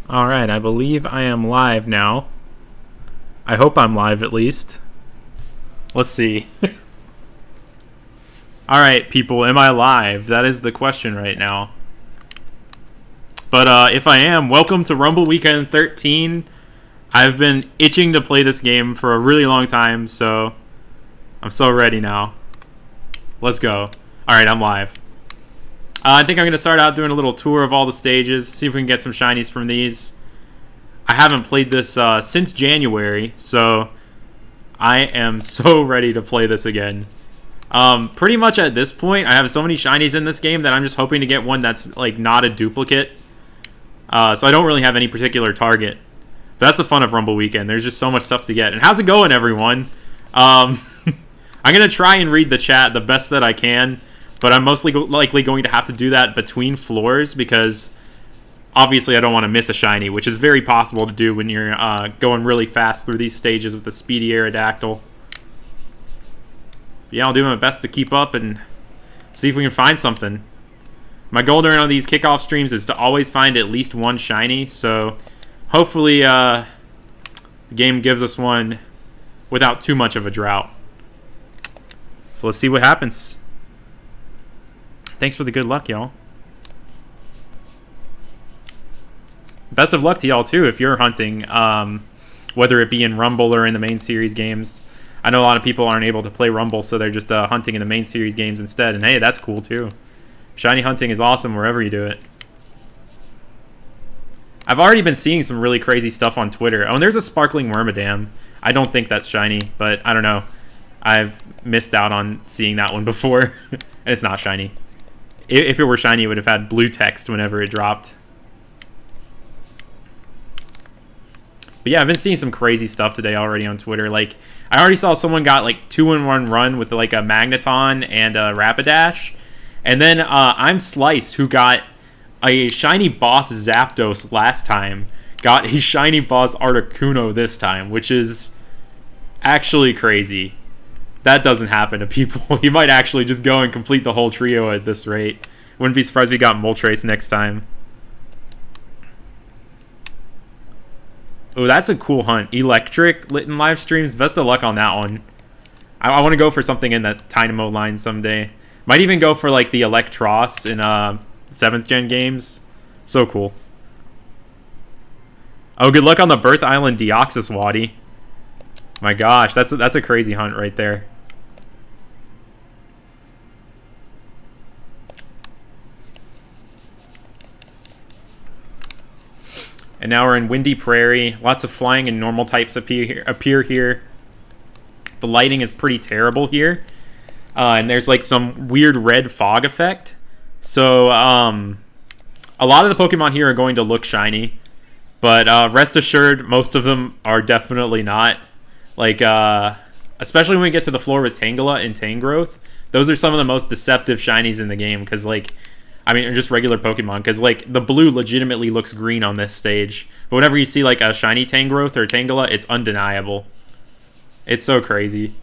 Alright, I believe I am live now. I hope I'm live at least. Let's see. Alright, people, am I live? That is the question right now. But if I am, welcome to Rumble Weekend 13. I've been itching to play this game for a really long time, so I'm so ready now. Let's go. Alright, I'm live. I think I'm going to start out doing a little tour of all the stages, see if we can get some shinies from these. I haven't played this since January, so I am so ready to play this again. Pretty much at this point, I have so many shinies in this game that I'm just hoping to get one that's like not a duplicate. So I don't really have any particular target. But that's the fun of Rumble Weekend. There's just so much stuff to get. And how's it going, everyone? I'm going to try and read the chat the best that I can. But I'm mostly likely going to have to do that between floors because obviously I don't want to miss a shiny, which is very possible to do when you're going really fast through these stages with the speedy Aerodactyl. But yeah, I'll do my best to keep up and see if we can find something. My goal during all these kickoff streams is to always find at least one shiny, so hopefully the game gives us one without too much of a drought. So let's see what happens. Thanks for the good luck, y'all. Best of luck to y'all, too, if you're hunting, whether it be in Rumble or in the main series games. I know a lot of people aren't able to play Rumble, so they're just hunting in the main series games instead. And hey, that's cool, too. Shiny hunting is awesome wherever you do it. I've already been seeing some really crazy stuff on Twitter. Oh, and there's a sparkling Wormadam. I don't think that's shiny, but I don't know. I've missed out on seeing that one before, and it's not shiny. If it were shiny, it would have had blue text whenever it dropped. But yeah, I've been seeing some crazy stuff today already on Twitter. Like, I already saw someone got like 2-in-1 run with like a Magneton and a Rapidash. And then I'm Slice, who got a shiny boss Zapdos last time, got a shiny boss Articuno this time, which is actually crazy. That doesn't happen to people. You might actually just go and complete the whole trio at this rate. Wouldn't be surprised if we got Moltres next time. Oh, that's a cool hunt. Electric lit in live streams. Best of luck on that one. I want to go for something in that Dynamo line someday. Might even go for like the Electros in 7th gen games. So cool. Oh, good luck on the Birth Island Deoxys Waddy. My gosh, that's a crazy hunt right there. And now we're in Windy Prairie. Lots of flying and normal types appear here. The lighting is pretty terrible here. And there's like some weird red fog effect. So a lot of the Pokemon here are going to look shiny. But rest assured, most of them are definitely not. Like, especially when we get to the floor with Tangela and Tangrowth. Those are some of the most deceptive shinies in the game. Because, like, I mean, just regular Pokemon. Because, like, the blue legitimately looks green on this stage. But whenever you see, like, a shiny Tangrowth or Tangela, it's undeniable. It's so crazy.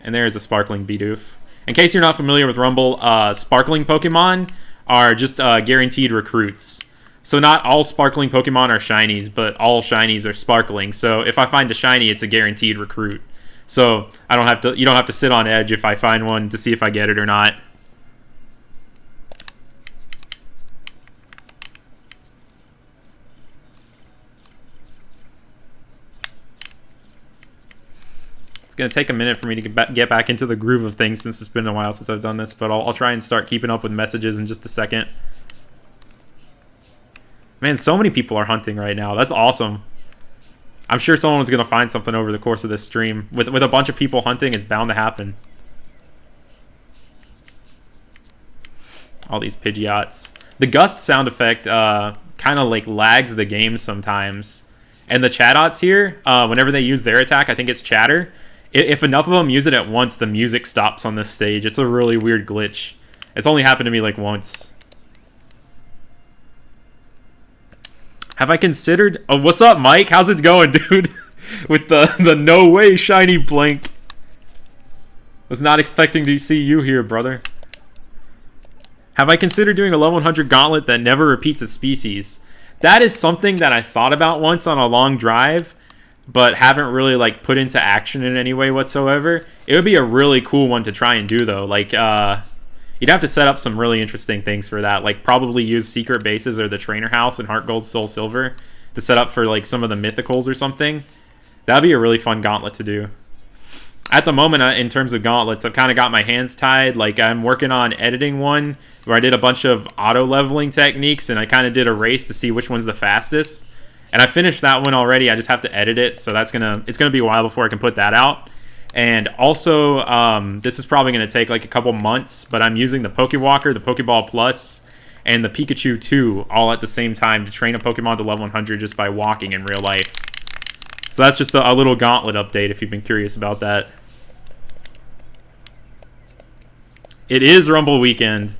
And there's a Sparkling Bidoof. In case you're not familiar with Rumble, Sparkling Pokemon are just guaranteed recruits. So not all Sparkling Pokemon are shinies, but all shinies are Sparkling. So if I find a shiny, it's a guaranteed recruit. So I don't have to. You don't have to sit on edge if I find one to see if I get it or not. It's going to take a minute for me to get back into the groove of things since it's been a while since I've done this, but I'll try and start keeping up with messages in just a second. Man, so many people are hunting right now. That's awesome. I'm sure someone's going to find something over the course of this stream. With a bunch of people hunting, it's bound to happen. All these Pidgeots. The gust sound effect kind of like lags the game sometimes. And the Chadots here, whenever they use their attack, I think it's Chatter. If enough of them use it at once, the music stops on this stage. It's a really weird glitch. It's only happened to me like once. Have I considered... Oh, what's up, Mike? How's it going, dude? With the no way shiny blink. Was not expecting to see you here, brother. Have I considered doing a level 100 gauntlet that never repeats a species? That is something that I thought about once on a long drive, but haven't really like put into action in any way whatsoever. It would be a really cool one to try and do though. Like you'd have to set up some really interesting things for that. Like probably use secret bases or the trainer house in Heart Gold Soul Silver to set up for like some of the mythicals or something. That'd be a really fun gauntlet to do. At the moment, in terms of gauntlets, I've kind of got my hands tied. Like I'm working on editing one where I did a bunch of auto leveling techniques, and I kind of did a race to see which one's the fastest. And I finished that one already. I just have to edit it, so it's gonna be a while before I can put that out. And also, this is probably gonna take like a couple months, but I'm using the Pokewalker, the Pokeball Plus, and the Pikachu 2 all at the same time to train a Pokemon to level 100 just by walking in real life. So that's just a little gauntlet update if you've been curious about that. It is Rumble weekend.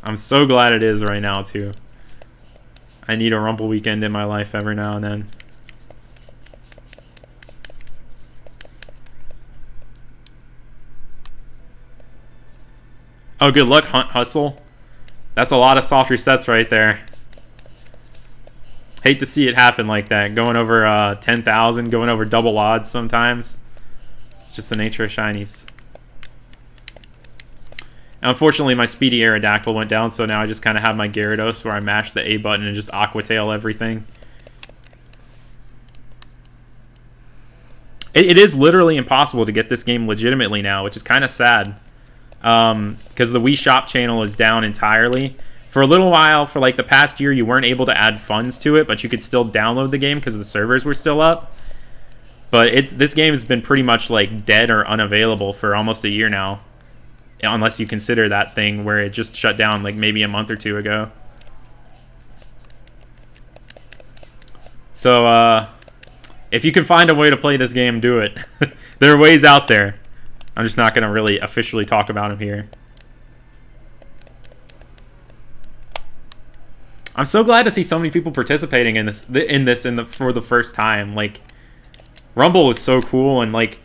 I'm so glad it is right now, too. I need a Rumble weekend in my life every now and then. Oh, good luck, Hunt Hustle. That's a lot of soft resets right there. Hate to see it happen like that. Going over 10,000, going over double odds sometimes. It's just the nature of shinies. And unfortunately, my Speedy Aerodactyl went down, so now I just kind of have my Gyarados where I mash the A button and just Aqua Tail everything. It is literally impossible to get this game legitimately now, which is kind of sad. Because the Wii Shop channel is down entirely. For a little while, for like the past year, you weren't able to add funds to it, but you could still download the game because the servers were still up. But this game has been pretty much like dead or unavailable for almost a year now. Unless you consider that thing where it just shut down like maybe a month or two ago. So, if you can find a way to play this game, do it. There are ways out there. I'm just not going to really officially talk about them here. I'm so glad to see so many people participating in this for the first time. Like, Rumble is so cool, and like,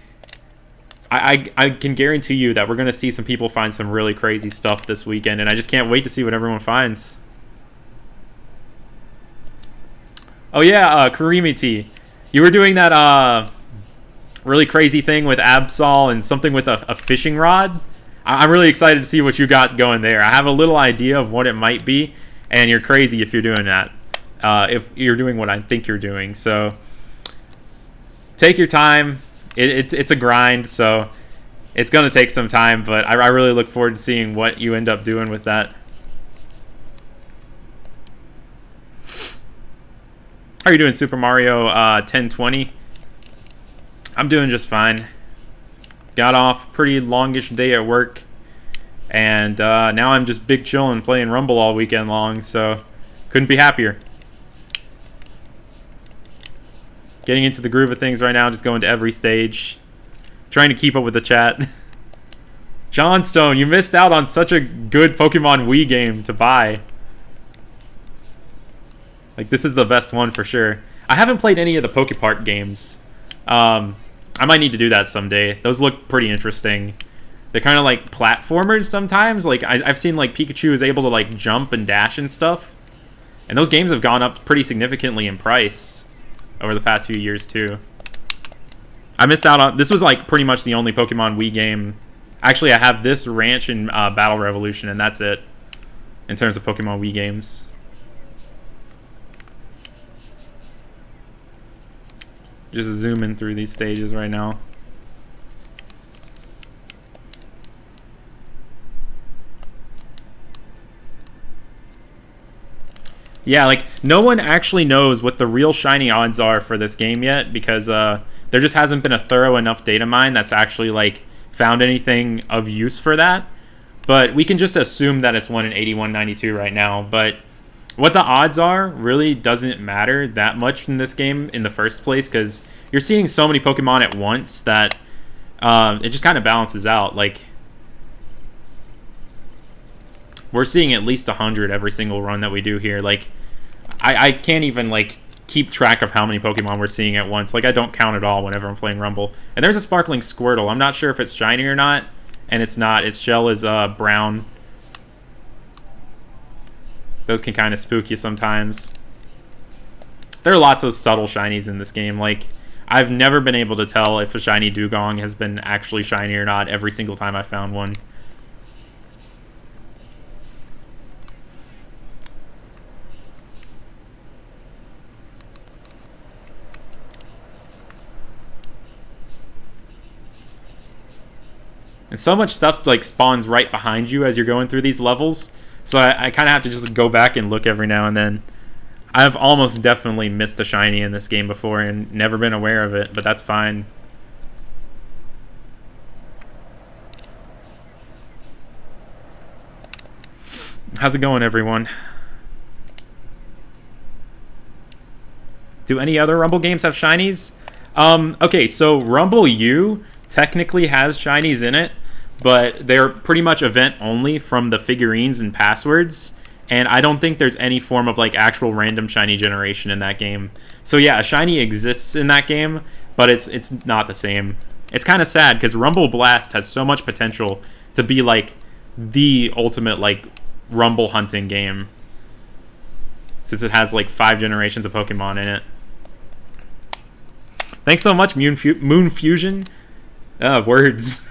I can guarantee you that we're going to see some people find some really crazy stuff this weekend, and I just can't wait to see what everyone finds. Oh yeah, Karimi T. You were doing that really crazy thing with Absol and something with a fishing rod. I'm really excited to see what you got going there. I have a little idea of what it might be, and you're crazy if you're doing that. If you're doing what I think you're doing. So take your time. It's a grind, so it's going to take some time, but I really look forward to seeing what you end up doing with that. How are you doing, Super Mario 1020? I'm doing just fine. Got off pretty longish day at work, and now I'm just big chillin' playing Rumble all weekend long, so couldn't be happier. Getting into the groove of things right now, just going to every stage. Trying to keep up with the chat. Johnstone, you missed out on such a good Pokemon Wii game to buy. Like, this is the best one for sure. I haven't played any of the Pokepark games. I might need to do that someday. Those look pretty interesting. They're kind of like platformers sometimes. Like, I've seen like Pikachu is able to like jump and dash and stuff. And those games have gone up pretty significantly in price over the past few years too. I missed out on... This was like pretty much the only Pokemon Wii game. Actually, I have this Ranch and Battle Revolution, and that's it in terms of Pokemon Wii games. Just zooming through these stages right now. Yeah, like, no one actually knows what the real shiny odds are for this game yet, because there just hasn't been a thorough enough data mine that's actually, like, found anything of use for that. But we can just assume that it's 1 in 8192 right now. But what the odds are really doesn't matter that much in this game in the first place, because you're seeing so many Pokemon at once that it just kind of balances out. Like, we're seeing at least 100 every single run that we do here. Like, I can't even, like, keep track of how many Pokemon we're seeing at once. Like, I don't count at all whenever I'm playing Rumble. And there's a Sparkling Squirtle. I'm not sure if it's shiny or not. and it's not. Its shell is brown. Those can kind of spook you sometimes. There are lots of subtle shinies in this game. Like, I've never been able to tell if a shiny Dugong has been actually shiny or not every single time I found one. And so much stuff like spawns right behind you as you're going through these levels. So I kind of have to just go back and look every now and then. I've almost definitely missed a shiny in this game before and never been aware of it, but that's fine. How's it going, everyone? Do any other Rumble games have shinies? Okay, so Rumble U technically has shinies in it, but they're pretty much event only from the figurines and passwords, and I don't think there's any form of like actual random shiny generation in that game. So yeah, a shiny exists in that game, but it's not the same. It's kind of sad because Rumble Blast has so much potential to be like the ultimate like Rumble hunting game, since it has like 5 generations of Pokemon in it. Thanks so much, Moon Fusion. Words.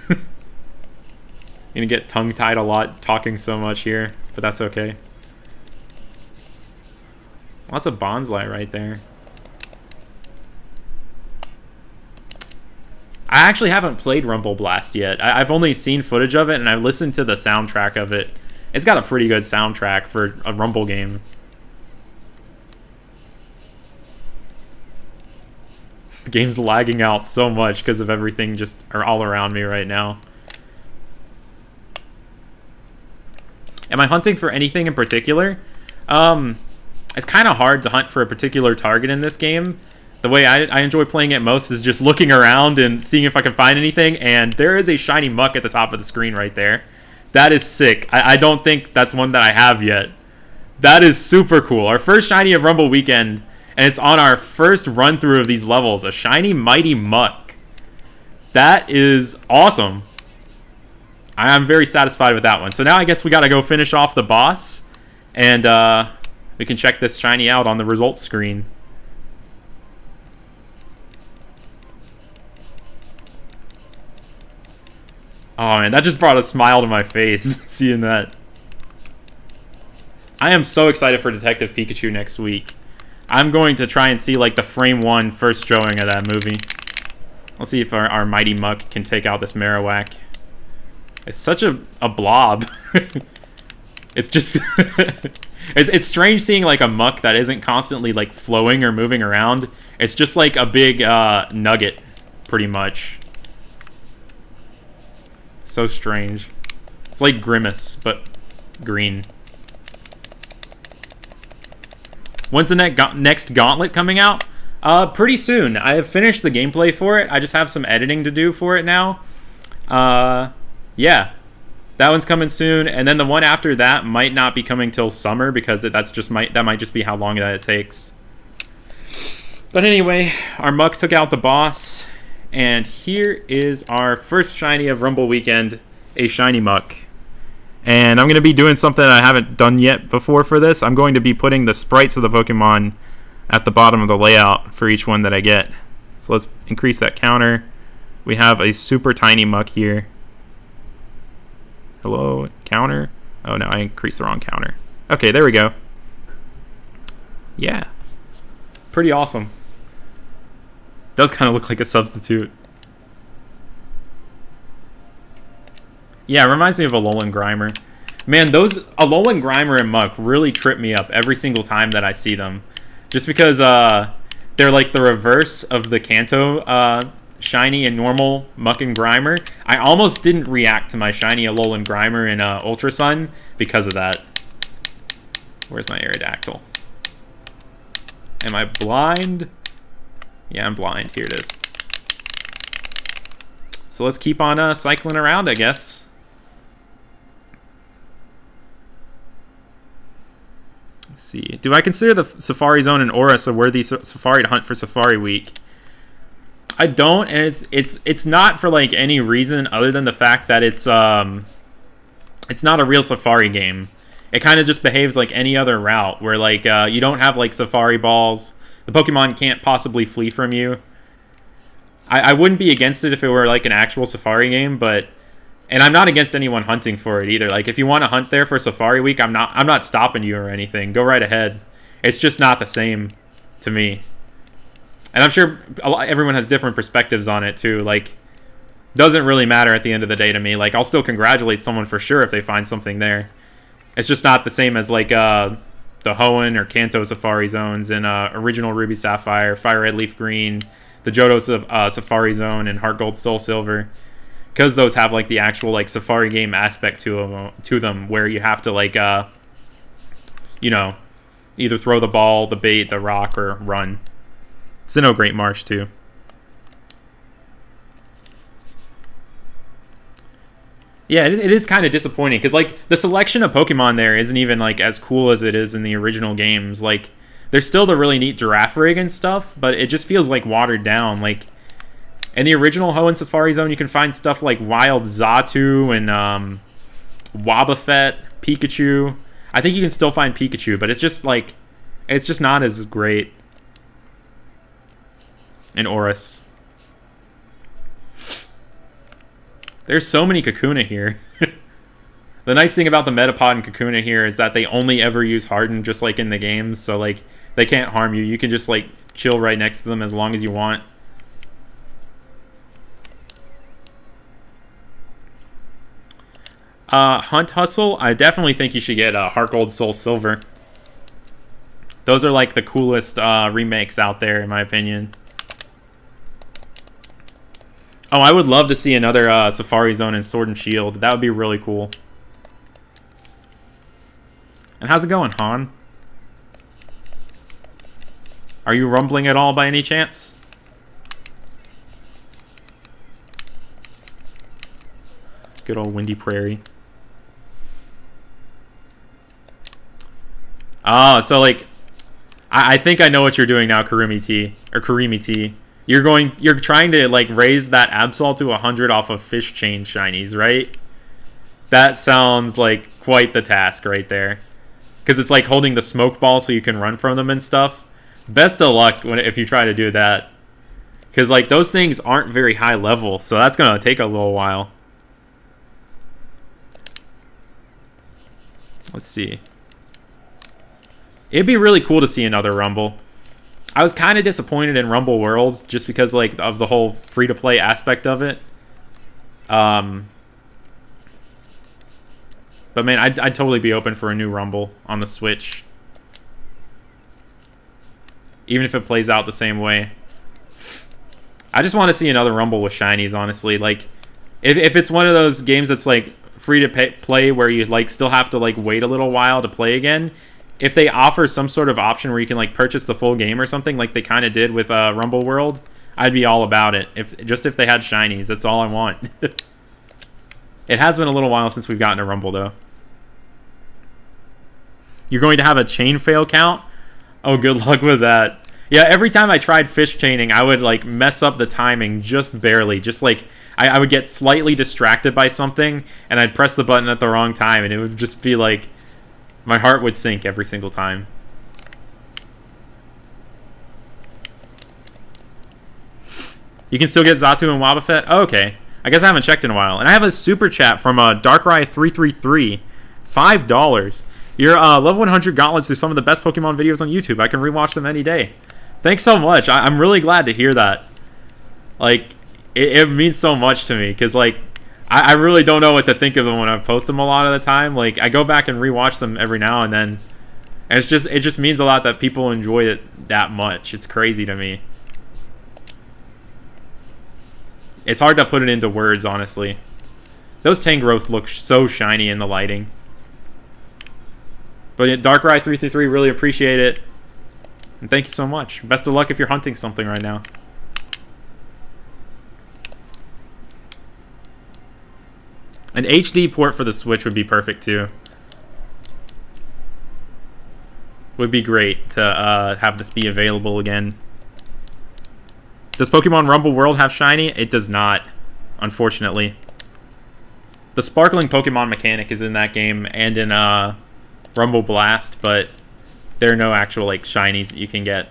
Gonna get tongue-tied a lot talking so much here, but that's okay. Lots of Bonsly right there. I actually haven't played Rumble Blast yet. I've only seen footage of it, and I've listened to the soundtrack of it. It's got a pretty good soundtrack for a Rumble game. The game's lagging out so much because of everything just all around me right now. Am I hunting for anything in particular? It's kind of hard to hunt for a particular target in this game. The way I enjoy playing it most is just looking around and seeing if I can find anything, and there is a shiny Muck at the top of the screen right there. That is sick. I don't think that's one that I have yet. That is super cool. Our first shiny of Rumble Weekend, and it's on our first run-through of these levels. A shiny Mighty Muck. That is awesome. I'm very satisfied with that one. So now I guess we got to go finish off the boss, and we can check this shiny out on the results screen. Oh man, that just brought a smile to my face, seeing that. I am so excited for Detective Pikachu next week. I'm going to try and see like the frame 1 first showing of that movie. Let's see if our Mighty Muck can take out this Marowak. It's such a blob. It's just... it's strange seeing like a Muck that isn't constantly like flowing or moving around. It's just like a big nugget, pretty much. So strange. It's like Grimace, but green. When's the next Gauntlet coming out? Pretty soon. I have finished the gameplay for it. I just have some editing to do for it now. Yeah. That one's coming soon, and then the one after that might not be coming till summer because that might just be how long that it takes. But anyway, our Muck took out the boss, and here is our first shiny of Rumble Weekend, a shiny Muck. And I'm going to be doing something I haven't done yet before for this. I'm going to be putting the sprites of the Pokemon at the bottom of the layout for each one that I get. So let's increase that counter. We have a super tiny Muck here. Hello, counter. Oh no, I increased the wrong counter. Okay, there we go. Yeah. Pretty awesome. Does kind of look like a substitute. Yeah, it reminds me of Alolan Grimer. Man, those Alolan Grimer and Muck really trip me up every single time that I see them. Just because they're like the reverse of the Kanto shiny and normal Muck and Grimer. I almost didn't react to my shiny Alolan Grimer in Ultra Sun because of that. Where's my Aerodactyl? Am I blind? Yeah, I'm blind. Here it is. So let's keep on cycling around, I guess. Let's see. Do I consider the Safari Zone in Aurus a worthy safari to hunt for Safari Week? I don't, and it's not for like any reason other than the fact that it's not a real Safari game. It kind of just behaves like any other route, where like you don't have like Safari balls. The Pokemon can't possibly flee from you. I wouldn't be against it if it were like an actual Safari game, and I'm not against anyone hunting for it either. Like if you want to hunt there for Safari Week, I'm not stopping you or anything. Go right ahead. It's just not the same to me. And I'm sure everyone has different perspectives on it too. Like, doesn't really matter at the end of the day to me. Like, I'll still congratulate someone for sure if they find something there. It's just not the same as like the Hoenn or Kanto Safari Zones in original Ruby Sapphire, Fire Red Leaf Green, the Johto Safari Zone, and Heart Gold Soul Silver, because those have like the actual like Safari game aspect to them, where you have to like either throw the ball, the bait, the rock, or run. Sinnoh Great Marsh too. Yeah, it is kind of disappointing because like the selection of Pokemon there isn't even like as cool as it is in the original games. Like, there's still the really neat Giraffe Rig and stuff, but it just feels like watered down. Like in the original Hoenn Safari Zone, you can find stuff like Wild Xatu and Wobbuffet, Pikachu. I think you can still find Pikachu, but it's just not as great. And Oris. There's so many Kakuna here. The nice thing about the Metapod and Kakuna here is that they only ever use Harden, just like in the games. So like they can't harm you. You can just like chill right next to them as long as you want. Hunt Hustle, I definitely think you should get Heart Gold Soul Silver. Those are like the coolest remakes out there, in my opinion. Oh, I would love to see another Safari Zone in Sword and Shield. That would be really cool. And how's it going, Han? Are you rumbling at all by any chance? Good old Windy Prairie. Oh, so like, I think I know what you're doing now, Karimi T. You're trying to like raise that Absol to 100 off of Fish Chain shinies, right? That sounds like quite the task right there. Because it's like holding the smoke ball so you can run from them and stuff. Best of luck if you try to do that. Because like those things aren't very high level, so that's going to take a little while. Let's see. It'd be really cool to see another Rumble. I was kind of disappointed in Rumble World just because like of the whole free-to-play aspect of it. But man, I'd totally be open for a new Rumble on the Switch. Even if it plays out the same way. I just want to see another Rumble with shinies, honestly. Like, if it's one of those games that's like free to play where you like still have to like wait a little while to play again, if they offer some sort of option where you can like purchase the full game or something like they kind of did with Rumble World, I'd be all about it. If they had shinies, that's all I want. It has been a little while since we've gotten a Rumble though. You're going to have a chain fail count? Oh, good luck with that. Yeah, every time I tried fish chaining, I would like mess up the timing just barely. Just like I would get slightly distracted by something and I'd press the button at the wrong time and it would just be like my heart would sink every single time. You can still get Xatu and Wobbuffet? Oh, okay. I guess I haven't checked in a while. And I have a super chat from Darkrai333. $5. Your level 100 gauntlets are some of the best Pokemon videos on YouTube. I can rewatch them any day. Thanks so much. I'm really glad to hear that. Like, it means so much to me. Because, like, I really don't know what to think of them when I post them a lot of the time. Like, I go back and rewatch them every now and then. And it just means a lot that people enjoy it that much. It's crazy to me. It's hard to put it into words, honestly. Those Tangrowth look so shiny in the lighting. But Darkrai333, really appreciate it. And thank you so much. Best of luck if you're hunting something right now. An HD port for the Switch would be perfect too. Would be great to have this be available again. Does Pokemon Rumble World have shiny? It does not, unfortunately. The sparkling Pokemon mechanic is in that game and in Rumble Blast, but there are no actual like shinies that you can get.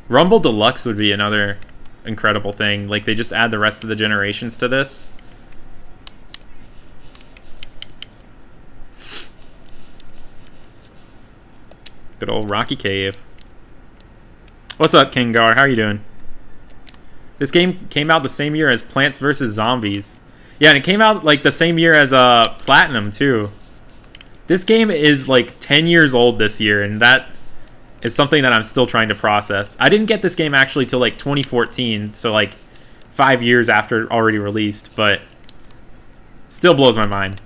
Rumble Deluxe would be another incredible thing. Like, they just add the rest of the generations to this. Good old Rocky Cave. What's up, Kingar? How are you doing? This game came out the same year as Plants vs. Zombies. Yeah, and it came out like the same year as Platinum, too. This game is like 10 years old this year, and that is something that I'm still trying to process. I didn't get this game actually till like 2014, so like 5 years after it already released, but still blows my mind.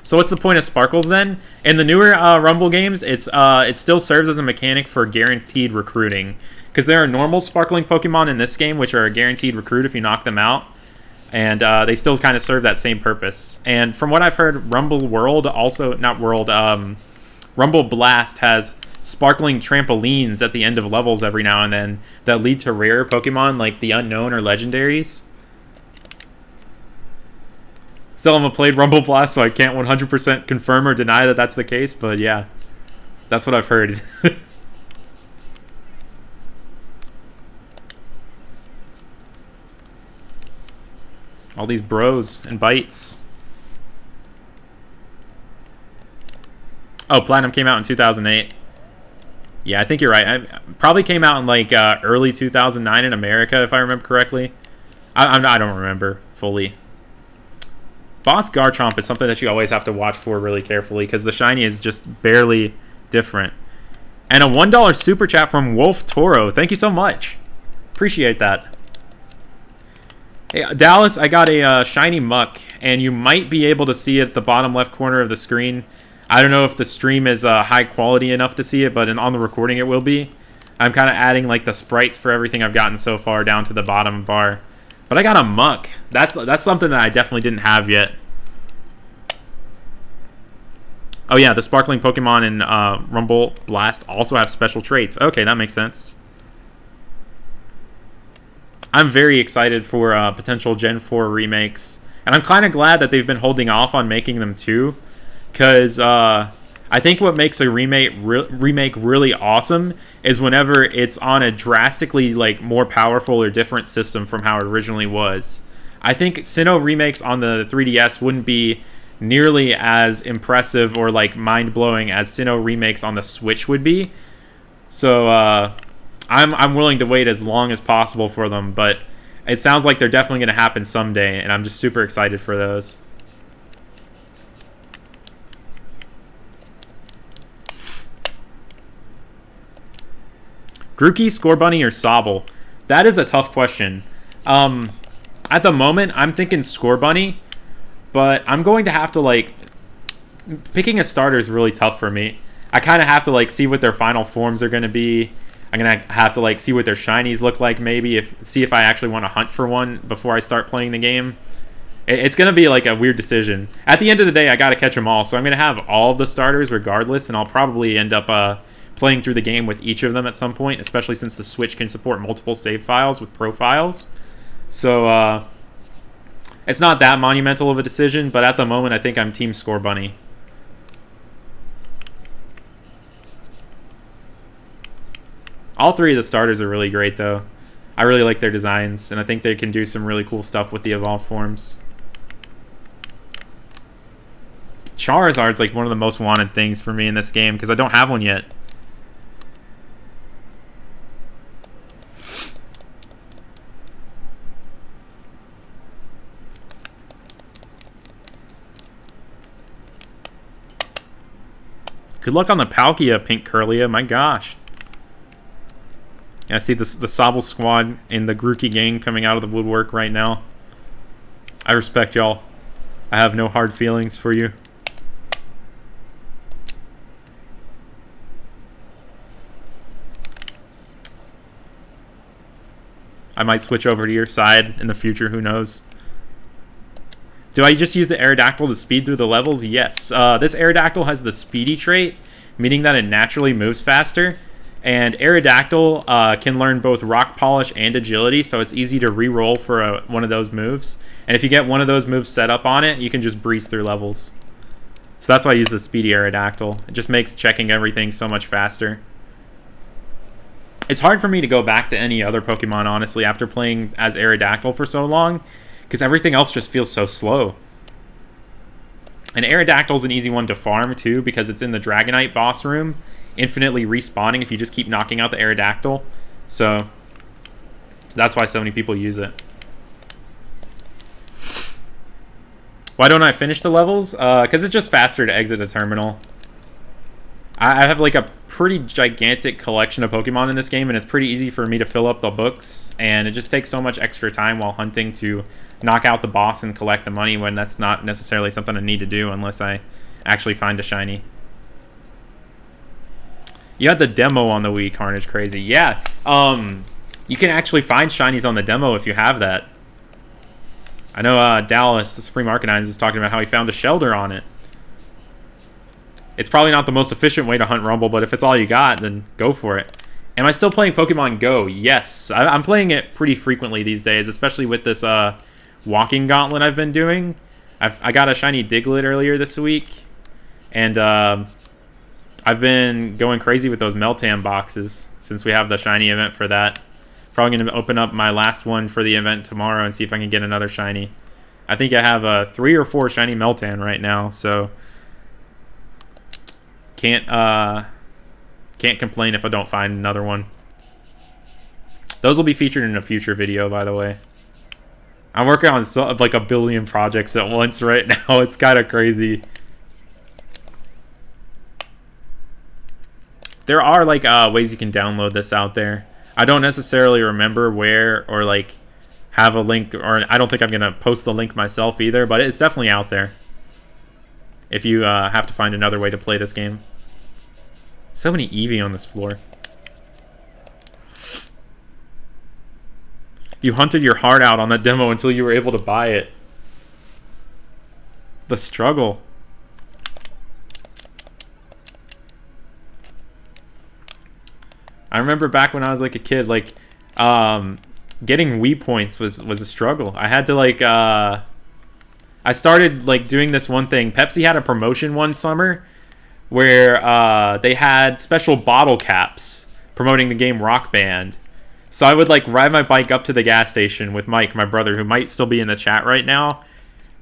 So what's the point of Sparkles then? In the newer Rumble games, it still serves as a mechanic for guaranteed recruiting. Because there are normal sparkling Pokemon in this game, which are a guaranteed recruit if you knock them out. And they still kind of serve that same purpose. And from what I've heard, Rumble World also, not World, Rumble Blast has sparkling trampolines at the end of levels every now and then that lead to rare Pokemon like the Unknown or Legendaries. Still haven't played Rumble Blast, so I can't 100% confirm or deny that that's the case, but yeah, that's what I've heard. All these bros and bites. Oh, Platinum came out in 2008. Yeah, I think you're right. It probably came out in like early 2009 in America, if I remember correctly. I don't remember fully. Boss Garchomp is something that you always have to watch for really carefully because the shiny is just barely different. And a $1 super chat from Wolf Toro. Thank you so much. Appreciate that. Hey, Dallas, I got a shiny Muck, and you might be able to see it at the bottom left corner of the screen. I don't know if the stream is high quality enough to see it, but on the recording it will be. I'm kind of adding like the sprites for everything I've gotten so far down to the bottom bar. But I got a Muck. That's something that I definitely didn't have yet. Oh yeah, the sparkling Pokemon in Rumble Blast also have special traits. Okay, that makes sense. I'm very excited for potential Gen 4 remakes. And I'm kind of glad that they've been holding off on making them too. Because I think what makes a remake really awesome is whenever it's on a drastically like more powerful or different system from how it originally was. I think Sinnoh remakes on the 3DS wouldn't be nearly as impressive or like mind-blowing as Sinnoh remakes on the Switch would be. So I'm willing to wait as long as possible for them, but it sounds like they're definitely going to happen someday, and I'm just super excited for those. Grookey, Scorbunny, or Sobble? That is a tough question. At the moment, I'm thinking Scorbunny, but I'm going to have to, like... Picking a starter is really tough for me. I kind of have to, like, see what their final forms are going to be. I'm going to have to, like, see what their shinies look like, maybe. See if I actually want to hunt for one before I start playing the game. It's going to be, like, a weird decision. At the end of the day, I got to catch them all, so I'm going to have all of the starters regardless, and I'll probably end up... playing through the game with each of them at some point, especially since the Switch can support multiple save files with profiles. So, it's not that monumental of a decision, but at the moment, I think I'm Team Scorbunny. All three of the starters are really great, though. I really like their designs, and I think they can do some really cool stuff with the evolved forms. Charizard's like one of the most wanted things for me in this game, because I don't have one yet. Good luck on the Palkia, Pink Curlia. My gosh. Yeah, I see the Sobble squad in the Grookey gang coming out of the woodwork right now. I respect y'all. I have no hard feelings for you. I might switch over to your side in the future. Who knows? Do I just use the Aerodactyl to speed through the levels? Yes. This Aerodactyl has the speedy trait, meaning that it naturally moves faster. And Aerodactyl can learn both Rock Polish and Agility, so it's easy to re-roll for one of those moves. And if you get one of those moves set up on it, you can just breeze through levels. So that's why I use the speedy Aerodactyl. It just makes checking everything so much faster. It's hard for me to go back to any other Pokemon, honestly, after playing as Aerodactyl for so long, because everything else just feels so slow. And Aerodactyl's an easy one to farm, too, because it's in the Dragonite boss room, infinitely respawning if you just keep knocking out the Aerodactyl. So that's why so many people use it. Why don't I finish the levels? Because it's just faster to exit a terminal. I have like a pretty gigantic collection of Pokemon in this game, and it's pretty easy for me to fill up the books, and it just takes so much extra time while hunting to knock out the boss and collect the money, when that's not necessarily something I need to do unless I actually find a shiny. You had the demo on the Wii, Carnage Crazy. Yeah, you can actually find shinies on the demo if you have that. I know Dallas, the Supreme Arcanines, was talking about how he found a Shelder on it. It's probably not the most efficient way to hunt Rumble, but if it's all you got, then go for it. Am I still playing Pokemon Go? Yes. I'm playing it pretty frequently these days, especially with this walking gauntlet I've been doing. I got a shiny Diglett earlier this week, and I've been going crazy with those Meltan boxes since we have the shiny event for that. Probably going to open up my last one for the event tomorrow and see if I can get another shiny. I think I have 3 or 4 shiny Meltan right now, so can't complain if I don't find another one. Those will be featured in a future video, by the way. I'm working on like a billion projects at once right now. It's kind of crazy. There are like ways you can download this out there. I don't necessarily remember where, or like have a link, or I don't think I'm gonna post the link myself either, but it's definitely out there if you have to find another way to play this game. So many Eevee on this floor. You hunted your heart out on that demo until you were able to buy it. The struggle. I remember back when I was like a kid, like getting Wii points was a struggle. I had to like I started like doing this one thing. Pepsi had a promotion one summer where they had special bottle caps promoting the game Rock Band. So I would like ride my bike up to the gas station with Mike, my brother, who might still be in the chat right now,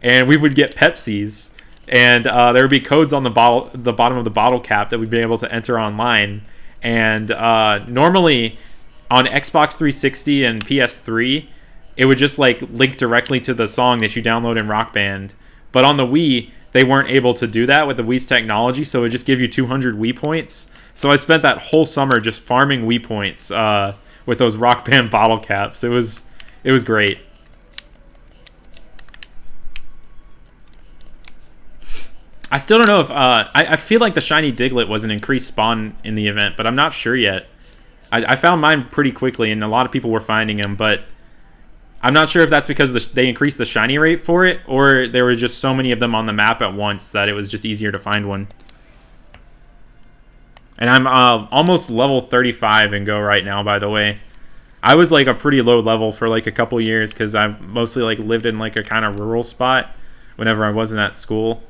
and we would get Pepsis, and there would be codes on the bottom of the bottle cap that we'd be able to enter online. And normally on Xbox 360 and PS3, it would just like link directly to the song that you download in Rock Band. But on the Wii, they weren't able to do that with the Wii's technology, so it would just give you 200 Wii points. So I spent that whole summer just farming Wii points with those Rock Band bottle caps. It was great. I still don't know if I feel like the shiny Diglett was an increased spawn in the event, but I'm not sure yet. I found mine pretty quickly, and a lot of people were finding them, but I'm not sure if that's because they increased the shiny rate for it, or there were just so many of them on the map at once that it was just easier to find one. And I'm almost level 35 in Go right now, by the way. I was like a pretty low level for like a couple years because I've mostly like lived in like a kind of rural spot whenever I wasn't at school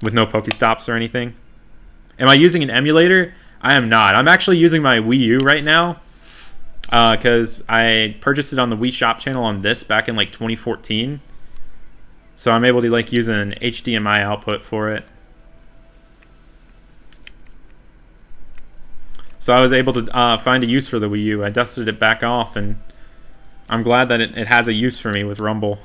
with no Pokestops or anything. Am I using an emulator? I am not. I'm actually using my Wii U right now because I purchased it on the Wii Shop channel on this back in like 2014. So I'm able to like use an HDMI output for it. So I was able to find a use for the Wii U. I dusted it back off, and I'm glad that it has a use for me with Rumble.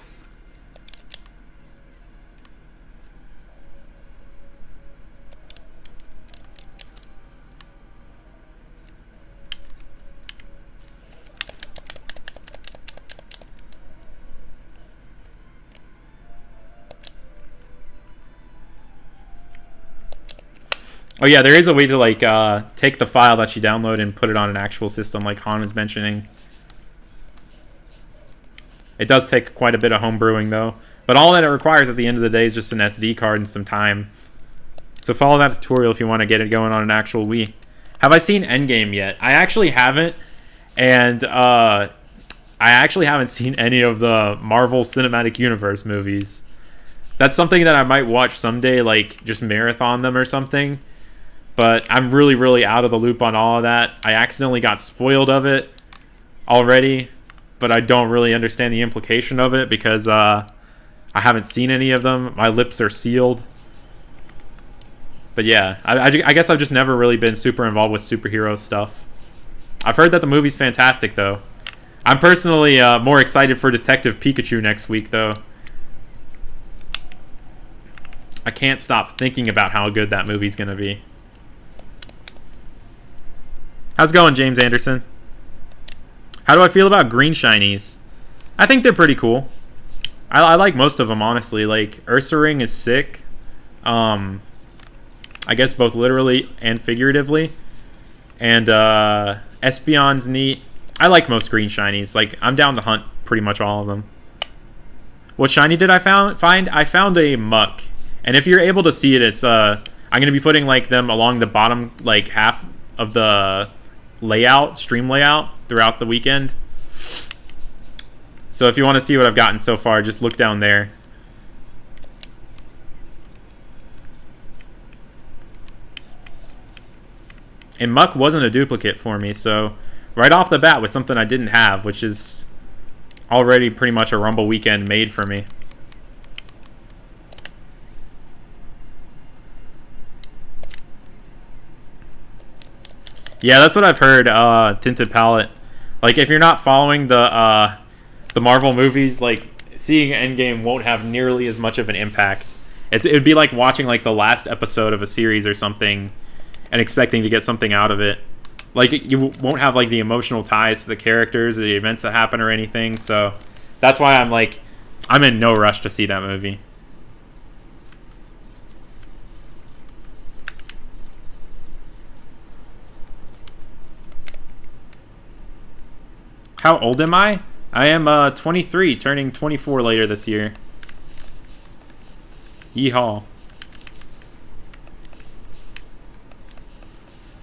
Oh yeah, there is a way to like take the file that you download and put it on an actual system, like Han was mentioning. It does take quite a bit of home brewing, though. But all that it requires at the end of the day is just an SD card and some time. So follow that tutorial if you want to get it going on an actual Wii. Have I seen Endgame yet? I actually haven't. And I actually haven't seen any of the Marvel Cinematic Universe movies. That's something that I might watch someday, like just marathon them or something. But I'm really, really out of the loop on all of that. I accidentally got spoiled of it already, but I don't really understand the implication of it because I haven't seen any of them. My lips are sealed. But yeah, I guess I've just never really been super involved with superhero stuff. I've heard that the movie's fantastic, though. I'm personally more excited for Detective Pikachu next week, though. I can't stop thinking about how good that movie's going to be. How's it going, James Anderson? How do I feel about green shinies? I think they're pretty cool. I like most of them, honestly. Like, Ursaring is sick. I guess both literally and figuratively. And Espeon's neat. I like most green shinies. Like, I'm down to hunt pretty much all of them. What shiny did I find? I found a Muck. And if you're able to see it, it's I'm going to be putting like them along the bottom like half of the stream layout throughout the weekend. So if you want to see what I've gotten so far, just look down there. And Muck wasn't a duplicate for me, so right off the bat with something I didn't have, which is already pretty much a Rumble weekend made for me. Yeah, that's what I've heard, Tinted Palette. Like, if you're not following the Marvel movies, like, seeing Endgame won't have nearly as much of an impact. It would be like watching, like, the last episode of a series or something and expecting to get something out of it. Like, you won't have, like, the emotional ties to the characters or the events that happen or anything, so that's why I'm in no rush to see that movie. How old am I? I am 23, turning 24 later this year. Yeehaw.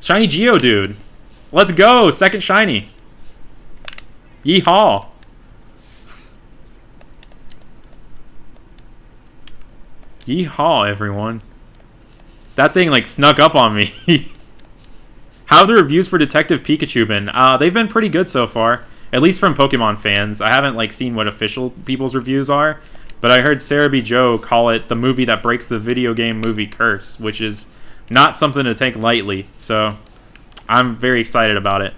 Shiny Geodude. Let's go! Second shiny. Yeehaw. Yeehaw, everyone. That thing, like, snuck up on me. How have the reviews for Detective Pikachu been? They've been pretty good so far. At least from Pokemon fans. I haven't like seen what official people's reviews are, but I heard Sarah B. Joe call it the movie that breaks the video game movie curse, which is not something to take lightly. So I'm very excited about it.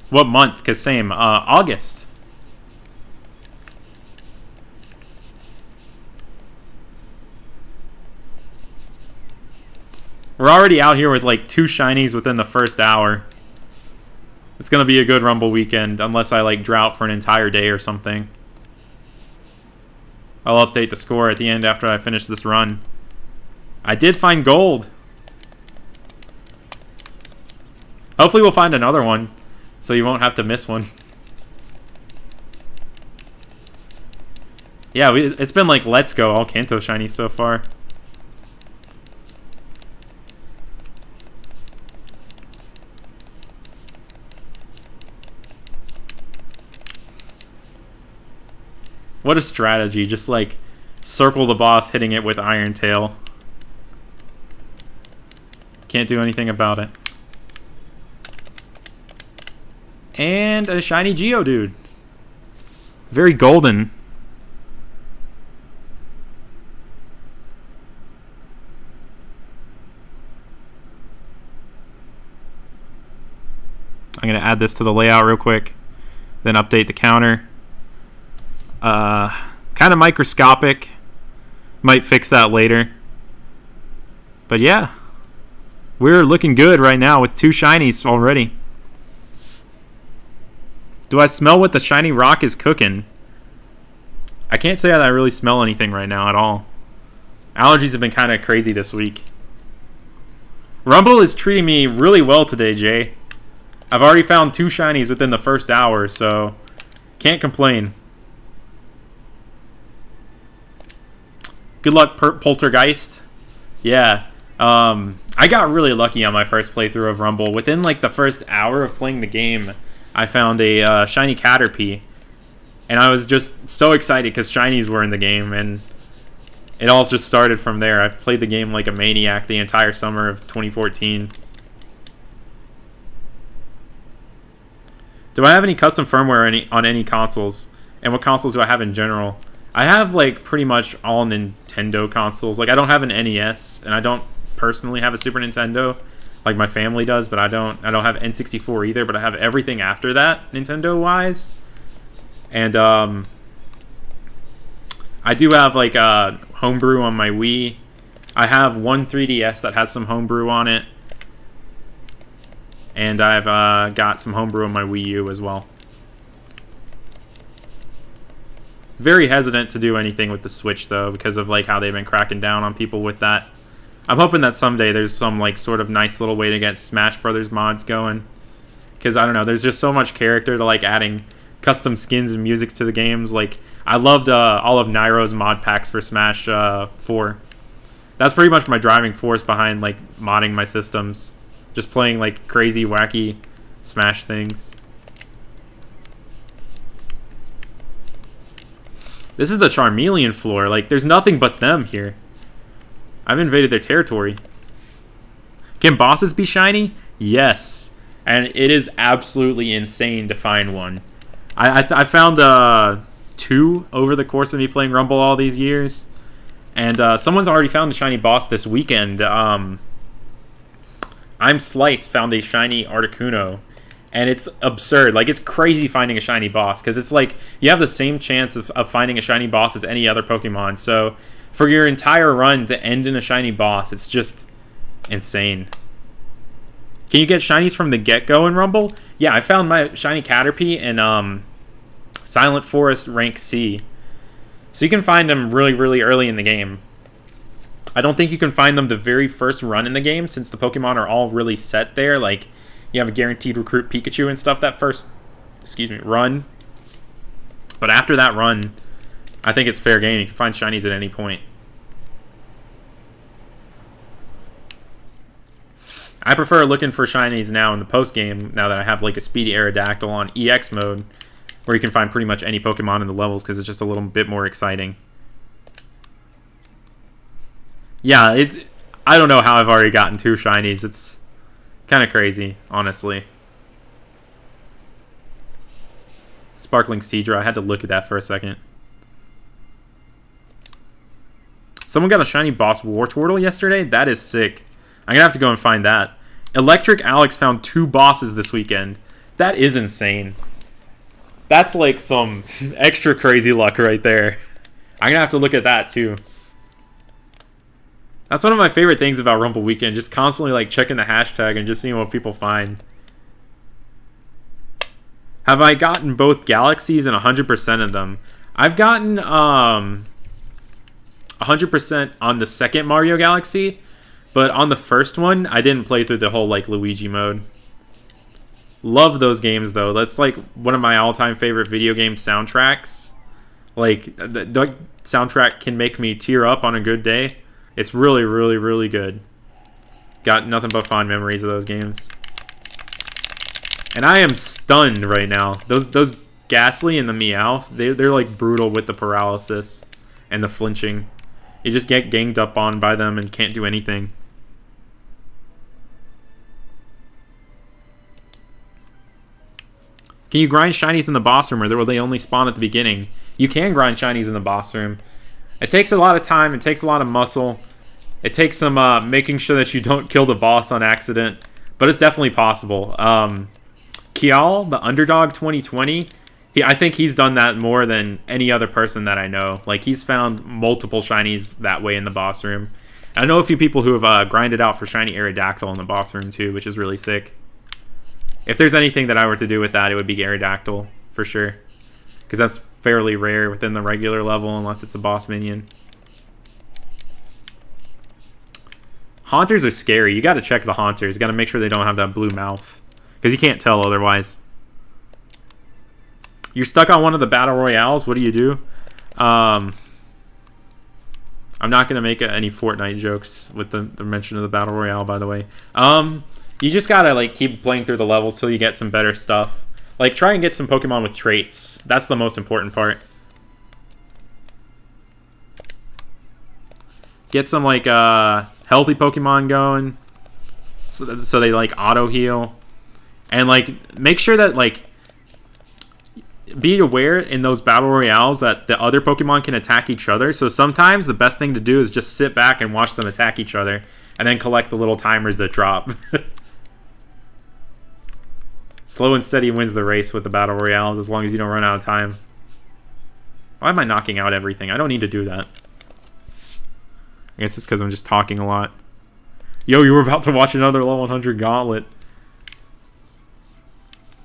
What month? Because same, August. We're already out here with like 2 shinies within the first hour. It's going to be a good Rumble weekend, unless I like drought for an entire day or something. I'll update the score at the end after I finish this run. I did find gold. Hopefully we'll find another one, so you won't have to miss one. Yeah, it's been like Let's Go, all Kanto shinies so far. What a strategy. Just like circle the boss, hitting it with Iron Tail. Can't do anything about it. And a shiny Geodude. Very golden. I'm going to add this to the layout real quick. Then update the counter. Kind of microscopic. Might fix that later. But yeah. We're looking good right now with 2 shinies already. Do I smell what the shiny rock is cooking? I can't say that I really smell anything right now at all. Allergies have been kind of crazy this week. Rumble is treating me really well today, Jay. I've already found 2 shinies within the first hour, so can't complain. Good luck, Poltergeist. Yeah. I got really lucky on my first playthrough of Rumble. Within like the first hour of playing the game, I found a shiny Caterpie. And I was just so excited because shinies were in the game, and it all just started from there. I played the game like a maniac the entire summer of 2014. Do I have any custom firmware on any consoles? And what consoles do I have in general? I have like pretty much all Nintendo consoles. Like I don't have an NES, and I don't personally have a Super Nintendo like my family does, but I don't have N64 either, but I have everything after that Nintendo wise. And I do have like homebrew on my Wii. I have one 3DS that has some homebrew on it. And I've got some homebrew on my Wii U as well. Very hesitant to do anything with the Switch though, because of like how they've been cracking down on people with that. I'm hoping that someday there's some like sort of nice little way to get Smash Brothers mods going. Because I don't know, there's just so much character to like adding custom skins and musics to the games. Like I loved all of Nairo's mod packs for Smash 4. That's pretty much my driving force behind like modding my systems. Just playing like crazy, wacky Smash things. This is the Charmeleon floor. Like there's nothing but them here. I've invaded their territory. Can bosses be shiny? Yes. And it is absolutely insane to find one. I found 2 over the course of me playing Rumble all these years. And someone's already found a shiny boss this weekend. I'm Slice found a shiny Articuno. And it's absurd. Like, it's crazy finding a shiny boss. Because it's like, you have the same chance of finding a shiny boss as any other Pokemon. So, for your entire run to end in a shiny boss, it's just insane. Can you get shinies from the get-go in Rumble? Yeah, I found my shiny Caterpie in Silent Forest rank C. So you can find them really, really early in the game. I don't think you can find them the very first run in the game, since the Pokemon are all really set there. Like, you have a guaranteed recruit Pikachu and stuff that first, run. But after that run, I think it's fair game. You can find shinies at any point. I prefer looking for shinies now in the post-game, now that I have like a Speedy Aerodactyl on EX mode, where you can find pretty much any Pokemon in the levels, because it's just a little bit more exciting. Yeah, I don't know how I've already gotten 2 shinies. It's kind of crazy, honestly. Sparkling Seadra, I had to look at that for a second. Someone got a shiny boss Wartortle yesterday? That is sick. I'm going to have to go and find that. Electric Alex found 2 bosses this weekend. That is insane. That's like some extra crazy luck right there. I'm going to have to look at that too. That's one of my favorite things about Rumble Weekend. Just constantly like checking the hashtag and just seeing what people find. Have I gotten both galaxies and 100% of them? I've gotten 100% on the second Mario Galaxy. But on the first one, I didn't play through the whole like Luigi mode. Love those games though. That's like one of my all-time favorite video game soundtracks. Like the soundtrack can make me tear up on a good day. It's really, really, really good. Got nothing but fond memories of those games. And I am stunned right now. Those Ghastly and the Meowth, they're like brutal with the paralysis and the flinching. You just get ganged up on by them and can't do anything. Can you grind shinies in the boss room, or will they only spawn at the beginning? You can grind shinies in the boss room. It takes a lot of time. It takes a lot of muscle. It takes some making sure that you don't kill the boss on accident. But it's definitely possible. Kial, the Underdog 2020, I think he's done that more than any other person that I know. Like, he's found multiple shinies that way in the boss room. I know a few people who have grinded out for shiny Aerodactyl in the boss room too, which is really sick. If there's anything that I were to do with that, it would be Aerodactyl, for sure. Because that's fairly rare within the regular level, unless it's a boss minion. Haunters are scary. You gotta check the Haunters. You gotta make sure they don't have that blue mouth. Because you can't tell otherwise. You're stuck on one of the Battle Royales. What do you do? I'm not going to make any Fortnite jokes with the mention of the Battle Royale, by the way. You just gotta like keep playing through the levels till you get some better stuff. Like, try and get some Pokemon with traits. That's the most important part. Get some, like, healthy Pokemon going. So they, like, auto-heal. And, like, make sure that, like, be aware in those Battle Royales that the other Pokemon can attack each other. So sometimes the best thing to do is just sit back and watch them attack each other. And then collect the little timers that drop. Slow and steady wins the race with the Battle Royales as long as you don't run out of time. Why am I knocking out everything? I don't need to do that. I guess it's because I'm just talking a lot. Yo, you were about to watch another level 100 gauntlet.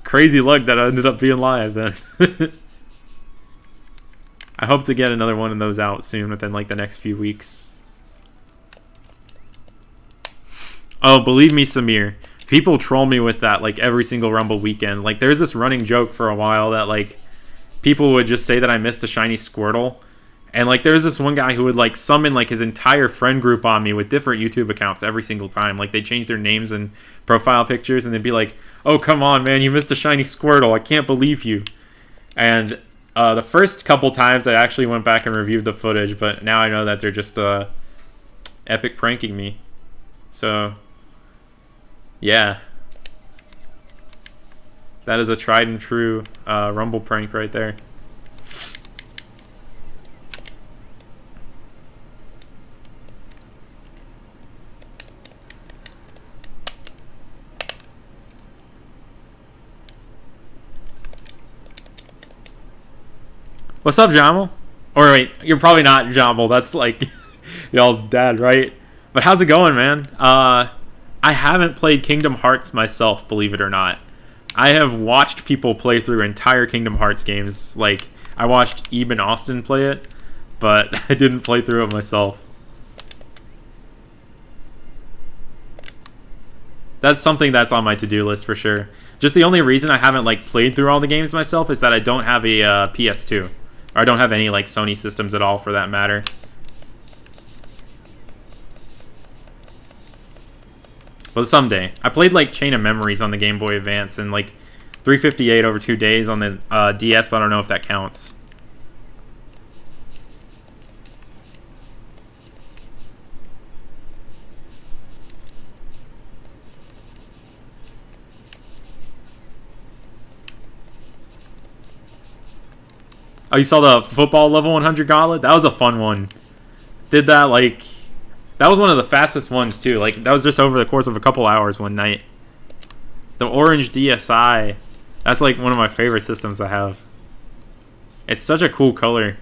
Crazy luck that I ended up being live then. I hope to get another one of those out soon within like the next few weeks. Oh, believe me, Samir. People troll me with that like every single Rumble weekend. Like, there's this running joke for a while that like people would just say that I missed a shiny Squirtle. And like there's this one guy who would like summon like his entire friend group on me with different YouTube accounts every single time. Like, they change their names and profile pictures and they'd be like, "Oh, come on, man, you missed a shiny Squirtle. I can't believe you." And the first couple times I actually went back and reviewed the footage, but now I know that they're just epic pranking me. So yeah, that is a tried and true Rumble prank right there. What's up, Jamal? Or wait, you're probably not Jamal. That's like y'all's dad, right? But how's it going, man? I haven't played Kingdom Hearts myself, believe it or not. I have watched people play through entire Kingdom Hearts games. Like, I watched Eben Austin play it, but I didn't play through it myself. That's something that's on my to-do list for sure. Just the only reason I haven't like played through all the games myself is that I don't have a PS2. Or I don't have any like Sony systems at all, for that matter. But someday. I played like Chain of Memories on the Game Boy Advance and like 358 over 2 days on the DS, but I don't know if that counts. Oh, you saw the football level 100 gauntlet? That was a fun one. Did that like... That was one of the fastest ones too. Like, that was just over the course of a couple hours one night. The orange DSi. That's like one of my favorite systems I have. It's such a cool color.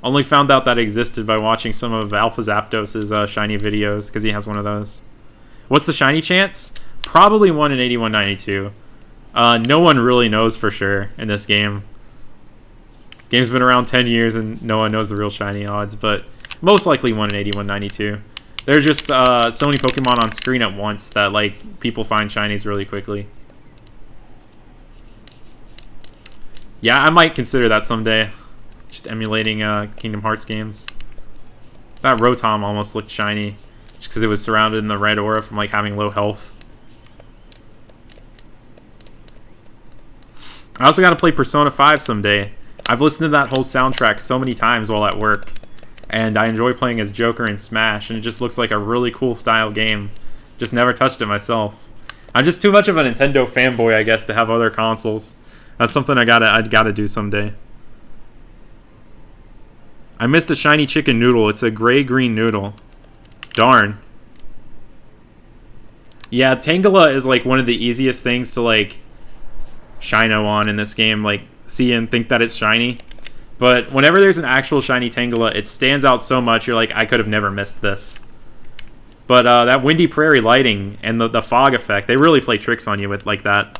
Only found out that existed by watching some of Alpha Zapdos' shiny videos, because he has one of those. What's the shiny chance? Probably 1 in 8192. No one really knows for sure in this game. Game's been around 10 years and no one knows the real shiny odds, but most likely 1 in 8192. There's just so many Pokemon on screen at once that like people find shinies really quickly. Yeah, I might consider that someday. Just emulating Kingdom Hearts games. That Rotom almost looked shiny just because it was surrounded in the red aura from like having low health. I also got to play Persona 5 someday. I've listened to that whole soundtrack so many times while at work, and I enjoy playing as Joker in Smash, and it just looks like a really cool style game. Just never touched it myself. I'm just too much of a Nintendo fanboy, I guess, to have other consoles. That's something I'd gotta do someday. I missed a shiny chicken noodle. It's a gray-green noodle. Darn. Yeah, Tangela is like one of the easiest things to like Shino on in this game, like see and think that it's shiny. But whenever there's an actual shiny Tangela, it stands out so much, you're like, I could have never missed this. But that Windy Prairie lighting and the fog effect, they really play tricks on you with like that.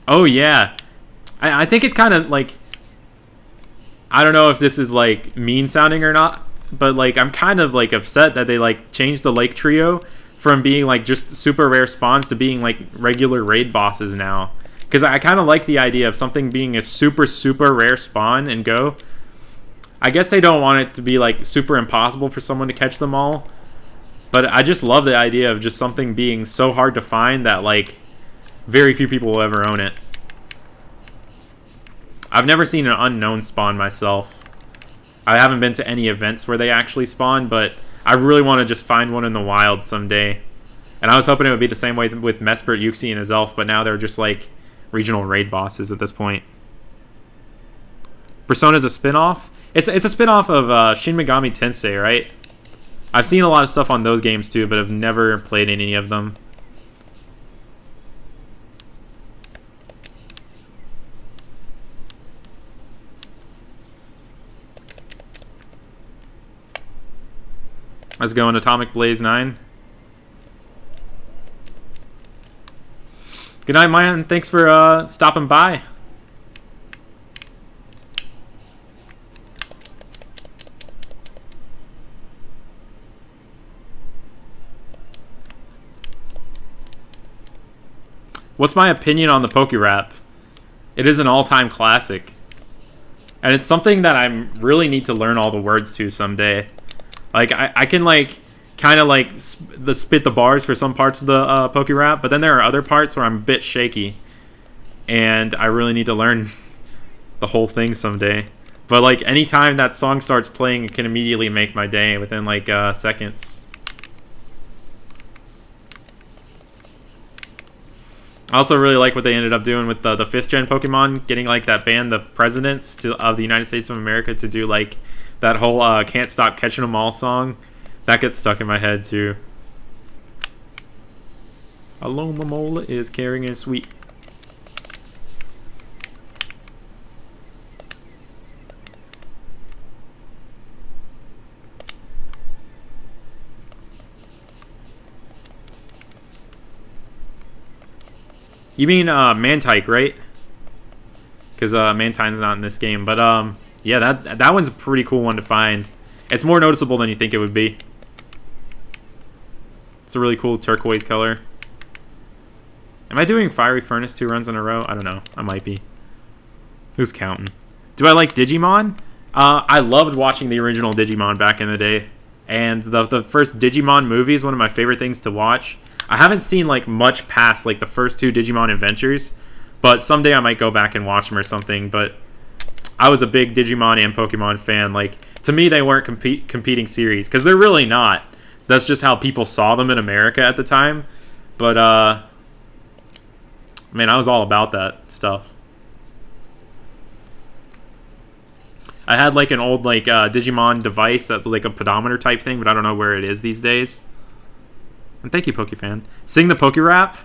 Oh yeah. I think it's kind of like... I don't know if this is like mean sounding or not, but like I'm kind of like upset that they like changed the Lake Trio from being like just super rare spawns to being like regular raid bosses now. Because I kind of like the idea of something being a super, super rare spawn and go. I guess they don't want it to be like super impossible for someone to catch them all. But I just love the idea of just something being so hard to find that like very few people will ever own it. I've never seen an unknown spawn myself. I haven't been to any events where they actually spawn, but I really want to just find one in the wild someday. And I was hoping it would be the same way with Mespert, Yuxi, and his elf, but now they're just like regional raid bosses at this point. Persona's a spin-off? It's a spin-off of Shin Megami Tensei, right? I've seen a lot of stuff on those games too, but I've never played any of them. Let's go in Atomic Blaze 9. Good night, man. Thanks for stopping by. What's my opinion on the Pokerap? It is an all-time classic. And it's something that I really need to learn all the words to someday. Like, I can, like, kind of, like, spit the bars for some parts of the Pokerap, but then there are other parts where I'm a bit shaky. And I really need to learn the whole thing someday. But, like, anytime that song starts playing, it can immediately make my day within, like, seconds. I also really like what they ended up doing with the 5th gen Pokemon, getting like that band, the presidents of the United States of America, to do like that whole Can't Stop Catching 'Em All song. That gets stuck in my head too. Aloma Mola is caring and sweet. You mean Mantike, right? Because Mantine's not in this game. But yeah, that one's a pretty cool one to find. It's more noticeable than you think it would be. It's a really cool turquoise color. Am I doing Fiery Furnace 2 runs in a row? I don't know. I might be. Who's counting? Do I like Digimon? I loved watching the original Digimon back in the day. And the first Digimon movie is one of my favorite things to watch. I haven't seen like much past like the first 2 Digimon Adventures, but someday I might go back and watch them or something. But I was a big Digimon and Pokemon fan. Like, to me, they weren't competing series, because they're really not. That's just how people saw them in America at the time. But man, I was all about that stuff. I had like an old like Digimon device that was like a pedometer type thing, but I don't know where it is these days. And thank you, Pokefan. Sing the Pokerap?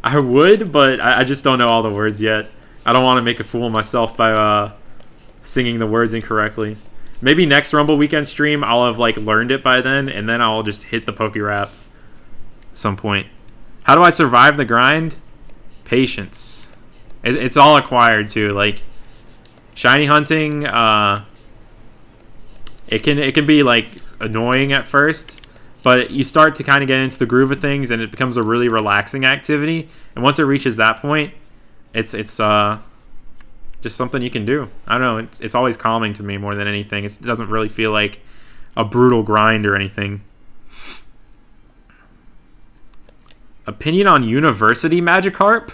I would, but I just don't know all the words yet. I don't want to make a fool of myself by singing the words incorrectly. Maybe next Rumble Weekend stream, I'll have like learned it by then, and then I'll just hit the Pokerap at some point. How do I survive the grind? Patience. It's all acquired too. Like shiny hunting, it can be like annoying at first. But you start to kind of get into the groove of things, and it becomes a really relaxing activity. And once it reaches that point, it's just something you can do. I don't know. It's always calming to me more than anything. It doesn't really feel like a brutal grind or anything. Opinion on University Magikarp?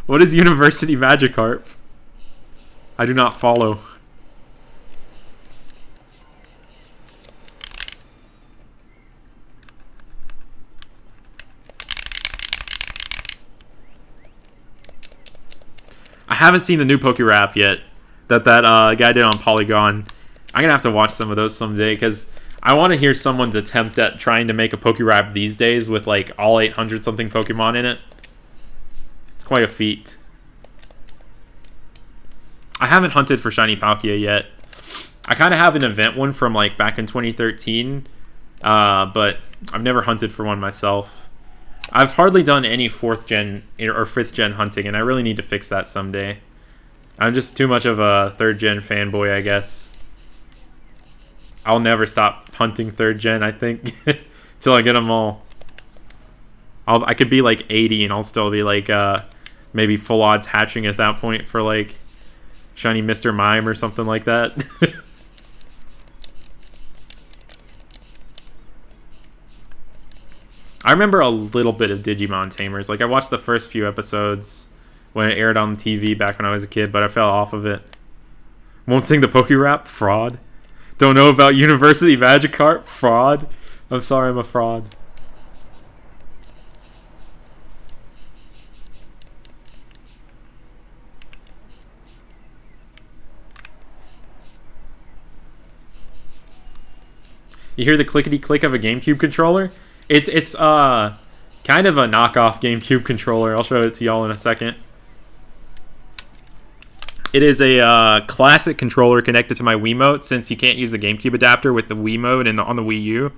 What is University Magikarp? I do not follow. I haven't seen the new Pokerap yet that guy did on Polygon. I'm gonna have to watch some of those someday, because I want to hear someone's attempt at trying to make a Pokerap these days with like all 800 something Pokemon in it. It's quite a feat. I haven't hunted for Shiny Palkia yet. I kind of have an event one from like back in 2013, but I've never hunted for one myself. I've hardly done any 4th gen or 5th gen hunting, and I really need to fix that someday. I'm just too much of a 3rd gen fanboy, I guess. I'll never stop hunting 3rd gen, I think, until I get them all. I could be like 80 and I'll still be like maybe full odds hatching at that point for like shiny Mr. Mime or something like that. I remember a little bit of Digimon Tamers. Like I watched the first few episodes when it aired on TV back when I was a kid, but I fell off of it. Won't sing the Poke Rap? Fraud. Don't know about University Magikarp? Fraud. I'm sorry, I'm a fraud. You hear the clickety-click of a GameCube controller? It's kind of a knockoff GameCube controller. I'll show it to y'all in a second. It is a classic controller connected to my Wiimote, since you can't use the GameCube adapter with the Wiimote and on the Wii U.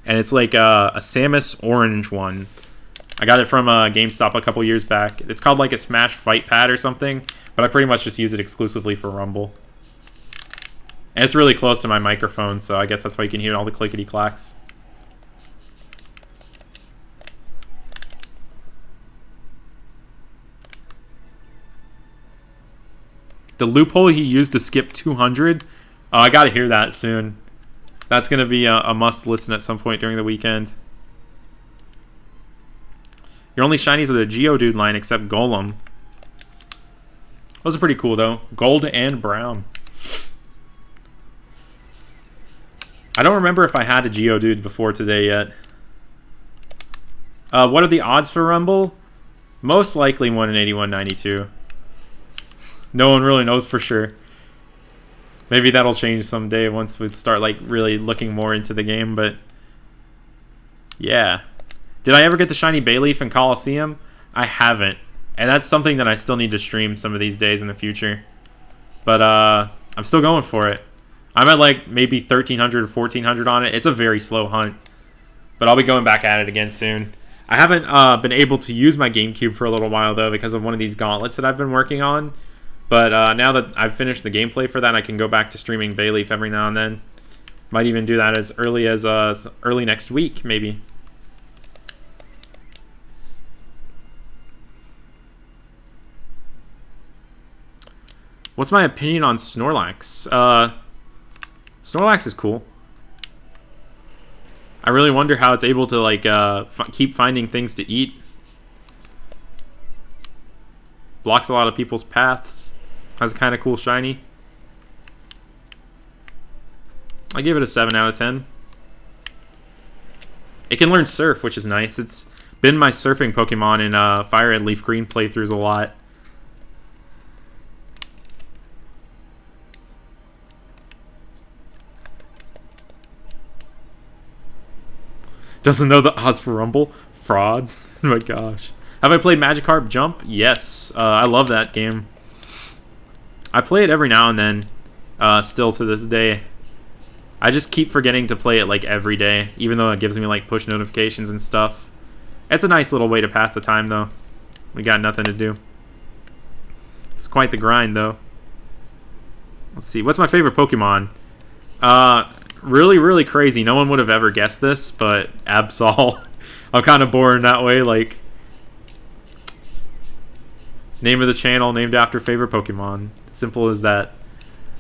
And it's like a Samus orange one. I got it from GameStop a couple years back. It's called like a Smash Fight Pad or something, but I pretty much just use it exclusively for Rumble. And it's really close to my microphone, so I guess that's why you can hear all the clickety-clacks. The loophole he used to skip 200? Oh, I gotta hear that soon. That's gonna be a must-listen at some point during the weekend. Your only shinies are the Geodude line except Golem. Those are pretty cool, though. Gold and brown. I don't remember if I had a Geodude before today yet. What are the odds for Rumble? Most likely 1 in 8192. No one really knows for sure. Maybe that'll change someday once we start like really looking more into the game, but yeah. Did I ever get the shiny Bayleaf in Coliseum? I haven't. And that's something that I still need to stream some of these days in the future. But I'm still going for it. I'm at like maybe 1,300 or 1,400 on it. It's a very slow hunt. But I'll be going back at it again soon. I haven't been able to use my GameCube for a little while, though, because of one of these gauntlets that I've been working on. But now that I've finished the gameplay for that, I can go back to streaming Bayleaf every now and then. Might even do that as early next week, maybe. What's my opinion on Snorlax? Snorlax is cool. I really wonder how it's able to like keep finding things to eat. Blocks a lot of people's paths. Has a kind of cool shiny. I give it a 7 out of 10. It can learn Surf, which is nice. It's been my surfing Pokemon in Fire Red Leaf Green playthroughs a lot. Doesn't know the odds for Rumble? Fraud. Oh my gosh. Have I played Magikarp Jump? Yes. I love that game. I play it every now and then, still to this day. I just keep forgetting to play it like every day, even though it gives me like push notifications and stuff. It's a nice little way to pass the time, though. We got nothing to do. It's quite the grind, though. Let's see. What's my favorite Pokemon? Really, really crazy. No one would have ever guessed this, but Absol. I'm kind of boring that way, like... Name of the channel, named after favorite Pokemon. Simple as that.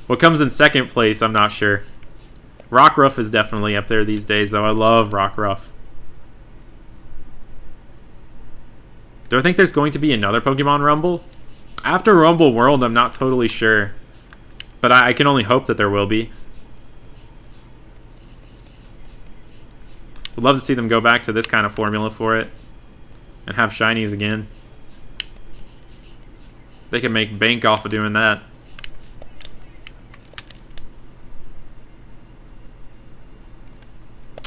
What comes in second place, I'm not sure. Rockruff is definitely up there these days, though. I love Rockruff. Do I think there's going to be another Pokemon Rumble? After Rumble World, I'm not totally sure. But I can only hope that there will be. Would love to see them go back to this kind of formula for it. And have shinies again. They can make bank off of doing that.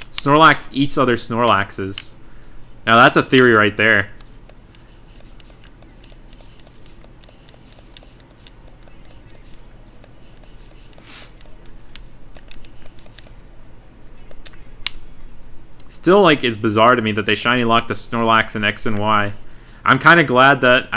Snorlax eats other Snorlaxes. Now that's a theory right there. Still, like, it's bizarre to me that they shiny locked the Snorlax in X and Y. I'm kind of glad that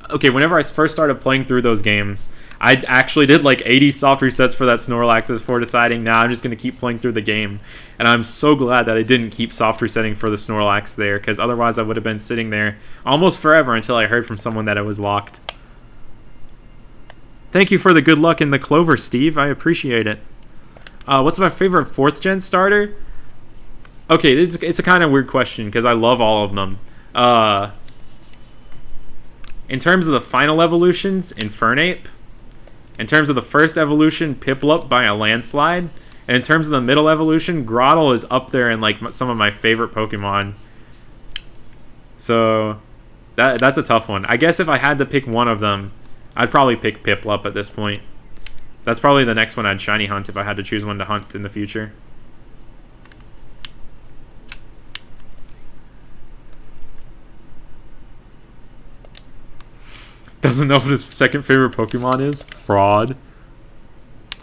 okay, whenever I first started playing through those games, I actually did like 80 soft resets for that Snorlax before deciding, now I'm just going to keep playing through the game. And I'm so glad that I didn't keep soft resetting for the Snorlax there, because otherwise I would have been sitting there almost forever until I heard from someone that it was locked. Thank you for the good luck in the Clover, Steve. I appreciate it. What's my favorite 4th gen starter? Okay, it's a kind of weird question because I love all of them. In terms of the final evolutions, Infernape. In terms of the first evolution, Piplup by a landslide. And in terms of the middle evolution, Grottle is up there in like some of my favorite Pokemon. So that's a tough one. I guess if I had to pick one of them, I'd probably pick Piplup at this point. That's probably the next one I'd shiny hunt if I had to choose one to hunt in the future. Doesn't know what his second favorite Pokemon is? Fraud.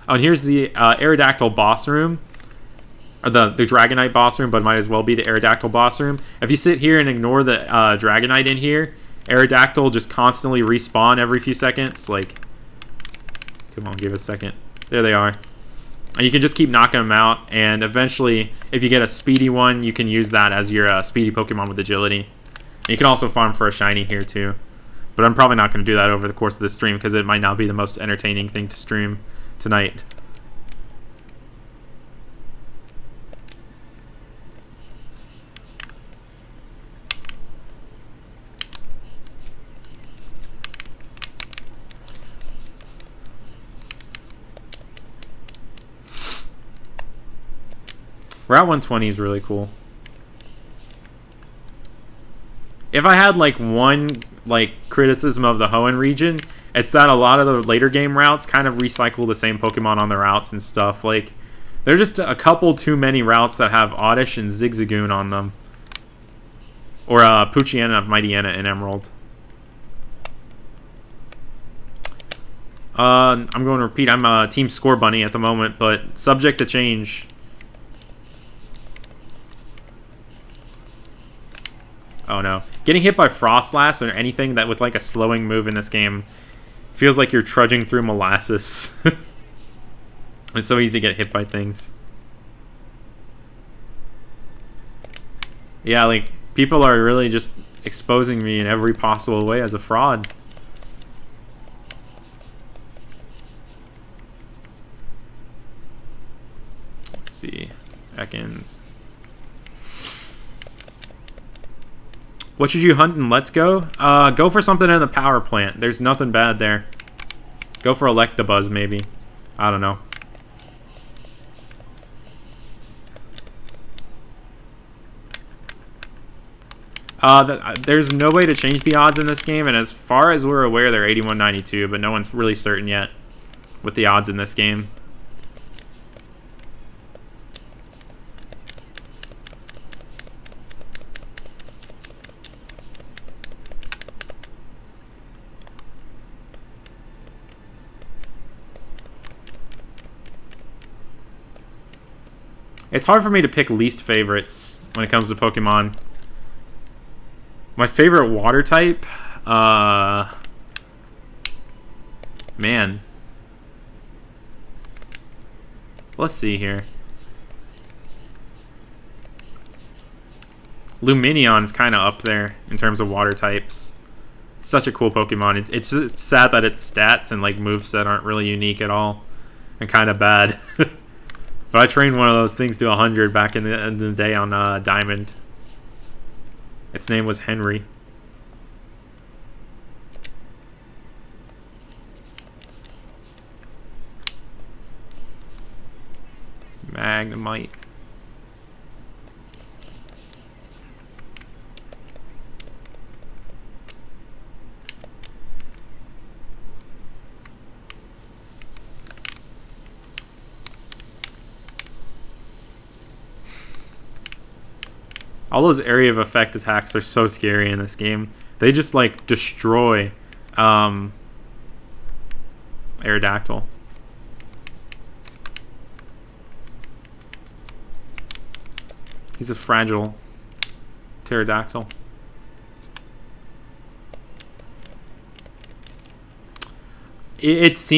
Oh, and here's the Aerodactyl boss room. Or the Dragonite boss room, but might as well be the Aerodactyl boss room. If you sit here and ignore the Dragonite in here, Aerodactyl just constantly respawn every few seconds. Like, come on, give it a second. There they are. And you can just keep knocking them out, and eventually, if you get a speedy one, you can use that as your speedy Pokemon with agility. And you can also farm for a shiny here, too. But I'm probably not going to do that over the course of this stream, because it might not be the most entertaining thing to stream tonight. Route 120 is really cool. If I had like one like criticism of the Hoenn region, it's that a lot of the later game routes kind of recycle the same Pokemon on the routes and stuff. Like, there's just a couple too many routes that have Oddish and Zigzagoon on them. Or Poochyena of Mightyena in Emerald. I'm going to repeat, I'm a Team Score Bunny at the moment, but subject to change. Oh no. Getting hit by Frostlass or anything that with like a slowing move in this game feels like you're trudging through molasses. It's so easy to get hit by things. Yeah, like, people are really just exposing me in every possible way as a fraud. Let's see. Ekans. What should you hunt in Let's Go? Go for something in the power plant. There's nothing bad there. Go for Electabuzz, maybe. I don't know. There's no way to change the odds in this game, and as far as we're aware, they're 81-92, but no one's really certain yet with the odds in this game. It's hard for me to pick least favorites when it comes to Pokemon. My favorite water type? Man. Let's see here. Luminion's kind of up there in terms of water types. It's such a cool Pokemon. It's just sad that its stats and like moveset aren't really unique at all. And kind of bad. But I trained one of those things to 100 back in the day on Diamond. Its name was Henry. Magnemite. All those area of effect attacks are so scary in this game. They just like destroy Aerodactyl. He's a fragile pterodactyl. It's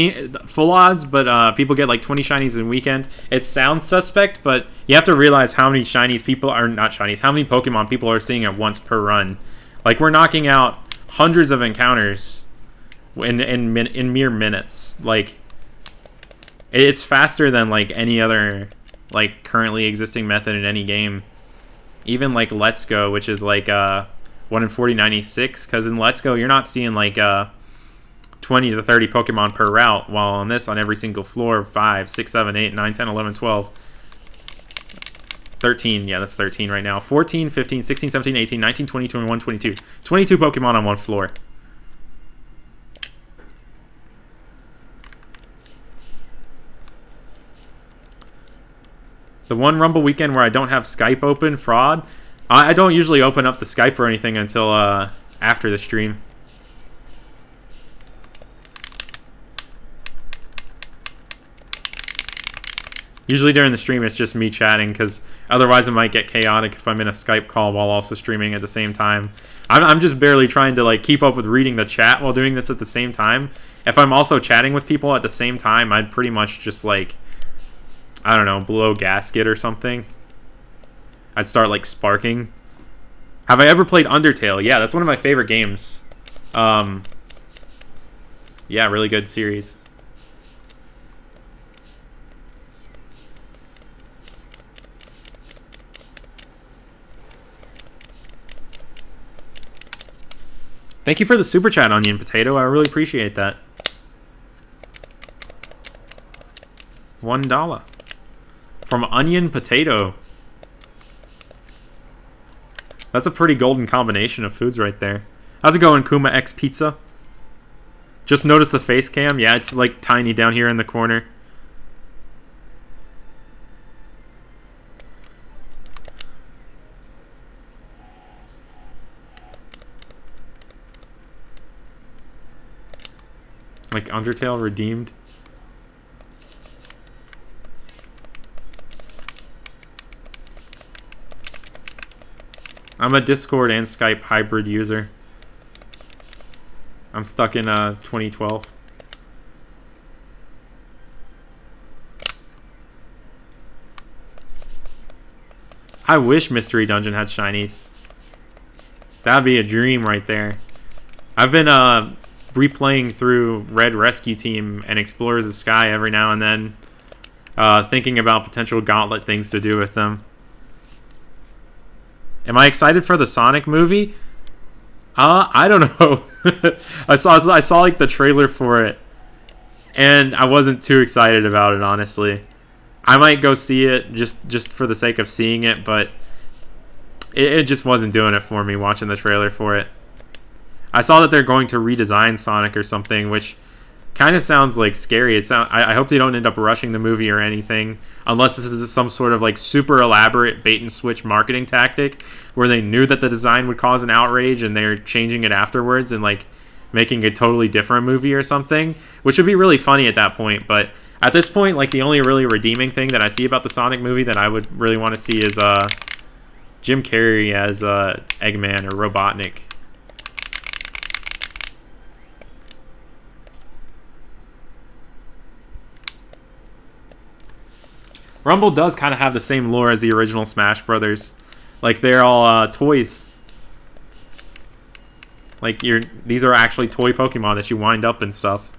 full odds, but people get like 20 shinies in a weekend. It sounds suspect, but you have to realize how many shinies people are not shinies. How many Pokemon people are seeing at once per run? Like we're knocking out hundreds of encounters in mere minutes. Like it's faster than like any other like currently existing method in any game. Even like Let's Go, which is like 1 in 4096, because in Let's Go you're not seeing like 20 to 30 Pokemon per route, while on this, on every single floor, 5, 6, 7, 8, 9, 10, 11, 12, 13, yeah, that's 13 right now, 14, 15, 16, 17, 18, 19, 20, 21, 22. 22 Pokemon on one floor. The one Rumble weekend where I don't have Skype open, fraud. I don't usually open up the Skype or anything until after the stream. Usually during the stream, it's just me chatting, because otherwise it might get chaotic if I'm in a Skype call while also streaming at the same time. I'm just barely trying to like keep up with reading the chat while doing this at the same time. If I'm also chatting with people at the same time, I'd pretty much just like, I don't know, blow gasket or something. I'd start like sparking. Have I ever played Undertale? Yeah, that's one of my favorite games. Yeah, really good series. Thank you for the super chat, Onion Potato. I really appreciate that. $1 from Onion Potato. That's a pretty golden combination of foods right there. How's it going, Kuma X Pizza? Just noticed the face cam. Yeah, it's like tiny down here in the corner. Like Undertale redeemed. I'm a Discord and Skype hybrid user. I'm stuck in 2012. I wish Mystery Dungeon had shinies. That'd be a dream right there. I've been replaying through Red Rescue Team and Explorers of Sky every now and then, thinking about potential Gauntlet things to do with them. Am I excited for the Sonic movie? I don't know. I saw like the trailer for it, and I wasn't too excited about it, honestly. I might go see it just for the sake of seeing it, but it just wasn't doing it for me watching the trailer for it. I saw that they're going to redesign Sonic or something, which kind of sounds like scary. I hope they don't end up rushing the movie or anything, unless this is some sort of like super elaborate bait and switch marketing tactic where they knew that the design would cause an outrage and they're changing it afterwards and like making a totally different movie or something, which would be really funny at that point. But at this point, like the only really redeeming thing that I see about the Sonic movie that I would really want to see is Jim Carrey as Eggman or Robotnik. Rumble does kind of have the same lore as the original Smash Brothers. Like, they're all toys. Like, these are actually toy Pokemon that you wind up and stuff.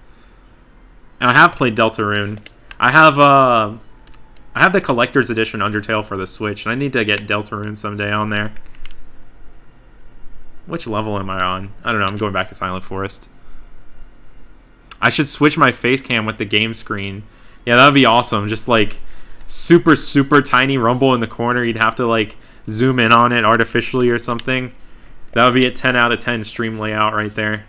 And I have played Deltarune. I have the Collector's Edition Undertale for the Switch, and I need to get Deltarune someday on there. Which level am I on? I don't know, I'm going back to Silent Forest. I should switch my face cam with the game screen. Yeah, that would be awesome. Just, like, super tiny Rumble in the corner. You'd have to like zoom in on it artificially or something. That would be a 10 out of 10 stream layout right there.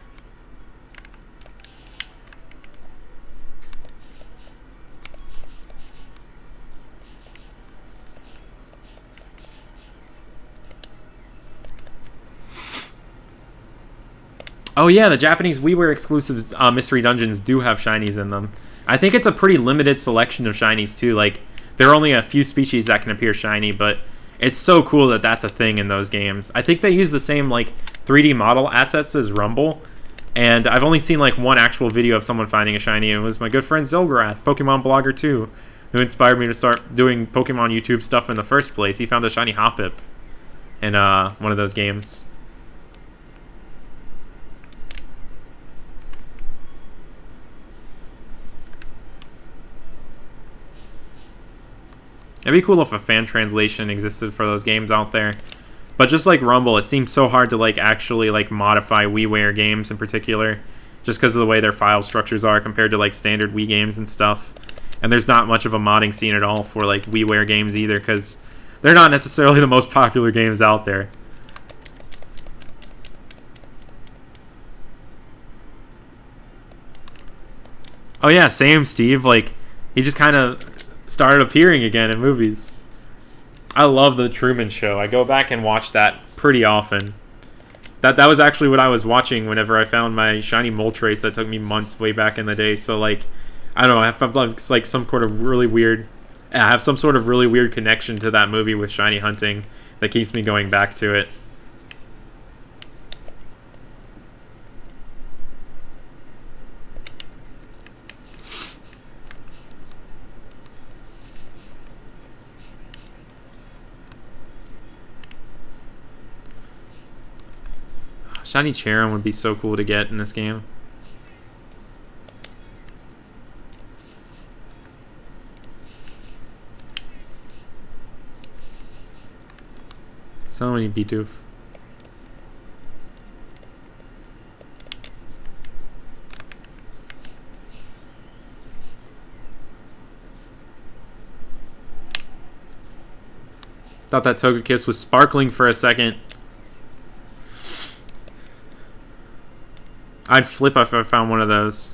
Oh yeah, the Japanese WiiWare exclusives Mystery Dungeons do have shinies in them. I think it's a pretty limited selection of shinies too. Like, there are only a few species that can appear shiny, but it's so cool that that's a thing in those games. I think they use the same like 3D model assets as Rumble, And I've only seen like one actual video of someone finding a shiny, and it was my good friend Zilgrath, Pokemon blogger too, who inspired me to start doing Pokemon YouTube stuff in the first place. He found a shiny Hoppip in one of those games. It'd be cool if a fan translation existed for those games out there. But just like Rumble, it seems so hard to like actually like modify WiiWare games in particular, just because of the way their file structures are compared to like standard Wii games and stuff. And there's not much of a modding scene at all for like WiiWare games either, because they're not necessarily the most popular games out there. Oh yeah, same Steve. Like, he just kind of started appearing again in movies. I love The Truman Show. I go back and watch that pretty often. That was actually what I was watching whenever I found my shiny Moltres that took me months way back in the day. So like, I don't know, I have like some sort of really weird, I have some sort of really weird connection to that movie with shiny hunting that keeps me going back to it. Shiny Charon would be so cool to get in this game. So many Bidoof. Thought that Togekiss was sparkling for a second. I'd flip if I found one of those.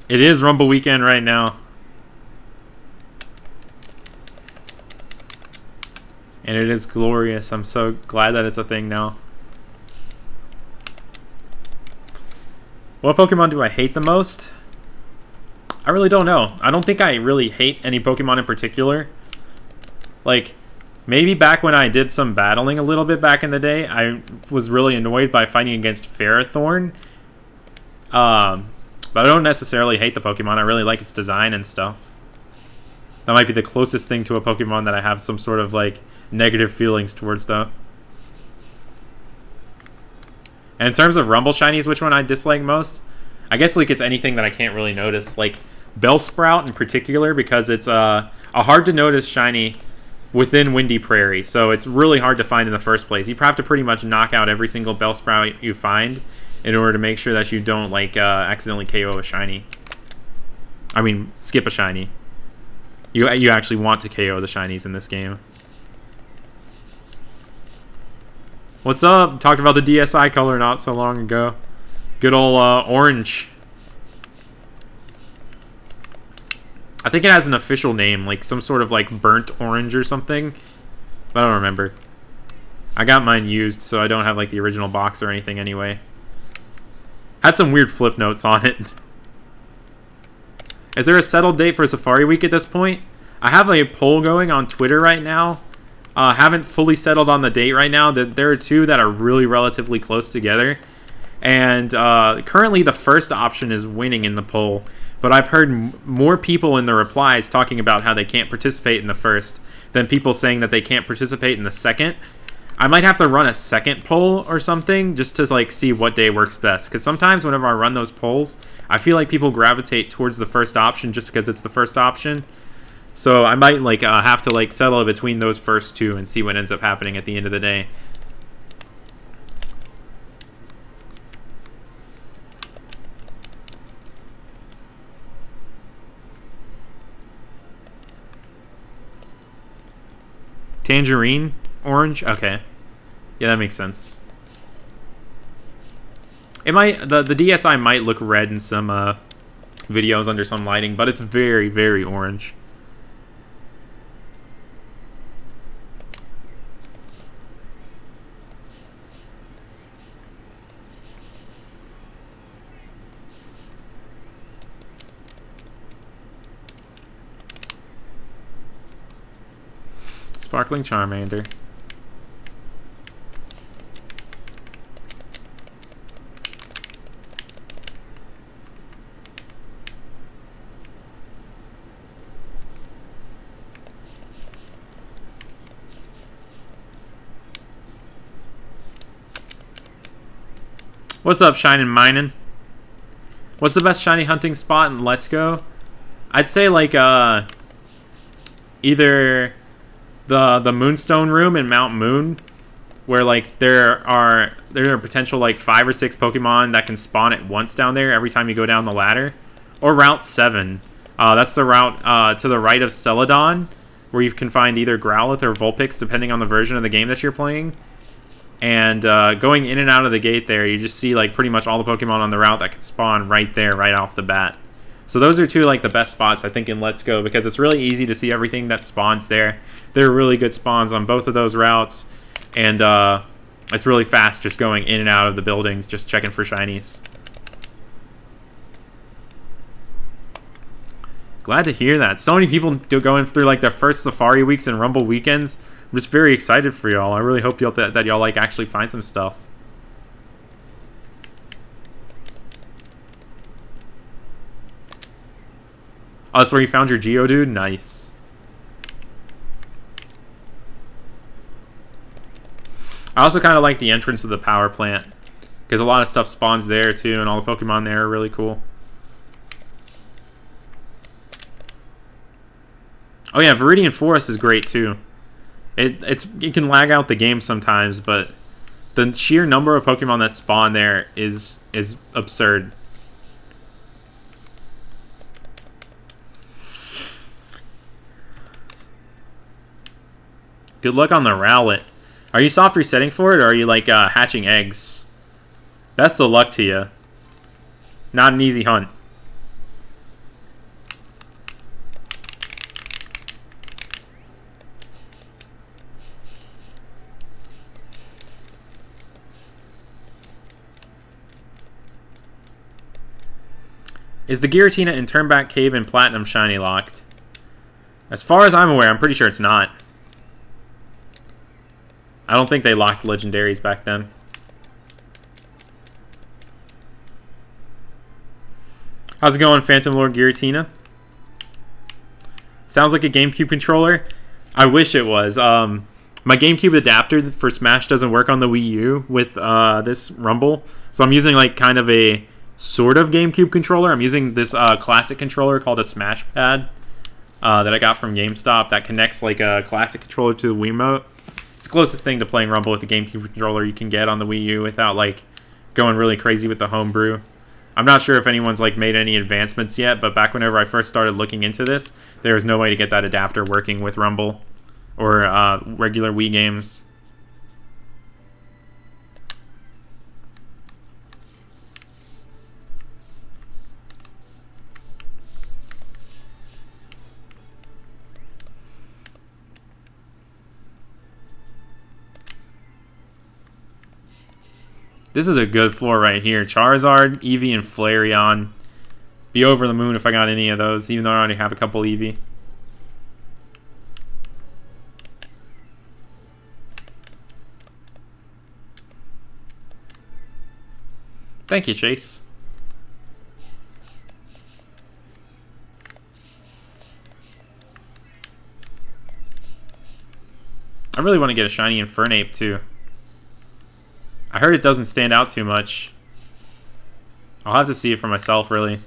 It is Rumble weekend right now. And it is glorious. I'm so glad that it's a thing now. What Pokemon do I hate the most? I really don't know. I don't think I really hate any Pokemon in particular. Like, maybe back when I did some battling a little bit back in the day, I was really annoyed by fighting against Ferrothorn. But I don't necessarily hate the Pokemon. I really like its design and stuff. That might be the closest thing to a Pokemon that I have some sort of, like, negative feelings towards, though. And in terms of Rumble Shinies, which one I dislike most? I guess like it's anything that I can't really notice. Like Bellsprout in particular, because it's a hard to notice shiny within Windy Prairie. So it's really hard to find in the first place. You have to pretty much knock out every single Bellsprout you find in order to make sure that you don't like accidentally KO a shiny. I mean, skip a shiny. You actually want to KO the shinies in this game. What's up? Talked about the DSi color not so long ago. Good old orange. I think it has an official name, like some sort of like burnt orange or something. But I don't remember. I got mine used, so I don't have like the original box or anything anyway. Had some weird flip notes on it. Is there a settled date for Safari Week at this point? I have a poll going on Twitter right now. Haven't fully settled on the date right now. There are two that are really relatively close together. And currently the first option is winning in the poll. But I've heard more people in the replies talking about how they can't participate in the first than people saying that they can't participate in the second. I might have to run a second poll or something just to like see what day works best. Because sometimes whenever I run those polls, I feel like people gravitate towards the first option just because it's the first option. So I might like have to like settle between those first two and see what ends up happening at the end of the day. Tangerine orange? Okay. Yeah, that makes sense. It might the DSi might look red in some videos under some lighting, but it's very, very orange. Sparkling Charmander. What's up, Shinin' Minin'? What's the best shiny hunting spot in Let's Go? I'd say like either the Moonstone Room in Mount Moon, where like there are potential like 5 or 6 Pokemon that can spawn at once down there every time you go down the ladder, or Route 7. That's the route to the right of Celadon, where you can find either Growlithe or Vulpix depending on the version of the game that you're playing. And going in and out of the gate there, you just see like pretty much all the Pokemon on the route that can spawn right there, right off the bat. So those are two like the best spots I think in Let's Go, because it's really easy to see everything that spawns there. There are really good spawns on both of those routes, and it's really fast just going in and out of the buildings, just checking for shinies. Glad to hear that. So many people going through like their first Safari weeks and Rumble weekends. I'm just very excited for y'all. I really hope that y'all like actually find some stuff. Oh, that's where you found your Geodude? Nice. I also kind of like the entrance of the power plant, because a lot of stuff spawns there too, and all the Pokemon there are really cool. Oh yeah, Viridian Forest is great too. It can lag out the game sometimes, but the sheer number of Pokemon that spawn there is absurd. Good luck on the Rowlet. Are you soft resetting for it, or are you like hatching eggs? Best of luck to you. Not an easy hunt. Is the Giratina in Turnback Cave and Platinum Shiny locked? As far as I'm aware, I'm pretty sure it's not. I don't think they locked legendaries back then. How's it going, Phantom Lord Giratina? Sounds like a GameCube controller. I wish it was. My GameCube adapter for Smash doesn't work on the Wii U with this Rumble, so I'm using like kind of a sort of GameCube controller. I'm using this classic controller called a Smash Pad that I got from GameStop that connects like a classic controller to the Wiimote. It's the closest thing to playing Rumble with the GameCube controller you can get on the Wii U without like going really crazy with the homebrew. I'm not sure if anyone's like made any advancements yet, but back whenever I first started looking into this, there was no way to get that adapter working with Rumble or regular Wii games. This is a good floor right here. Charizard, Eevee, and Flareon. Be over the moon if I got any of those, even though I already have a couple Eevee. Thank you, Chase. I really want to get a shiny Infernape too. I heard it doesn't stand out too much. I'll have to see it for myself, really.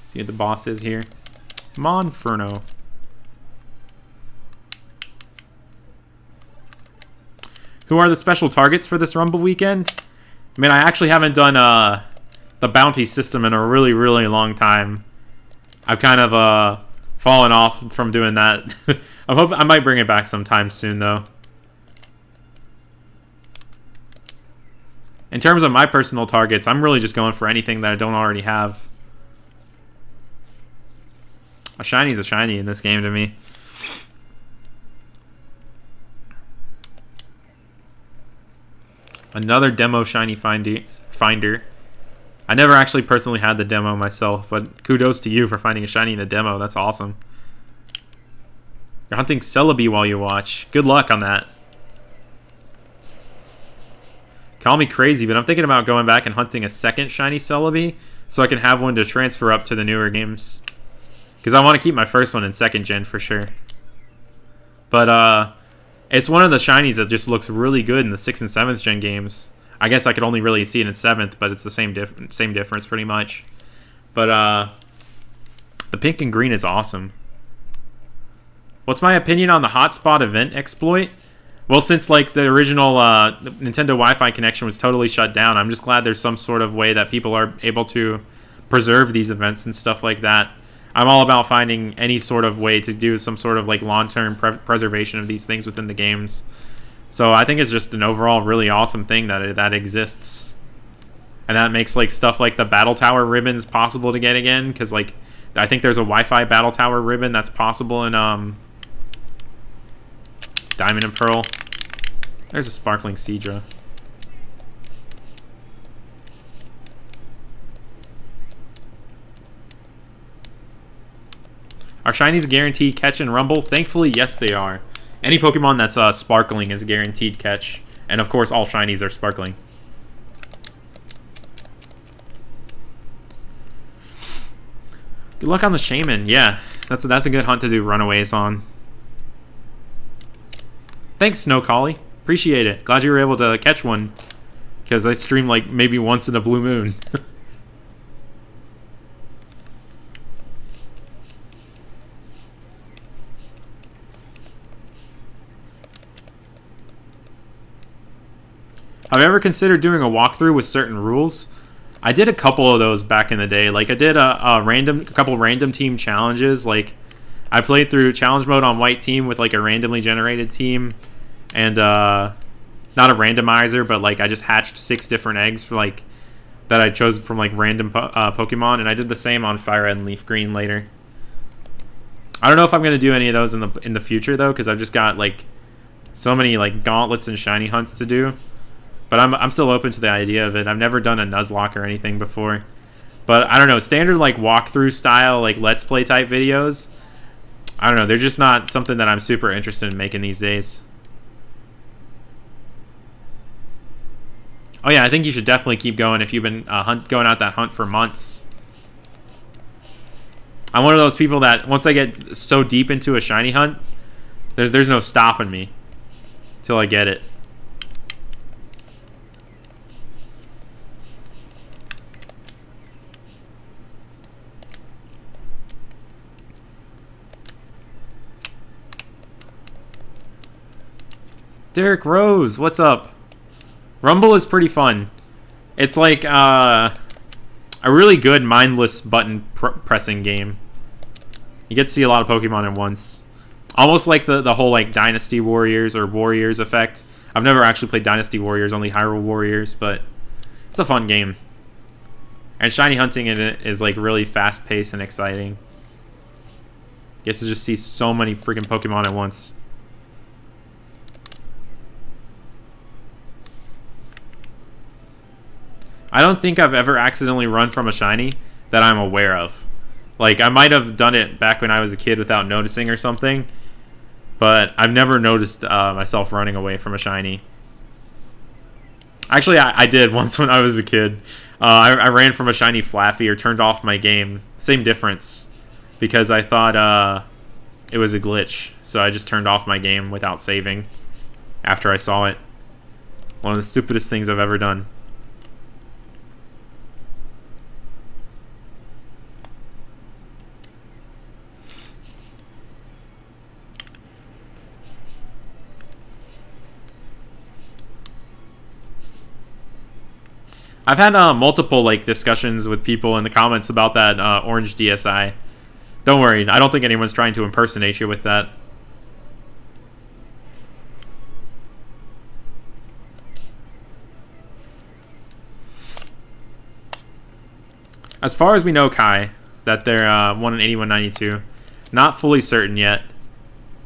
See what the boss is here. Monferno. Who are the special targets for this Rumble weekend? I mean, I actually haven't done the bounty system in a really, really long time. I've kind of fallen off from doing that. I might bring it back sometime soon, though. In terms of my personal targets, I'm really just going for anything that I don't already have. A shiny is a shiny in this game to me. Another demo shiny find finder. I never actually personally had the demo myself, but kudos to you for finding a shiny in the demo. That's awesome. You're hunting Celebi while you watch. Good luck on that. Call me crazy, but I'm thinking about going back and hunting a second shiny Celebi so I can have one to transfer up to the newer games. Because I want to keep my first one in 2nd gen for sure. But it's one of the shinies that just looks really good in the 6th and 7th gen games. I guess I could only really see it in 7th, but it's the same difference pretty much. But the pink and green is awesome. What's my opinion on the hotspot event exploit? Well, since like the original Nintendo Wi-Fi connection was totally shut down, I'm just glad there's some sort of way that people are able to preserve these events and stuff like that. I'm all about finding any sort of way to do some sort of like long-term preservation of these things within the games. So I think it's just an overall really awesome thing that exists. And that makes like stuff like the Battle Tower ribbons possible to get again, because like I think there's a Wi-Fi Battle Tower ribbon that's possible in Diamond and Pearl. There's a Sparkling Seadra. Are shinies guaranteed catch in Rumble? Thankfully, yes they are. Any Pokemon that's sparkling is a guaranteed catch. And of course, all shinies are sparkling. Good luck on the Shaman. Yeah, that's a good hunt to do runaways on. Thanks, Snow Collie. Appreciate it. Glad you were able to catch one. Because I stream like maybe once in a blue moon. Have I ever considered doing a walkthrough with certain rules? I did a couple of those back in the day. Like I did a couple random team challenges. Like I played through challenge mode on white team with like a randomly generated team, and not a randomizer, but like I just hatched 6 different eggs for like that I chose from like random Pokemon, and I did the same on Fire Red and Leaf Green later. I don't know if I'm gonna do any of those in the future though, because I've just got like so many like gauntlets and shiny hunts to do. But I'm still open to the idea of it. I've never done a Nuzlocke or anything before. But I don't know, standard like walkthrough style, like Let's Play type videos, I don't know, they're just not something that I'm super interested in making these days. Oh yeah, I think you should definitely keep going if you've been going out that hunt for months. I'm one of those people that once I get so deep into a shiny hunt, there's no stopping me till I get it. Derek Rose, what's up? Rumble is pretty fun. It's like a really good mindless button pressing game. You get to see a lot of Pokemon at once. Almost like the whole like Dynasty Warriors or Warriors effect. I've never actually played Dynasty Warriors, only Hyrule Warriors, but it's a fun game. And shiny hunting in it is like really fast paced and exciting. You get to just see so many freaking Pokemon at once. I don't think I've ever accidentally run from a shiny that I'm aware of. Like, I might have done it back when I was a kid without noticing or something, but I've never noticed myself running away from a shiny. Actually, I did once when I was a kid. I ran from a shiny Flaffy or turned off my game. Same difference, because I thought it was a glitch, so I just turned off my game without saving after I saw it. One of the stupidest things I've ever done. I've had multiple like discussions with people in the comments about that orange DSi. Don't worry, I don't think anyone's trying to impersonate you with that. As far as we know, Kai, that they're 1 in 8192. Not fully certain yet.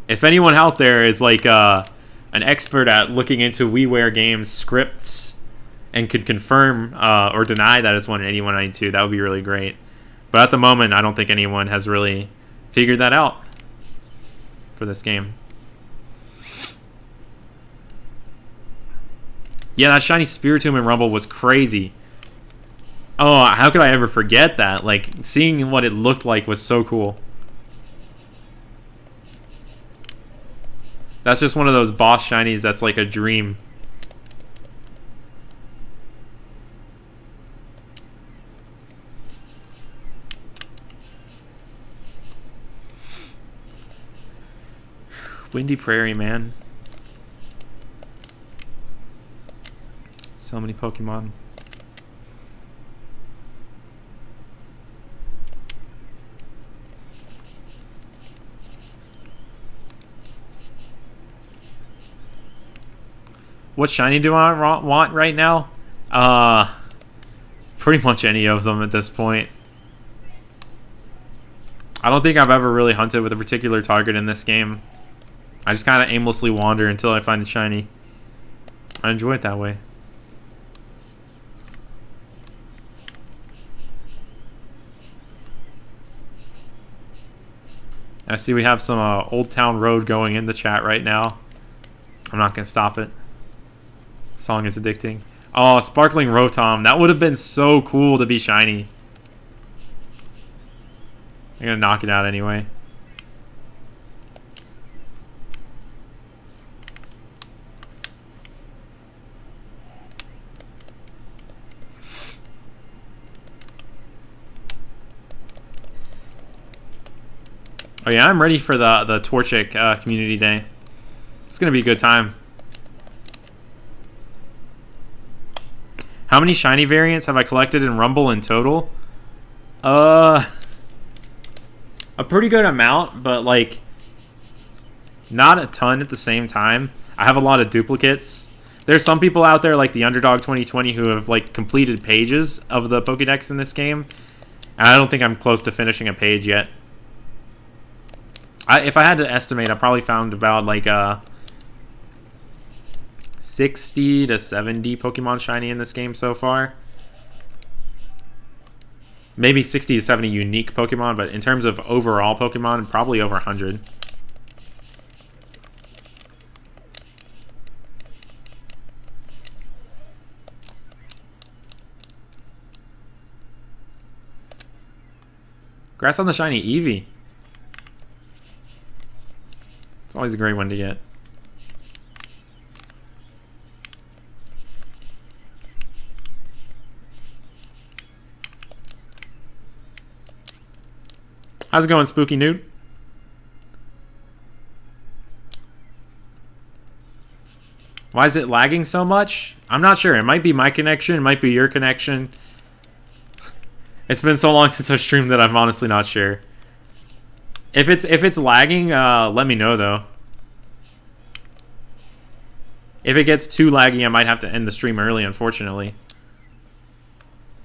If anyone out there is like an expert at looking into WiiWare games scripts and could confirm or deny that it's 181.92, that would be really great. But at the moment, I don't think anyone has really figured that out for this game. Yeah, that shiny Spiritomb in Rumble was crazy. Oh, how could I ever forget that? Like, seeing what it looked like was so cool. That's just one of those boss shinies that's like a dream. Windy Prairie, man. So many Pokemon. What shiny do I want right now? Pretty much any of them at this point. I don't think I've ever really hunted with a particular target in this game. I just kind of aimlessly wander until I find a shiny. I enjoy it that way. I see we have some Old Town Road going in the chat right now. I'm not going to stop it. The song is addicting. Oh, Sparkling Rotom. That would have been so cool to be shiny. I'm going to knock it out anyway. Oh yeah, I'm ready for the Torchic Community Day. It's going to be a good time. How many shiny variants have I collected in Rumble in total? A pretty good amount, but like not a ton at the same time. I have a lot of duplicates. There's some people out there like the Underdog 2020 who have like completed pages of the Pokédex in this game. And I don't think I'm close to finishing a page yet. If I had to estimate, I probably found about like 60 to 70 Pokemon shiny in this game so far. Maybe 60 to 70 unique Pokemon, but in terms of overall Pokemon, probably over 100. Congrats on the shiny Eevee. It's always a great one to get. How's it going, Spooky Newt? Why is it lagging so much? I'm not sure. It might be my connection. It might be your connection. It's been so long since I've streamed that I'm honestly not sure. If it's lagging, let me know though. If it gets too laggy, I might have to end the stream early, unfortunately.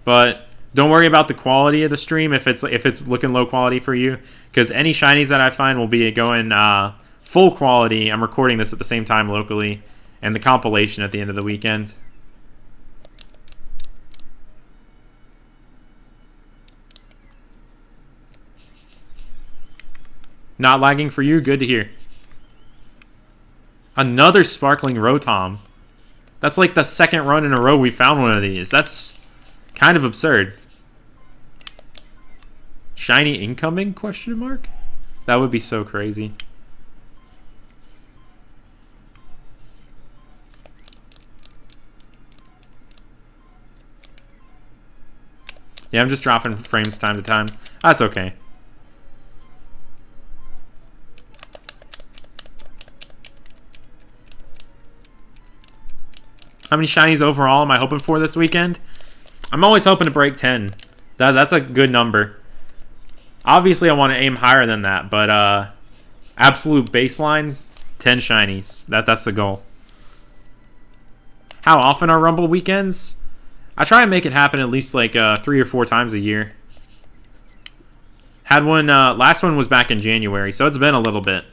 But don't worry about the quality of the stream if it's looking low quality for you, because any shinies that I find will be going full quality. I'm recording this at the same time locally, and the compilation at the end of the weekend. Not lagging for you? Good to hear. Another Sparkling Rotom. That's like the second run in a row we found one of these. That's kind of absurd. Shiny incoming? Question mark? That would be so crazy. Yeah, I'm just dropping frames time to time. That's okay. How many shinies overall am I hoping for this weekend? I'm always hoping to break 10. That's a good number. Obviously, I want to aim higher than that, but absolute baseline, 10 shinies. That's the goal. How often are Rumble weekends? I try and make it happen at least like 3 or 4 times a year. Had one, last one was back in January, so it's been a little bit.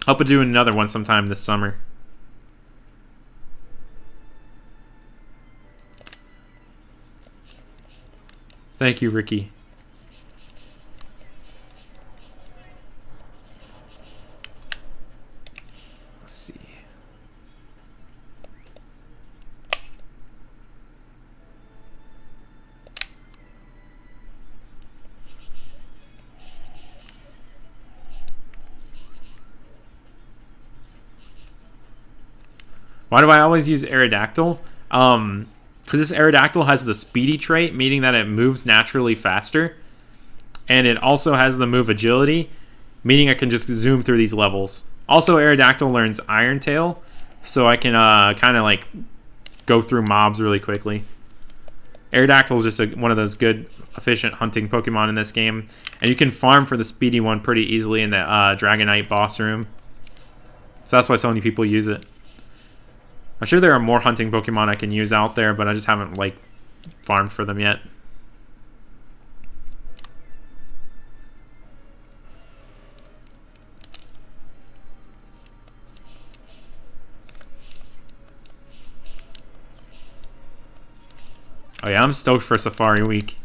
Hope to do another one sometime this summer. Thank you, Ricky. Let's see. Why do I always use Aerodactyl? Because this Aerodactyl has the speedy trait, meaning that it moves naturally faster. And it also has the move agility, meaning I can just zoom through these levels. Also, Aerodactyl learns Iron Tail, so I can kind of like go through mobs really quickly. Aerodactyl is just one of those good, efficient hunting Pokemon in this game. And you can farm for the speedy one pretty easily in the Dragonite boss room. So that's why so many people use it. I'm sure there are more hunting Pokemon I can use out there, but I just haven't like farmed for them yet. Oh yeah, I'm stoked for Safari Week.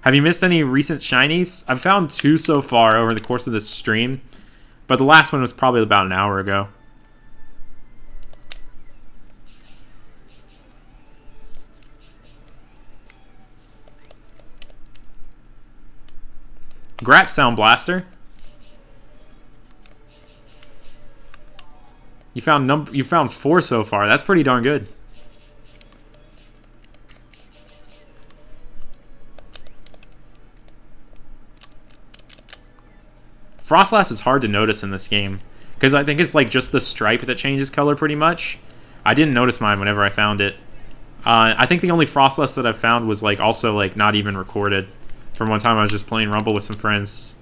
Have you missed any recent shinies? I've found 2 so far over the course of this stream, but the last one was probably about an hour ago. Congrats, Sound Blaster. You found 4 so far. That's pretty darn good. Frostlass is hard to notice in this game because I think it's like just the stripe that changes color pretty much. I didn't notice mine whenever I found it. I think the only Frostlass that I've found was like also like not even recorded. From one time I was just playing Rumble with some friends.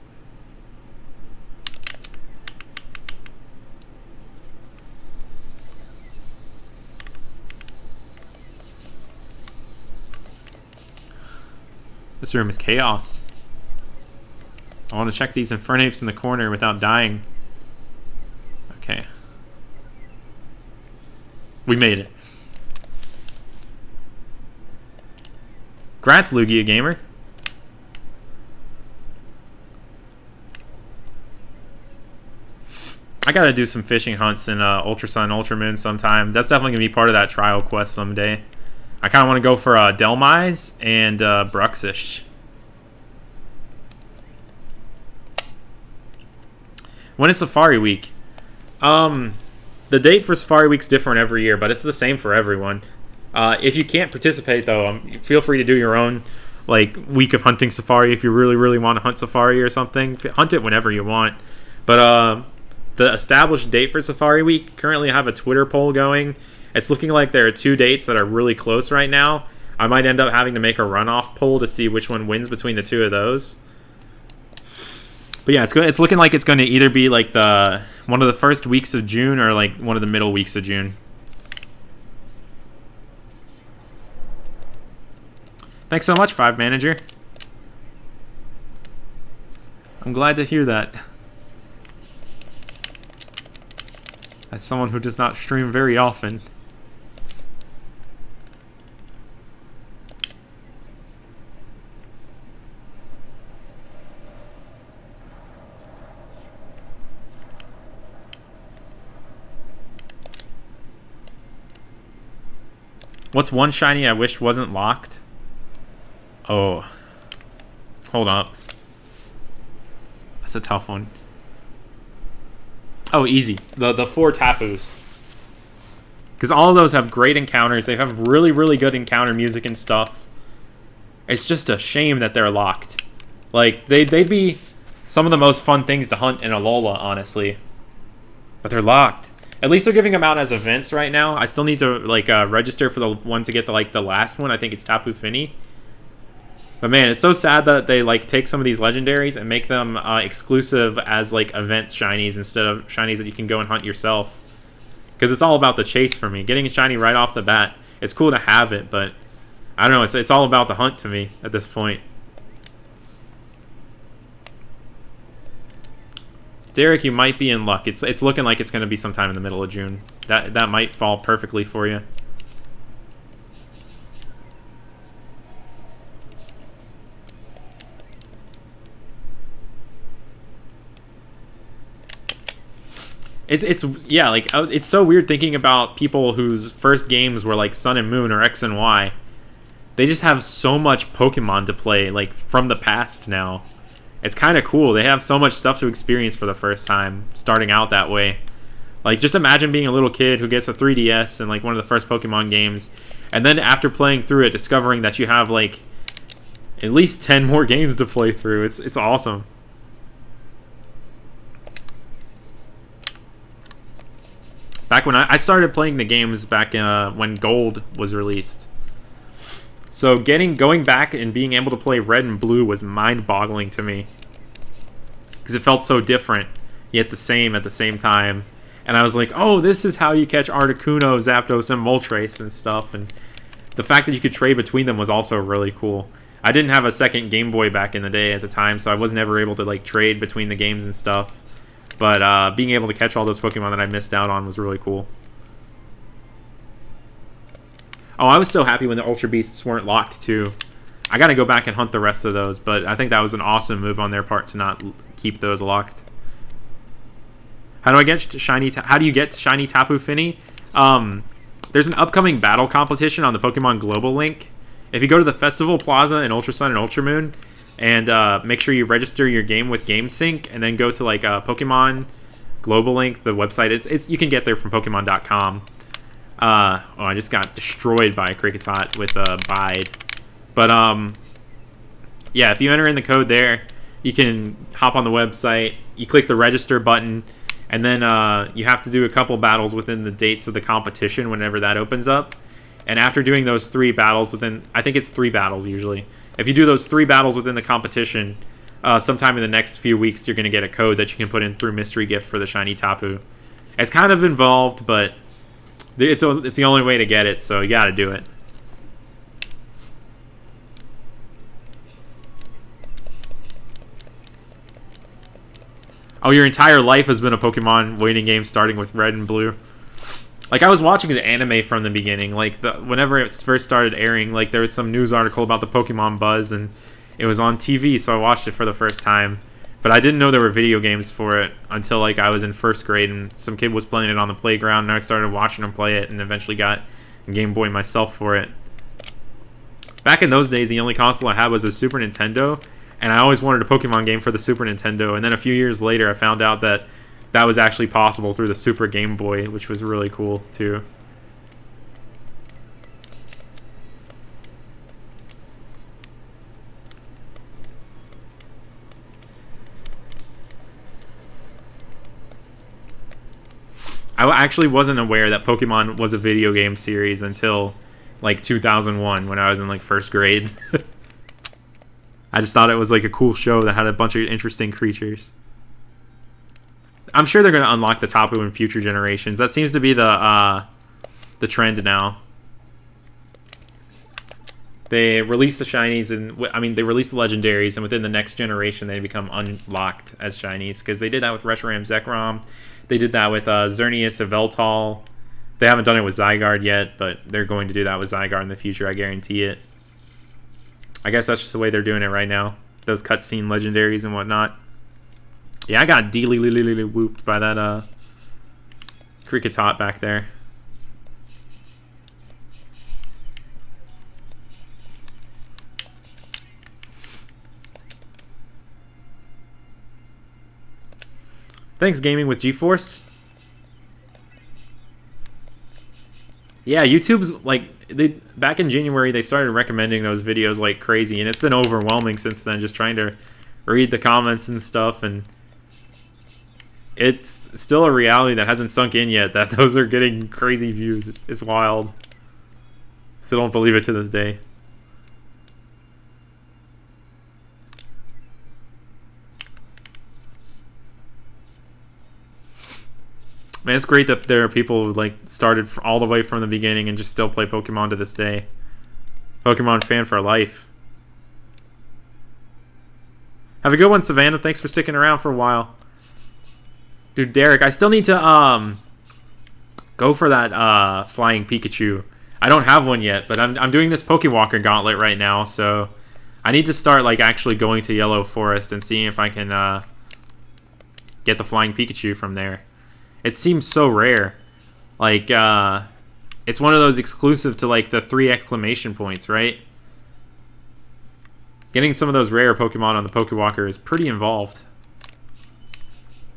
This room is chaos. I want to check these Infernapes in the corner without dying. Okay. We made it. Congrats, Lugia Gamer. I gotta do some fishing hunts in Ultra Sun, Ultra Moon sometime. That's definitely gonna be part of that trial quest someday. I kind of want to go for Delmise and Bruxish. When is Safari Week? The date for Safari Week's different every year, but it's the same for everyone. If you can't participate, though, feel free to do your own like week of hunting Safari if you really, really want to hunt Safari or something. Hunt it whenever you want. But the established date for Safari Week, currently I have a Twitter poll going. It's looking like there are 2 dates that are really close right now. I might end up having to make a runoff poll to see which one wins between the 2 of those. But yeah, it's looking like it's going to either be like one of the first weeks of June or like one of the middle weeks of June. Thanks so much, 5 Manager. I'm glad to hear that. As someone who does not stream very often. What's one shiny I wish wasn't locked? Oh. Hold up. That's a tough one. Oh, easy. The 4 Tapus. Because all of those have great encounters. They have really, really good encounter music and stuff. It's just a shame that they're locked. Like, they'd be some of the most fun things to hunt in Alola, honestly. But they're locked. At least they're giving them out as events right now. I still need to like register for the one to get the last one. I think it's Tapu Fini. But man, it's so sad that they like take some of these legendaries and make them exclusive as like event shinies instead of shinies that you can go and hunt yourself. Because it's all about the chase for me. Getting a shiny right off the bat. It's cool to have it, but I don't know. It's all about the hunt to me at this point. Derek, you might be in luck. It's looking like it's going to be sometime in the middle of June. That might fall perfectly for you. It's yeah, like it's so weird thinking about people whose first games were like Sun and Moon or X and Y. They just have so much Pokemon to play, like from the past now. It's kind of cool. They have so much stuff to experience for the first time, starting out that way. Like, just imagine being a little kid who gets a 3DS and like one of the first Pokemon games, and then after playing through it, discovering that you have like at least 10 more games to play through. It's awesome. Back when I started playing the games back when Gold was released. So going back and being able to play Red and Blue was mind-boggling to me. Because it felt so different, yet the same at the same time. And I was like, oh, this is how you catch Articuno, Zapdos, and Moltres and stuff. And the fact that you could trade between them was also really cool. I didn't have a second Game Boy back in the day at the time, so I wasn't ever able to like trade between the games and stuff. But being able to catch all those Pokemon that I missed out on was really cool. Oh, I was so happy when the Ultra Beasts weren't locked, too. I gotta go back and hunt the rest of those, but I think that was an awesome move on their part to not keep those locked. How do I get Shiny... How do you get Shiny Tapu Fini? There's an upcoming battle competition on the Pokemon Global link. If you go to the Festival Plaza in Ultra Sun and Ultra Moon, and make sure you register your game with GameSync, and then go to like Pokemon Global link, the website. It's you can get there from Pokemon.com. I just got destroyed by a Kricketot with Bide. But yeah, if you enter in the code there, you can hop on the website. You click the register button, and then you have to do a couple battles within the dates of the competition whenever that opens up. And after doing those 3 battles I think it's 3 battles usually. If you do those 3 battles within the competition, sometime in the next few weeks, you're going to get a code that you can put in through Mystery Gift for the Shiny Tapu. It's kind of involved, but it's the only way to get it, so you got to do it. Oh, your entire life has been a Pokemon waiting game starting with Red and Blue. Like, I was watching the anime from the beginning. Like, whenever it first started airing, like, there was some news article about the Pokemon Buzz, and it was on TV, so I watched it for the first time. But I didn't know there were video games for it until, like, I was in first grade, and some kid was playing it on the playground, and I started watching him play it, and eventually got a Game Boy myself for it. Back in those days, the only console I had was a Super Nintendo, and I always wanted a Pokemon game for the Super Nintendo, and then a few years later, I found out that that was actually possible through the Super Game Boy, which was really cool, too. I actually wasn't aware that Pokemon was a video game series until, like, 2001, when I was in, like, first grade. I just thought it was, like, a cool show that had a bunch of interesting creatures. I'm sure they're going to unlock the Tapu in future generations. That seems to be the trend now. They release the shinies, and they release the legendaries, and within the next generation, they become unlocked as shinies. Because they did that with Reshiram Zekrom. They did that with Xerneas, Yveltal. They haven't done it with Zygarde yet, but they're going to do that with Zygarde in the future. I guarantee it. I guess that's just the way they're doing it right now. Those cutscene legendaries and whatnot. Yeah, I got whooped by that Kricketot back there. Thanks, Gaming with GeForce. Yeah, YouTube's like back in January they started recommending those videos like crazy, and it's been overwhelming since then. Just trying to read the comments and stuff, and it's still a reality that hasn't sunk in yet that those are getting crazy views. It's wild. Still don't believe it to this day. Man, it's great that there are people who like started all the way from the beginning and just still play Pokemon to this day. Pokemon fan for life. Have a good one, Savannah. Thanks for sticking around for a while. Dude, Derek, I still need to go for that flying Pikachu. I don't have one yet, but I'm doing this Pokewalker Gauntlet right now, so I need to start like actually going to Yellow Forest and seeing if I can get the flying Pikachu from there. It seems so rare. Like, it's one of those exclusive to, like, the 3 exclamation points, right? Getting some of those rare Pokemon on the Pokewalker is pretty involved.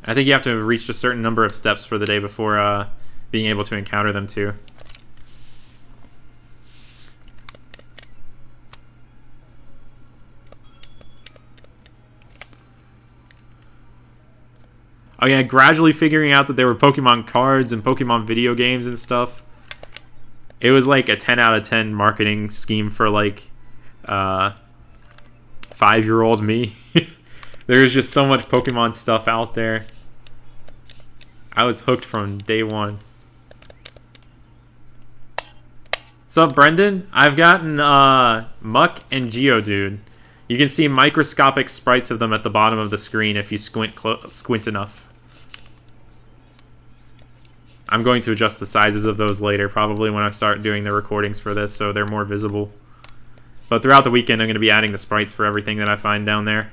I think you have to have reached a certain number of steps for the day before being able to encounter them too. Oh yeah, gradually figuring out that there were Pokemon cards and Pokemon video games and stuff. It was like a 10 out of 10 marketing scheme for like 5-year-old me. There's just so much Pokemon stuff out there. I was hooked from day one. Sup, Brendan? I've gotten Muck and Geodude. You can see microscopic sprites of them at the bottom of the screen if you squint enough. I'm going to adjust the sizes of those later, probably when I start doing the recordings for this, so they're more visible. But throughout the weekend, I'm going to be adding the sprites for everything that I find down there.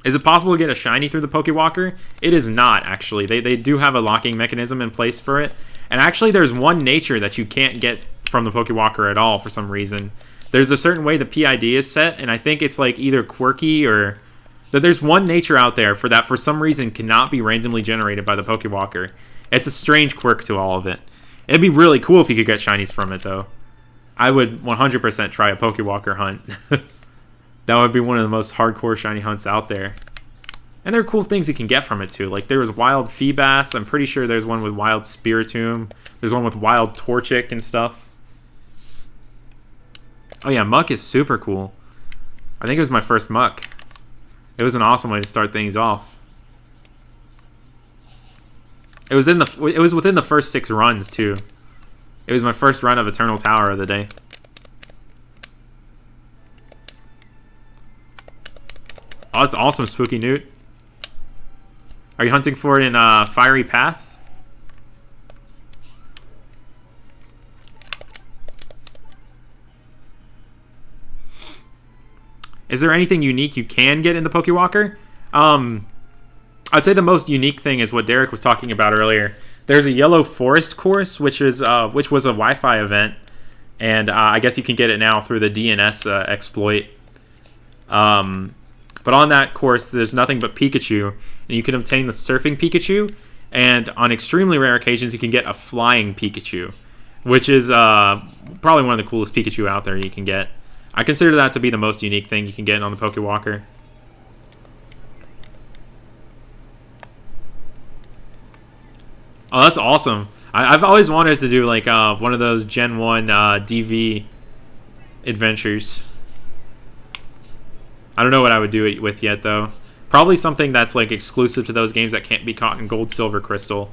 Is it possible to get a shiny through the Pokewalker? It is not, actually. They do have a locking mechanism in place for it. And actually, there's one nature that you can't get from the Pokewalker at all for some reason. There's a certain way the PID is set, and I think it's like either quirky or... that there's one nature out there for that for some reason cannot be randomly generated by the Pokewalker. It's a strange quirk to all of it. It'd be really cool if you could get shinies from it, though. I would 100% try a Pokewalker hunt. That would be one of the most hardcore shiny hunts out there. And there are cool things you can get from it, too. Like, there was Wild Feebas. I'm pretty sure there's one with Wild Spiritomb. There's one with Wild Torchic and stuff. Oh, yeah, Muck is super cool. I think it was my first Muck. It was an awesome way to start things off. It was within the first 6 runs, too. It was my first run of Eternal Tower of the day. Oh, that's awesome, Spooky Newt. Are you hunting for it in Fiery Path? Is there anything unique you can get in the Pokewalker? I'd say the most unique thing is what Derek was talking about earlier. There's a Yellow Forest course, which was a Wi-Fi event, and I guess you can get it now through the DNS exploit. But on that course, there's nothing but Pikachu, and you can obtain the Surfing Pikachu, and on extremely rare occasions, you can get a Flying Pikachu, which is probably one of the coolest Pikachu out there you can get. I consider that to be the most unique thing you can get on the Pokewalker. Oh, that's awesome. I've always wanted to do like one of those Gen 1 DV adventures. I don't know what I would do it with yet, though. Probably something that's like exclusive to those games that can't be caught in Gold, Silver, Crystal.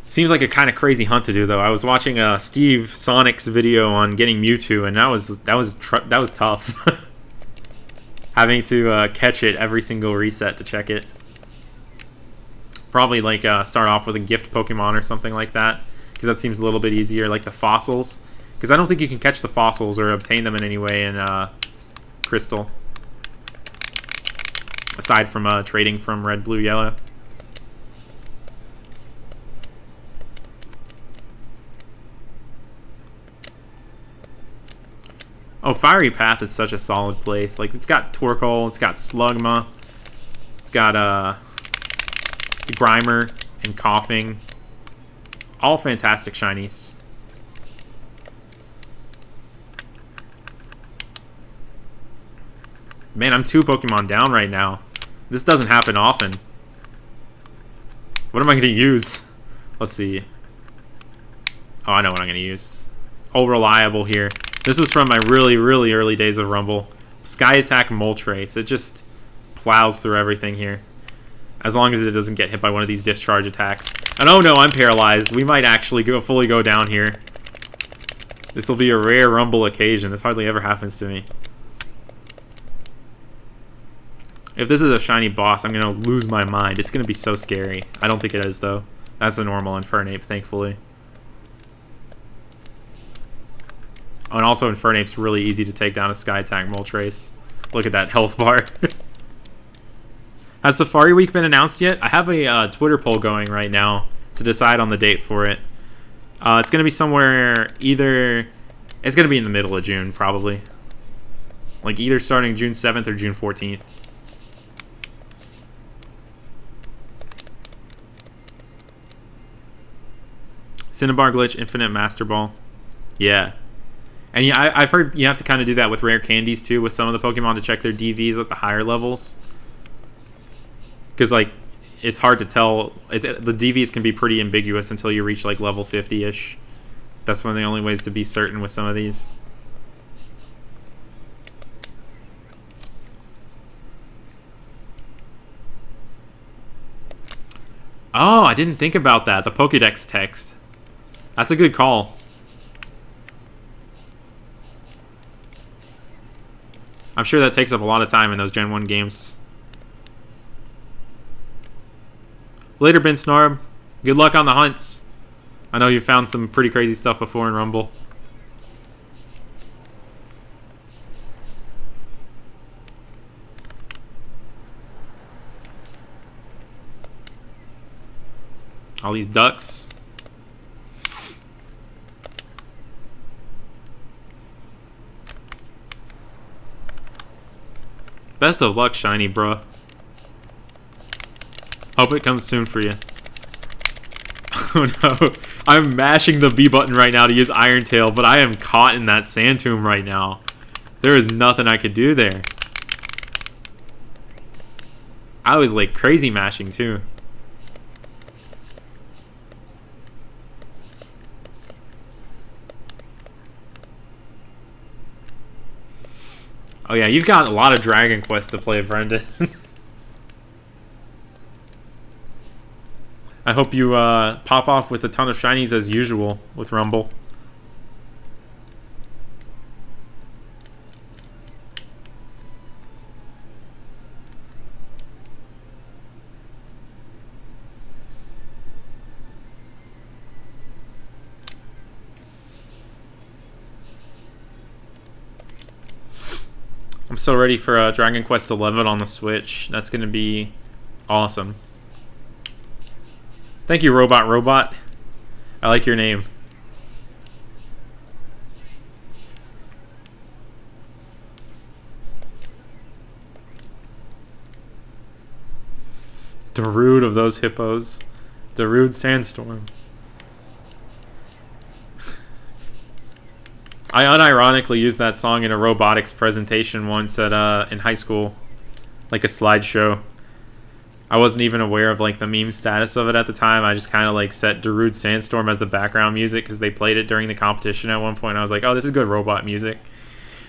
Seems like a kind of crazy hunt to do, though. I was watching Steve Sonic's video on getting Mewtwo, and that was tough. Having to catch it every single reset to check it. Probably like start off with a gift Pokemon or something like that, because that seems a little bit easier. Like the fossils. Because I don't think you can catch the fossils or obtain them in any way in Crystal. Aside from trading from Red, Blue, Yellow. Oh, Fiery Path is such a solid place. Like, it's got Torkoal, it's got Slugma, it's got Grimer and Coughing. All fantastic shinies. Man, I'm 2 Pokemon down right now. This doesn't happen often. What am I going to use? Let's see. Oh, I know what I'm going to use. Oh, Reliable here. This was from my really, really early days of Rumble. Sky Attack Moltres. It just plows through everything here. As long as it doesn't get hit by one of these discharge attacks. And oh no, I'm paralyzed. We might actually fully go down here. This will be a rare Rumble occasion. This hardly ever happens to me. If this is a shiny boss, I'm going to lose my mind. It's going to be so scary. I don't think it is, though. That's a normal Infernape, thankfully. Oh, and also Infernape's really easy to take down a Sky Attack Moltres. Look at that health bar. Has Safari Week been announced yet? I have a Twitter poll going right now to decide on the date for it. It's going to be somewhere either... It's going to be in the middle of June, probably. Like either starting June 7th or June 14th. Cinnabar Glitch, Infinite Master Ball. Yeah. And yeah, I've heard you have to kind of do that with rare candies too, with some of the Pokemon to check their DVs at the higher levels. Because, like, it's hard to tell. The DVs can be pretty ambiguous until you reach, like, level 50-ish. That's one of the only ways to be certain with some of these. Oh, I didn't think about that. The Pokédex text. That's a good call. I'm sure that takes up a lot of time in those Gen 1 games. Later, Ben Snarb. Good luck on the hunts. I know you've found some pretty crazy stuff before in Rumble. All these ducks. Best of luck, Shiny, bruh. Hope it comes soon for you. Oh no. I'm mashing the B button right now to use Iron Tail, but I am caught in that Sand Tomb right now. There is nothing I could do there. I was like crazy mashing too. Oh yeah, you've got a lot of Dragon Quest to play, Brendan. I hope you pop off with a ton of shinies as usual with Rumble. I'm so ready for Dragon Quest XI on the Switch. That's going to be awesome. Thank you, Robot. I like your name. Darude of those hippos. Darude Sandstorm. I unironically used that song in a robotics presentation once at in high school. Like a slideshow. I wasn't even aware of like the meme status of it at the time. I just kind of like set Darude Sandstorm as the background music because they played it during the competition at one point. I was like, oh, this is good robot music.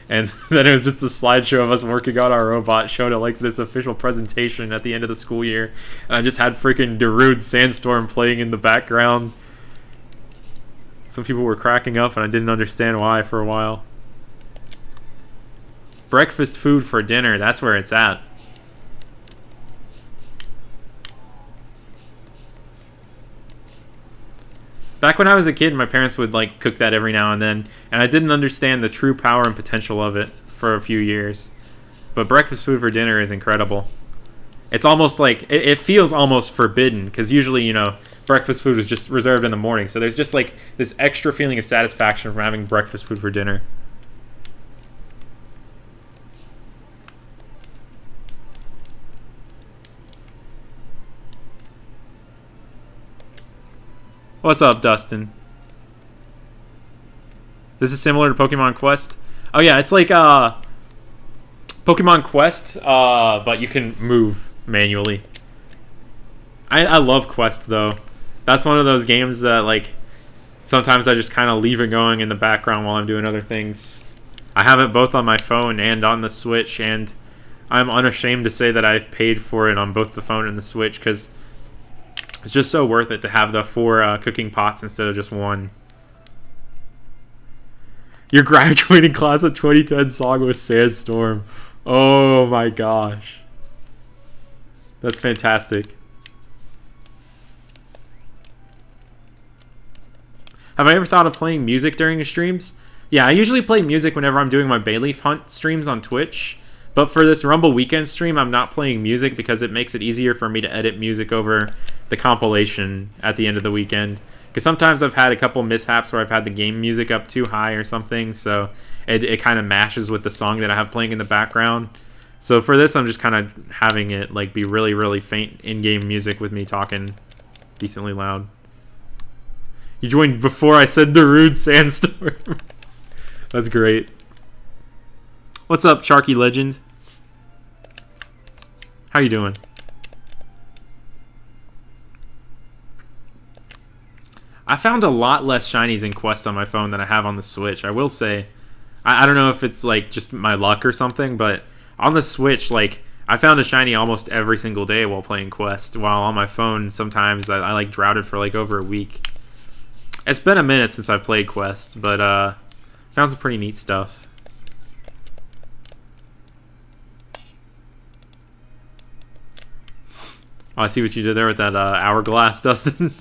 And then it was just a slideshow of us working on our robot, showed at like this official presentation at the end of the school year. And I just had freaking Darude Sandstorm playing in the background. Some people were cracking up and I didn't understand why for a while. Breakfast food for dinner, that's where it's at. Back when I was a kid, my parents would like cook that every now and then, and I didn't understand the true power and potential of it for a few years. But breakfast food for dinner is incredible. It's almost like, it feels almost forbidden, because usually, you know, breakfast food is just reserved in the morning. So there's just like this extra feeling of satisfaction from having breakfast food for dinner. What's up, Dustin? This is similar to Pokemon Quest. Oh yeah, it's like Pokemon Quest, but you can move manually. I love Quest though. That's one of those games that like sometimes I just kind of leave it going in the background while I'm doing other things. I have it both on my phone and on the Switch, and I'm unashamed to say that I've paid for it on both the phone and the Switch because it's just so worth it to have the 4 cooking pots instead of just 1. Your graduating class of 2010 song was Sandstorm. Oh my gosh. That's fantastic. Have I ever thought of playing music during your streams? Yeah, I usually play music whenever I'm doing my Bayleaf Hunt streams on Twitch. But for this Rumble Weekend stream, I'm not playing music because it makes it easier for me to edit music over the compilation at the end of the weekend. Because sometimes I've had a couple mishaps where I've had the game music up too high or something, so it kind of mashes with the song that I have playing in the background. So for this, I'm just kind of having it like be really, really faint in-game music with me talking decently loud. You joined before I said the rude sandstorm. That's great. What's up, Sharky Legend? How you doing? I found a lot less shinies in Quest on my phone than I have on the Switch. I will say, I don't know if it's like just my luck or something, but on the Switch, like I found a shiny almost every single day while playing Quest. While on my phone, sometimes I like droughted for like over a week. It's been a minute since I've played Quest, but found some pretty neat stuff. Oh, I see what you did there with that hourglass, Dustin.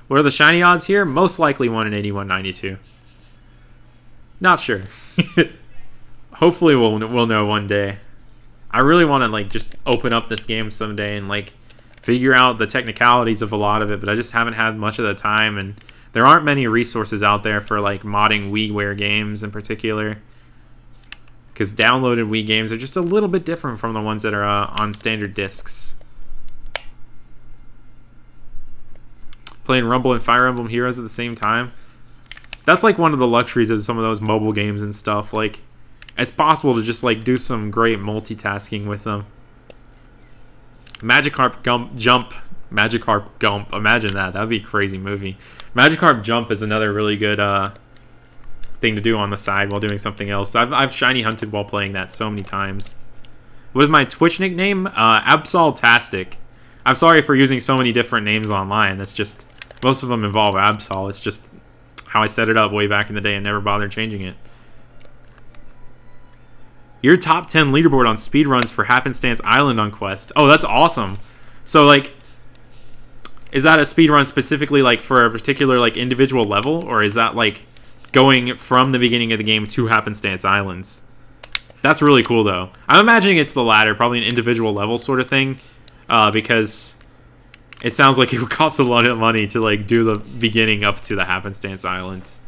What are the shiny odds here? Most likely 1 in 8192. Not sure. Hopefully we'll know one day. I really want to like just open up this game someday and like figure out the technicalities of a lot of it, but I just haven't had much of the time, and there aren't many resources out there for like modding WiiWare games in particular. Because downloaded Wii games are just a little bit different from the ones that are on standard discs. Playing Rumble and Fire Emblem Heroes at the same time. That's like one of the luxuries of some of those mobile games and stuff. Like, it's possible to just like do some great multitasking with them. Magikarp Jump. Magikarp Gump. Imagine that. That would be a crazy movie. Magikarp Jump is another really good thing to do on the side while doing something else. I've shiny hunted while playing that so many times. What is my Twitch nickname? Absoltastic. I'm sorry for using so many different names online. That's just, most of them involve Absol. It's just how I set it up way back in the day and never bothered changing it. Your top 10 leaderboard on speedruns for Happenstance Island on Quest. Oh, that's awesome. So, like, is that a speedrun specifically, like, for a particular, like, individual level? Or is that, like, going from the beginning of the game to Happenstance Islands? That's really cool, though. I'm imagining it's the latter, probably an individual level sort of thing, because it sounds like it would cost a lot of money to like do the beginning up to the Happenstance Islands.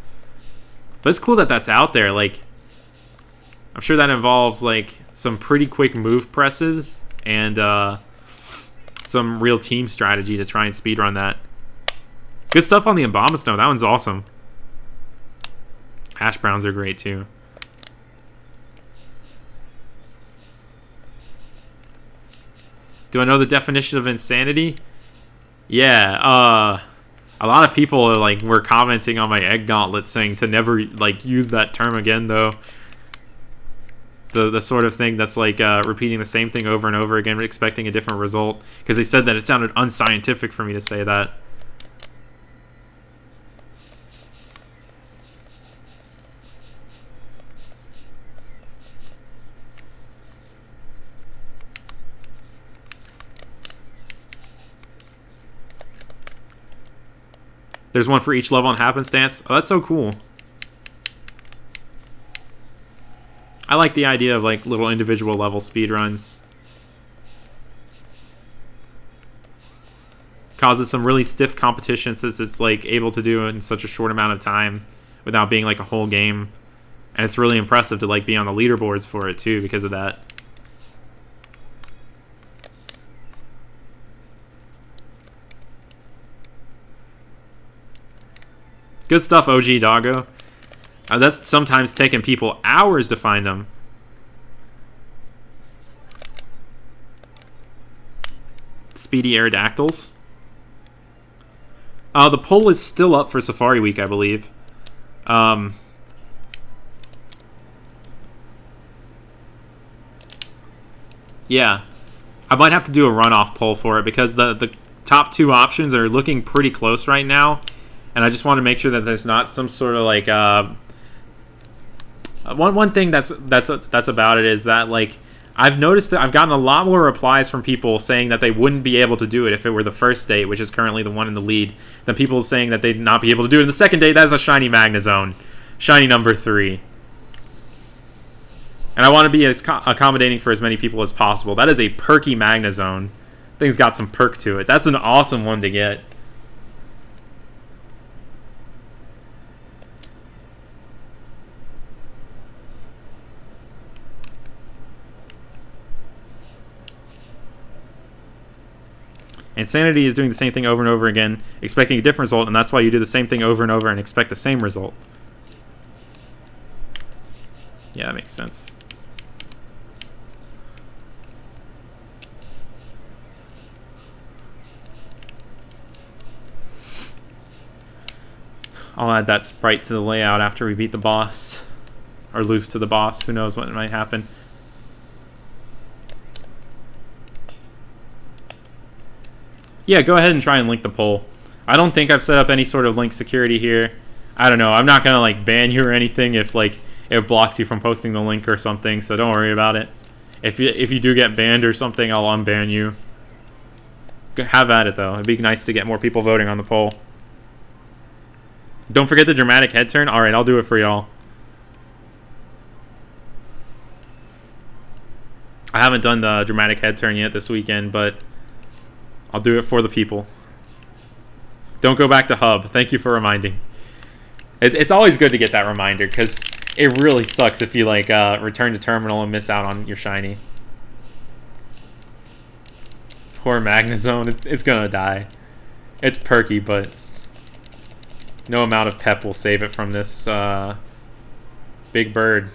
But it's cool that that's out there. Like, I'm sure that involves like some pretty quick move presses and some real team strategy to try and speedrun that. Good stuff on the Abomasnow. That one's awesome. Hash browns are great too. Do I know the definition of insanity? Yeah, a lot of people are like were commenting on my egg gauntlet saying to never like use that term again, though. The sort of thing that's like repeating the same thing over and over again, expecting a different result, because they said that it sounded unscientific for me to say that. There's one for each level on Happenstance. Oh, that's so cool. I like the idea of like little individual level speedruns. Causes some really stiff competition since it's like able to do it in such a short amount of time without being like a whole game. And it's really impressive to like be on the leaderboards for it too because of that. Good stuff, OG Doggo. That's sometimes taking people hours to find them. Speedy Aerodactyls. The poll is still up for Safari Week, I believe. Yeah. I might have to do a runoff poll for it because the top two options are looking pretty close right now. And I just want to make sure that there's not some sort of like one thing that's about it is that like I've noticed that I've gotten a lot more replies from people saying that they wouldn't be able to do it if it were the first date, which is currently the one in the lead, than people saying that they'd not be able to do it in the second date. That's a shiny Magnezone, shiny number 3. And I want to be as accommodating for as many people as possible. That is a perky Magnezone. Thing's got some perk to it. That's an awesome one to get. Insanity is doing the same thing over and over again, expecting a different result, and that's why you do the same thing over and over and expect the same result. Yeah, that makes sense. I'll add that sprite to the layout after we beat the boss. Or lose to the boss. Who knows what might happen. Yeah, go ahead and try and link the poll. I don't think I've set up any sort of link security here. I don't know. I'm not going to like ban you or anything if like it blocks you from posting the link or something, so don't worry about it. If you do get banned or something, I'll unban you. Have at it though. It'd be nice to get more people voting on the poll. Don't forget the dramatic head turn. Alright, I'll do it for y'all. I haven't done the dramatic head turn yet this weekend, but I'll do it for the people. Don't go back to hub. Thank you for reminding. It's always good to get that reminder, because it really sucks if you like return to terminal and miss out on your shiny. Poor Magnezone. It's gonna die. It's perky, but no amount of pep will save it from this big bird.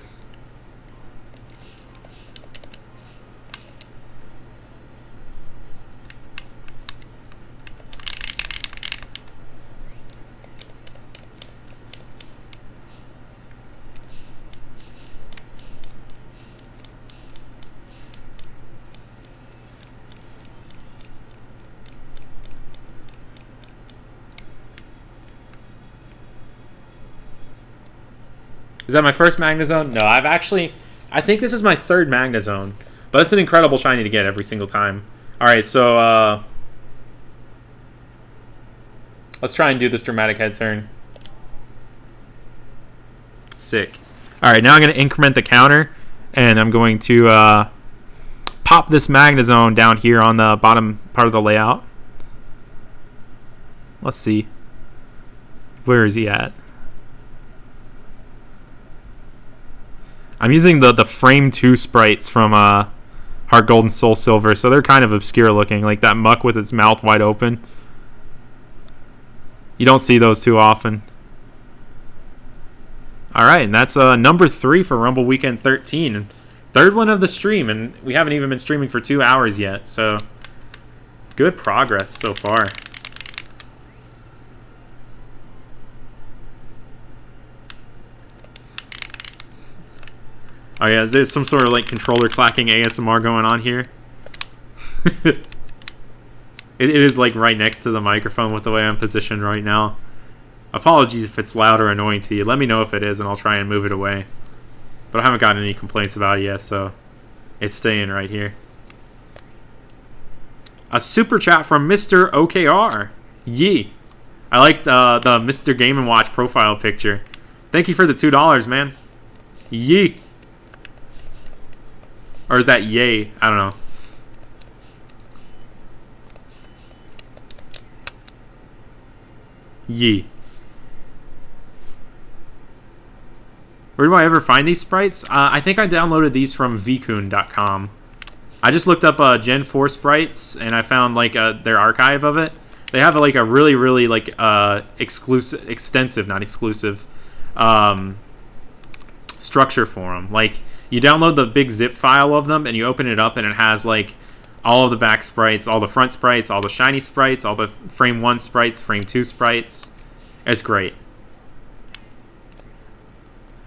Is that my first Magnezone? No, I think this is my third Magnezone. But it's an incredible shiny to get every single time. Alright, so, let's try and do this dramatic head turn. Sick. Alright, now I'm going to increment the counter. And I'm going to, pop this Magnezone down here on the bottom part of the layout. Let's see. Where is he at? I'm using the Frame 2 sprites from Heart Gold and Soul Silver, so they're kind of obscure looking, like that Muck with its mouth wide open. You don't see those too often. Alright, and that's number 3 for Rumble Weekend 13. Third one of the stream, and we haven't even been streaming for 2 hours yet, so good progress so far. Oh yeah, there's some sort of like controller clacking ASMR going on here. it is like right next to the microphone with the way I'm positioned right now. Apologies if it's loud or annoying to you. Let me know if it is and I'll try and move it away. But I haven't gotten any complaints about it yet, so it's staying right here. A super chat from Mr. OKR. Yee. I like the Mr. Game & Watch profile picture. Thank you for the $2, man. Yee. Or is that yay? I don't know. Yee. Where do I ever find these sprites? I think I downloaded these from vcoon.com. I just looked up Gen 4 sprites and I found like their archive of it. They have like a really like extensive, not exclusive, structure for them. Like, you download the big zip file of them and you open it up and it has like all of the back sprites, all the front sprites, all the shiny sprites, all the frame 1 sprites, frame 2 sprites. It's great.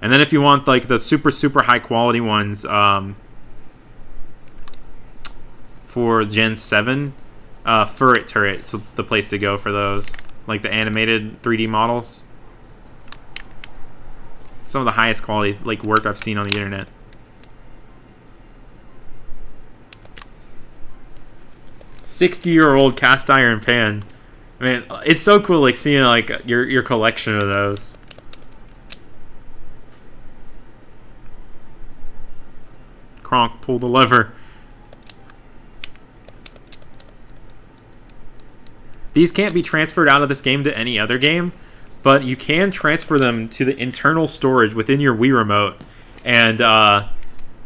And then if you want like the super high quality ones for Gen 7, Furret Turret's the place to go for those. Like the animated 3D models. Some of the highest quality like work I've seen on the internet. $60-year-old cast iron pan. Man, it's so cool like seeing like your collection of those. Kronk, pull the lever. These can't be transferred out of this game to any other game, but you can transfer them to the internal storage within your Wii remote, and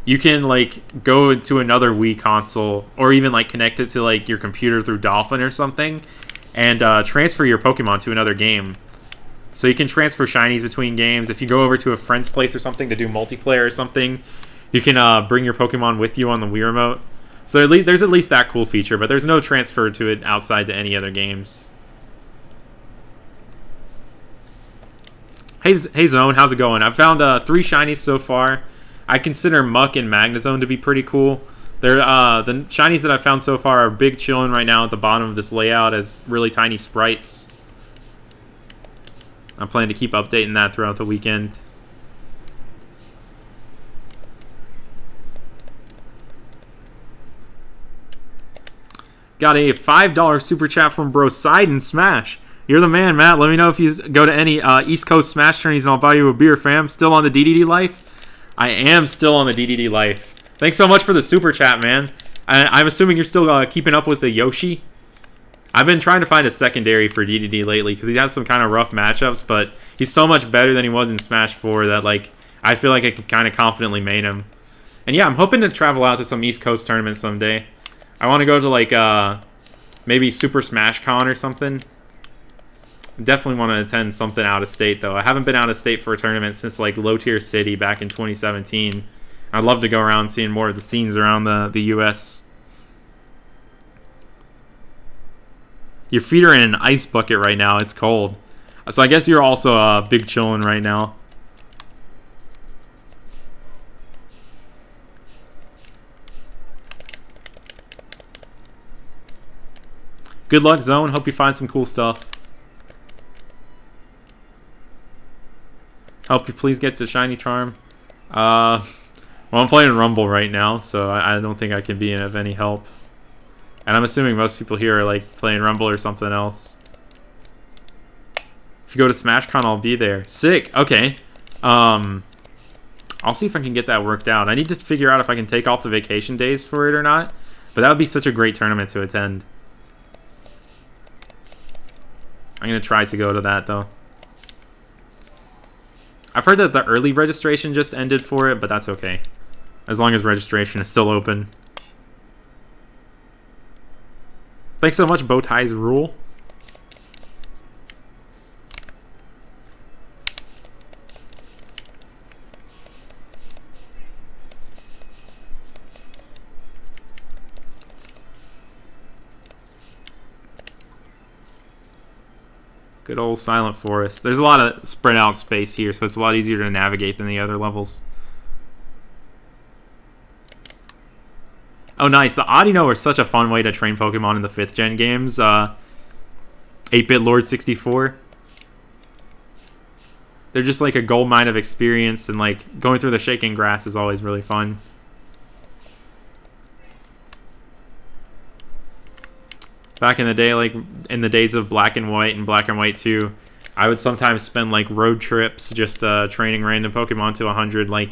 you can like go to another Wii console or even like connect it to like your computer through Dolphin or something, and transfer your Pokemon to another game. So you can transfer shinies between games. If you go over to a friend's place or something to do multiplayer or something, you can bring your Pokemon with you on the Wii remote. So there's at least that cool feature, but there's no transfer to it outside to any other games. Hey Zone, how's it going? I've found 3 shinies so far. I consider Muck and Magnezone to be pretty cool. They're the shinies that I've found so far are big chilling right now at the bottom of this layout as really tiny sprites. I plan to keep updating that throughout the weekend. Got a $5 super chat from Bro Side and Smash. You're the man, Matt. Let me know if you go to any East Coast Smash tourneys and I'll buy you a beer, fam. Still on the DDD life? I am still on the DDD life. Thanks so much for the super chat, man. I'm assuming you're still keeping up with the Yoshi. I've been trying to find a secondary for DDD lately because he has some kind of rough matchups, but he's so much better than he was in Smash 4 that like I feel like I can kind of confidently main him. And yeah, I'm hoping to travel out to some East Coast tournaments someday. I want to go to like maybe Super Smash Con or something. Definitely want to attend something out of state though. I haven't been out of state for a tournament since like Low Tier City back in 2017. I'd love to go around seeing more of the scenes around the US. Your feet are in an ice bucket right now. It's cold. So I guess you're also big chillin' right now. Good luck, Zone. Hope you find some cool stuff. Help you please get to Shiny Charm. Well, I'm playing Rumble right now, so I don't think I can be of any help. And I'm assuming most people here are like playing Rumble or something else. If you go to SmashCon, I'll be there. Sick. Okay. I'll see if I can get that worked out. I need to figure out if I can take off the vacation days for it or not. But that would be such a great tournament to attend. I'm going to try to go to that, though. I've heard that the early registration just ended for it, but that's okay. As long as registration is still open. Thanks so much, Bowties Rule. Good old Silent Forest. There's a lot of spread out space here, so it's a lot easier to navigate than the other levels. Oh, nice. The Audino are such a fun way to train Pokemon in the 5th gen games. 8-Bit Lord 64. They're just like a gold mine of experience, and like going through the shaking grass is always really fun. Back in the day, like in the days of Black and White and Black and White 2, I would sometimes spend like road trips just training random Pokemon to 100, like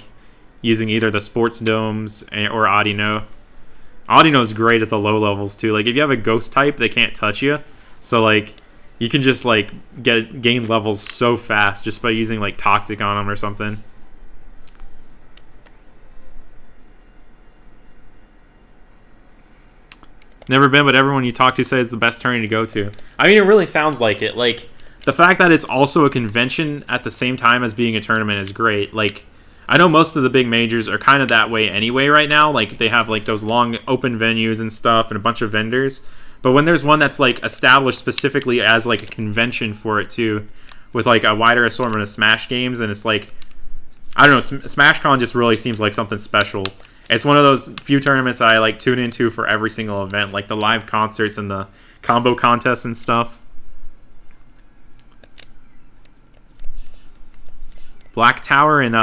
using either the Sports Domes or Audino. Audino's great at the low levels too. Like if you have a ghost type, they can't touch you. So like you can just like gain levels so fast just by using like Toxic on them or something. Never been, but everyone you talk to says it's the best tourney to go to. I mean, it really sounds like it. Like the fact that it's also a convention at the same time as being a tournament is great. Like I know most of the big majors are kind of that way anyway right now. Like they have like those long open venues and stuff and a bunch of vendors. But when there's one that's like established specifically as like a convention for it too, with like a wider assortment of Smash games, and it's like, I don't know, SmashCon just really seems like something special. It's one of those few tournaments I like tune into for every single event, like the live concerts and the combo contests and stuff. Black Tower and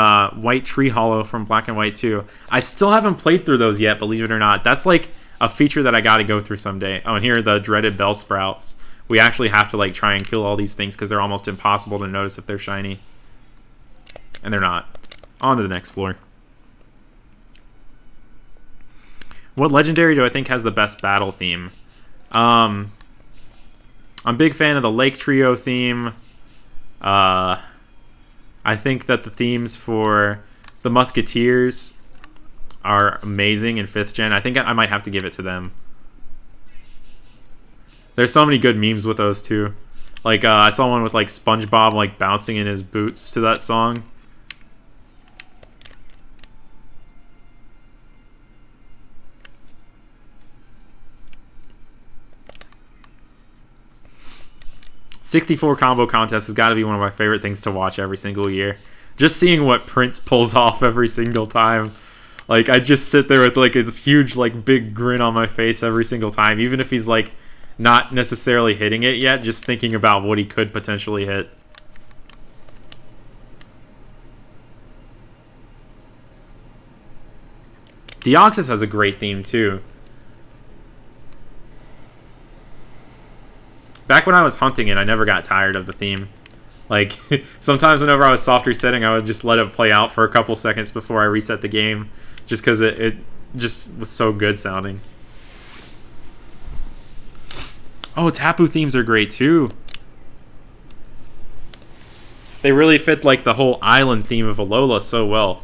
White Tree Hollow from Black and White 2. I still haven't played through those yet, believe it or not. That's like a feature that I got to go through someday. Oh, and here are the dreaded Bellsprouts. We actually have to like try and kill all these things because they're almost impossible to notice if they're shiny. And they're not. On to the next floor. What legendary do I think has the best battle theme? I'm a big fan of the Lake Trio theme. I think that the themes for the Musketeers are amazing in 5th gen. I think I might have to give it to them. There's so many good memes with those too. Like I saw one with like SpongeBob like bouncing in his boots to that song. '64 combo contest has got to be one of my favorite things to watch every single year. Just seeing what Prince pulls off every single time. Like I just sit there with like this huge like big grin on my face every single time, even if he's like not necessarily hitting it yet, just thinking about what he could potentially hit. Deoxys has a great theme too. Back when I was hunting it, I never got tired of the theme. Like, sometimes whenever I was soft resetting, I would just let it play out for a couple seconds before I reset the game, just because it just was so good sounding. Oh, Tapu themes are great too. They really fit like the whole island theme of Alola so well.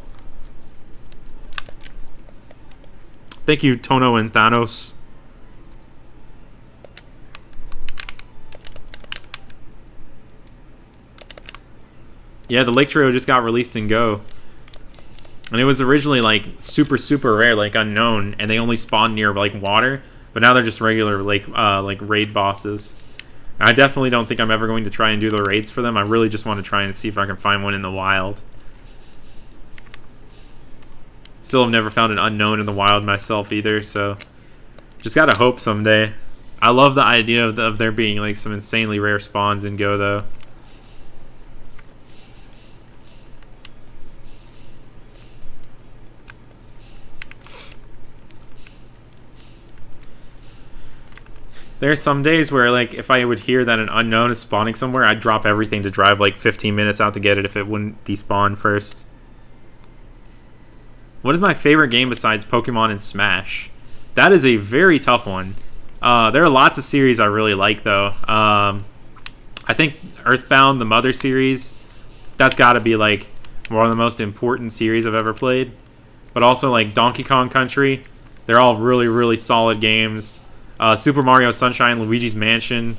Thank you, Tono and Thanos. Yeah, the Lake Trio just got released in Go. And it was originally like super rare, like unknown, and they only spawned near like water, but now they're just regular like raid bosses. I definitely don't think I'm ever going to try and do the raids for them. I really just want to try and see if I can find one in the wild. Still have never found an unknown in the wild myself either, so just gotta hope someday. I love the idea of there being like some insanely rare spawns in Go though. There's some days where, like, if I would hear that an unknown is spawning somewhere, I'd drop everything to drive, like, 15 minutes out to get it if it wouldn't despawn first. What is my favorite game besides Pokemon and Smash? That is a very tough one. There are lots of series I really like, though. I think Earthbound, the Mother series, that's got to be, like, one of the most important series I've ever played. But also, like, Donkey Kong Country, they're all really solid games. Super Mario Sunshine, Luigi's Mansion.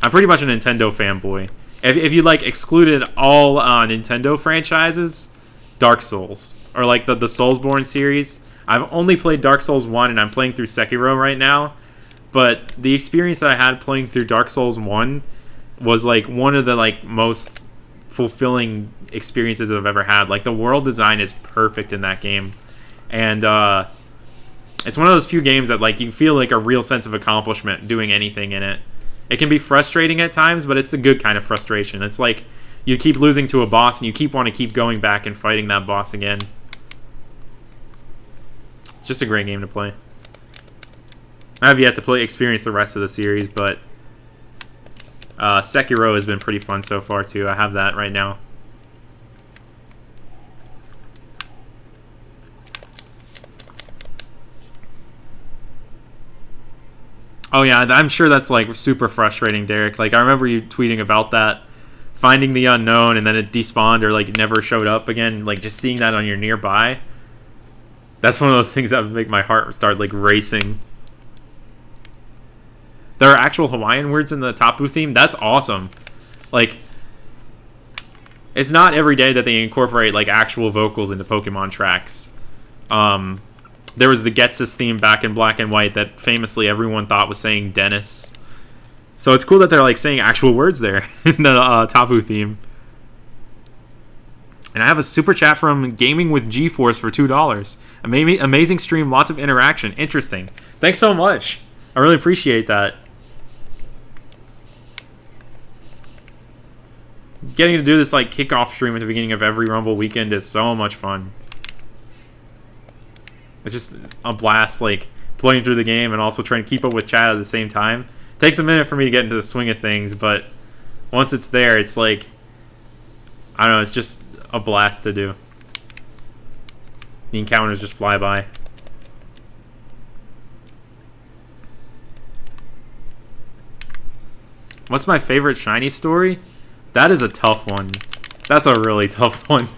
I'm pretty much a Nintendo fanboy. If you like excluded all Nintendo franchises, Dark Souls or like the Soulsborne series. I've only played Dark Souls 1 and I'm playing through Sekiro right now. But the experience that I had playing through Dark Souls 1 was like one of the like most fulfilling experiences I've ever had. Like the world design is perfect in that game. And it's one of those few games that like you feel like a real sense of accomplishment doing anything in it. It can be frustrating at times, but it's a good kind of frustration. It's like you keep losing to a boss and you want to keep going back and fighting that boss again. It's just a great game to play. I have yet to experience the rest of the series, but Sekiro has been pretty fun so far too. I have that right now. Oh yeah, I'm sure that's like super frustrating, Derek. Like I remember you tweeting about that, finding the unknown and then it despawned or like never showed up again. Like just seeing that on your nearby. That's one of those things that would make my heart start like racing. There are actual Hawaiian words in the Tapu theme. That's awesome. Like, it's not every day that they incorporate like actual vocals into Pokemon tracks. There was the Getsus theme back in Black and White that famously everyone thought was saying Dennis. So it's cool that they're like saying actual words there in the Tapu theme. And I have a super chat from Gaming with GeForce for $2. Amazing stream, lots of interaction. Interesting. Thanks so much. I really appreciate that. Getting to do this like kickoff stream at the beginning of every Rumble weekend is so much fun. It's just a blast, like playing through the game and also trying to keep up with chat at the same time. It takes a minute for me to get into the swing of things, but once it's there, it's like, I don't know, it's just a blast to do. The encounters just fly by. What's my favorite shiny story? That is a tough one. That's a really tough one.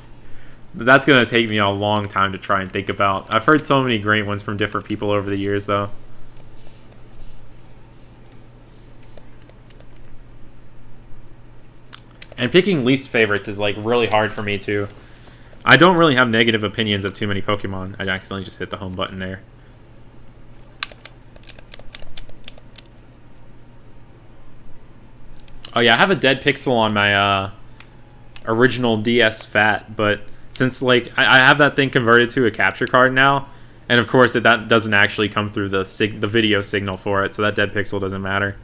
That's going to take me a long time to try and think about. I've heard so many great ones from different people over the years, though. And picking least favorites is, like, really hard for me, too. I don't really have negative opinions of too many Pokemon. I accidentally just hit the home button there. Oh, yeah, I have a dead pixel on my original DS Fat, but since, like, I have that thing converted to a capture card now, and, of course, that doesn't actually come through the video signal for it, so that dead pixel doesn't matter.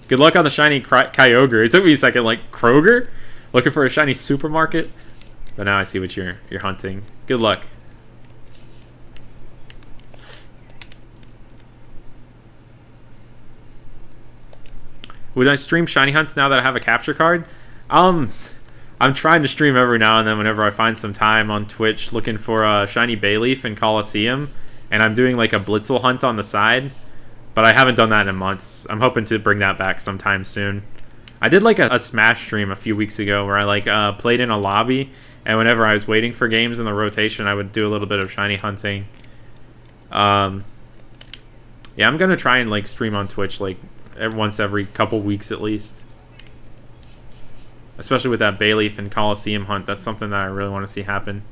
Good luck on the shiny Kyogre. It took me a second, like, Kroger? Looking for a shiny supermarket? But now I see what you're hunting. Good luck. Would I stream shiny hunts now that I have a capture card? I'm trying to stream every now and then whenever I find some time on Twitch, looking for a shiny Bayleaf in Coliseum, and I'm doing like a Blitzel hunt on the side, but I haven't done that in months. I'm hoping to bring that back sometime soon. I did like a Smash stream a few weeks ago where I like played in a lobby, and whenever I was waiting for games in the rotation, I would do a little bit of shiny hunting. Yeah, I'm gonna try and like stream on Twitch like once every couple weeks at least. Especially with that Bayleaf and Coliseum hunt, that's something that I really want to see happen.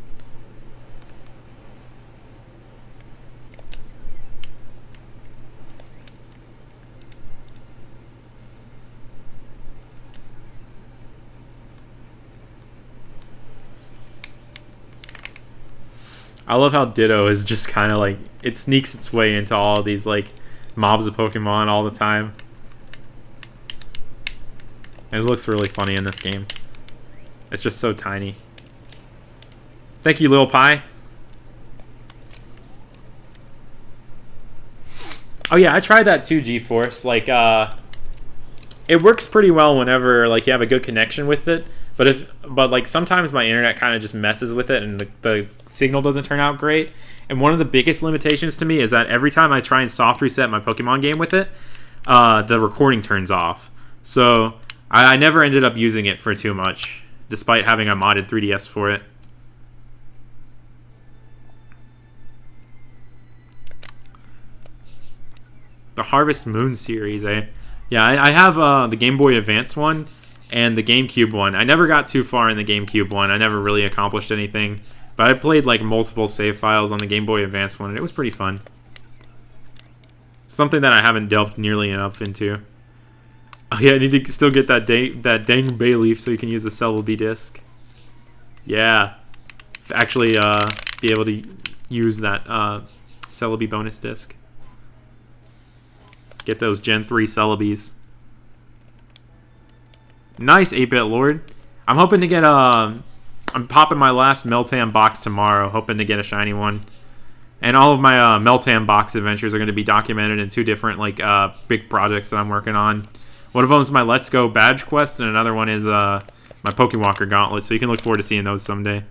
I love how Ditto is just kind of like, it sneaks its way into all these like mobs of Pokemon all the time. And it looks really funny in this game. It's just so tiny. Thank you, Lil Pie. Oh yeah, I tried that too, G-Force. Like, it works pretty well whenever like you have a good connection with it. But like sometimes my internet kind of just messes with it and the signal doesn't turn out great. And one of the biggest limitations to me is that every time I try and soft reset my Pokemon game with it, the recording turns off. So I never ended up using it for too much, despite having a modded 3DS for it. The Harvest Moon series, I have the Game Boy Advance one and the GameCube one. I never got too far in the GameCube one. I never really accomplished anything. But I played like multiple save files on the Game Boy Advance one, and it was pretty fun. Something that I haven't delved nearly enough into. Oh yeah, I need to still get that dang Bayleaf so you can use the Celebi disc. Yeah. Actually be able to use that Celebi bonus disc. Get those Gen 3 Celebis. Nice, 8-Bit Lord. I'm hoping to get I'm popping my last Meltan box tomorrow, hoping to get a shiny one. And all of my Meltan box adventures are going to be documented in two different like big projects that I'm working on. One of them is my Let's Go badge quest, and another one is my Pokewalker Gauntlet, so you can look forward to seeing those someday.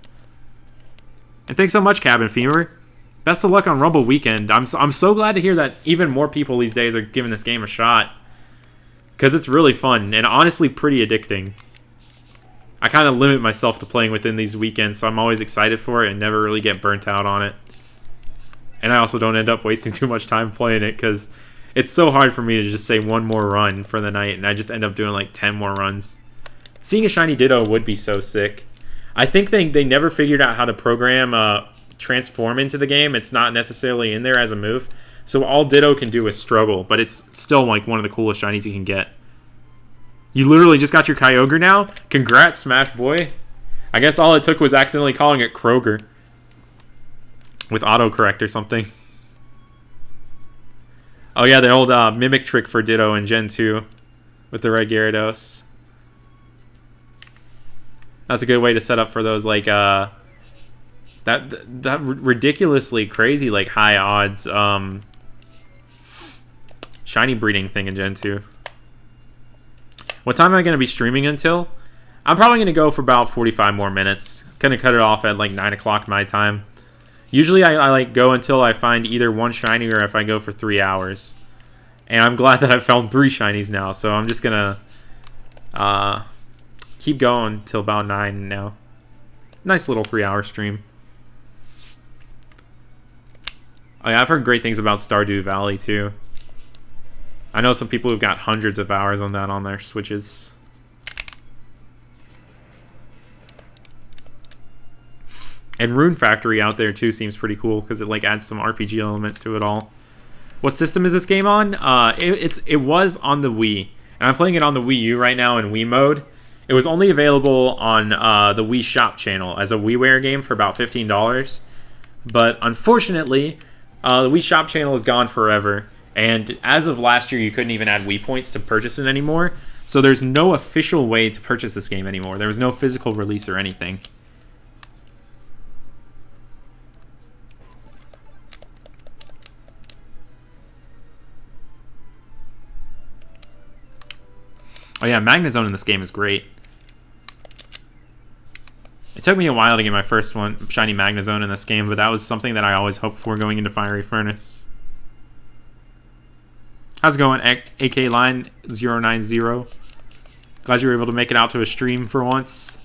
And thanks so much, Cabin Femur. Best of luck on Rumble Weekend. I'm so glad to hear that even more people these days are giving this game a shot. Because it's really fun, and honestly pretty addicting. I kind of limit myself to playing within these weekends, so I'm always excited for it and never really get burnt out on it. And I also don't end up wasting too much time playing it, because it's so hard for me to just say one more run for the night, and I just end up doing like 10 more runs. Seeing a shiny Ditto would be so sick. I think they never figured out how to program transform into the game. It's not necessarily in there as a move. So all Ditto can do is struggle, but it's still like one of the coolest shinies you can get. You literally just got your Kyogre now? Congrats, Smash Boy. I guess all it took was accidentally calling it Kroger. With autocorrect or something. Oh yeah, the old mimic trick for Ditto in Gen 2. With the red Gyarados. That's a good way to set up for those like that ridiculously crazy like high odds shiny breeding thing in Gen 2. What time am I going to be streaming until? I'm probably going to go for about 45 more minutes. Going to cut it off at like 9 o'clock my time. Usually I like go until I find either one shiny or if I go for 3 hours. And I'm glad that I've found 3 shinies now, so I'm just gonna keep going till about 9 now. Nice little 3-hour stream. Oh yeah, I've heard great things about Stardew Valley too. I know some people who've got hundreds of hours on that on their Switches. And Rune Factory out there too seems pretty cool because it like adds some RPG elements to it all. What system is this game on? It was on the Wii, and I'm playing it on the Wii U right now in Wii mode. It was only available on the Wii Shop channel as a WiiWare game for about $15. But unfortunately, the Wii Shop channel is gone forever, and as of last year, you couldn't even add Wii points to purchase it anymore. So there's no official way to purchase this game anymore. There was no physical release or anything. Oh yeah, Magnezone in this game is great. It took me a while to get my first one, shiny Magnezone in this game, but that was something that I always hoped for going into Fiery Furnace. How's it going, AK Line 090? Glad you were able to make it out to a stream for once.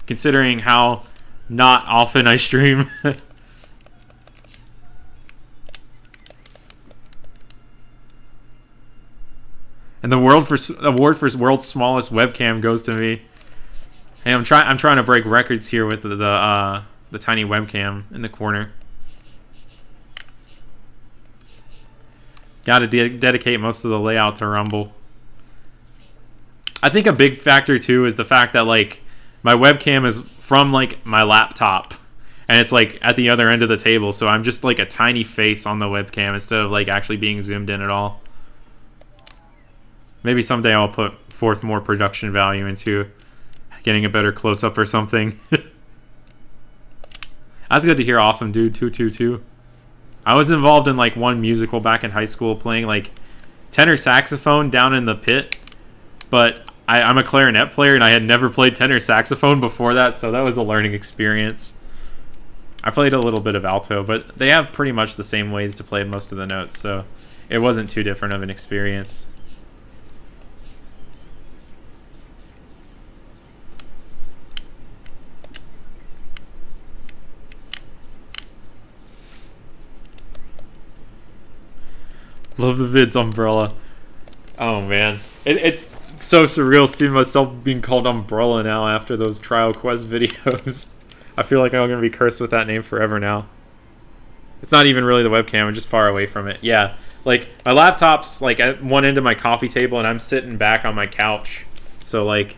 Considering how not often I stream. And the award for world's smallest webcam goes to me. Hey, I'm trying to break records here with the tiny webcam in the corner. Got to dedicate most of the layout to Rumble. I think a big factor too is the fact that like my webcam is from like my laptop, and it's like at the other end of the table, so I'm just like a tiny face on the webcam instead of like actually being zoomed in at all. Maybe someday I'll put forth more production value into getting a better close-up or something. That's good to hear. Awesome Dude 222. I was involved in like one musical back in high school playing like tenor saxophone down in the pit, but I'm a clarinet player and I had never played tenor saxophone before that, so that was a learning experience. I played a little bit of alto, but they have pretty much the same ways to play most of the notes, so it wasn't too different of an experience. Love the vids, Umbrella. Oh man, it's so surreal seeing myself being called Umbrella now after those Trial Quest videos. I feel like I'm gonna be cursed with that name forever now. It's not even really the webcam; I'm just far away from it. Yeah, like my laptop's like at one end of my coffee table, and I'm sitting back on my couch, so like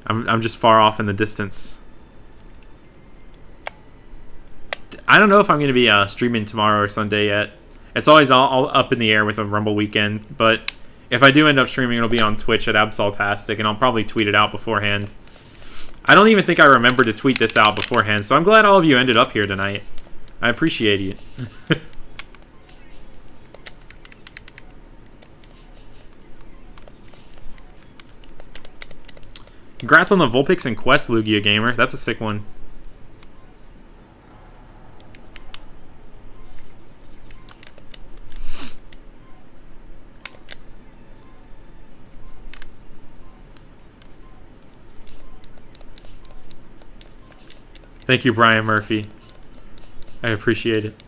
I'm just far off in the distance. I don't know if I'm gonna be streaming tomorrow or Sunday yet. It's always all up in the air with a Rumble weekend, but if I do end up streaming, it'll be on Twitch at Absoltastic, and I'll probably tweet it out beforehand. I don't even think I remember to tweet this out beforehand, so I'm glad all of you ended up here tonight. I appreciate it. Congrats on the Vulpix and Quest, Lugia Gamer. That's a sick one. Thank you, Brian Murphy. I appreciate it.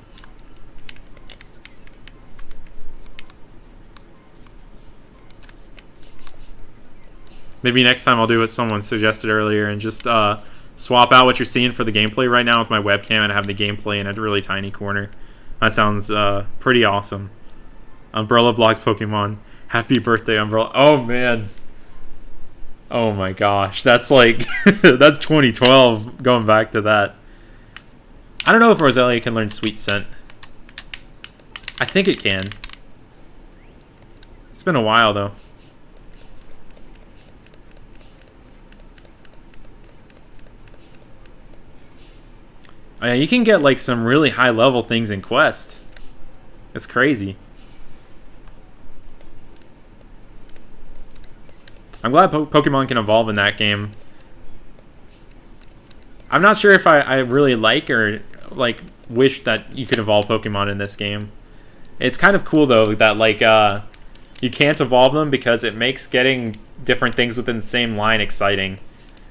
Maybe next time I'll do what someone suggested earlier and just swap out what you're seeing for the gameplay right now with my webcam and have the gameplay in a really tiny corner. That sounds pretty awesome. Umbrella blogs Pokemon. Happy birthday, Umbrella. Oh, man. Oh my gosh, that's like, that's 2012, going back to that. I don't know if Roselia can learn Sweet Scent. I think it can. It's been a while, though. Oh yeah, you can get like some really high level things in Quest. It's crazy. I'm glad Pokemon can evolve in that game. I'm not sure if I really like or like wish that you could evolve Pokemon in this game. It's kind of cool though that like you can't evolve them because it makes getting different things within the same line exciting.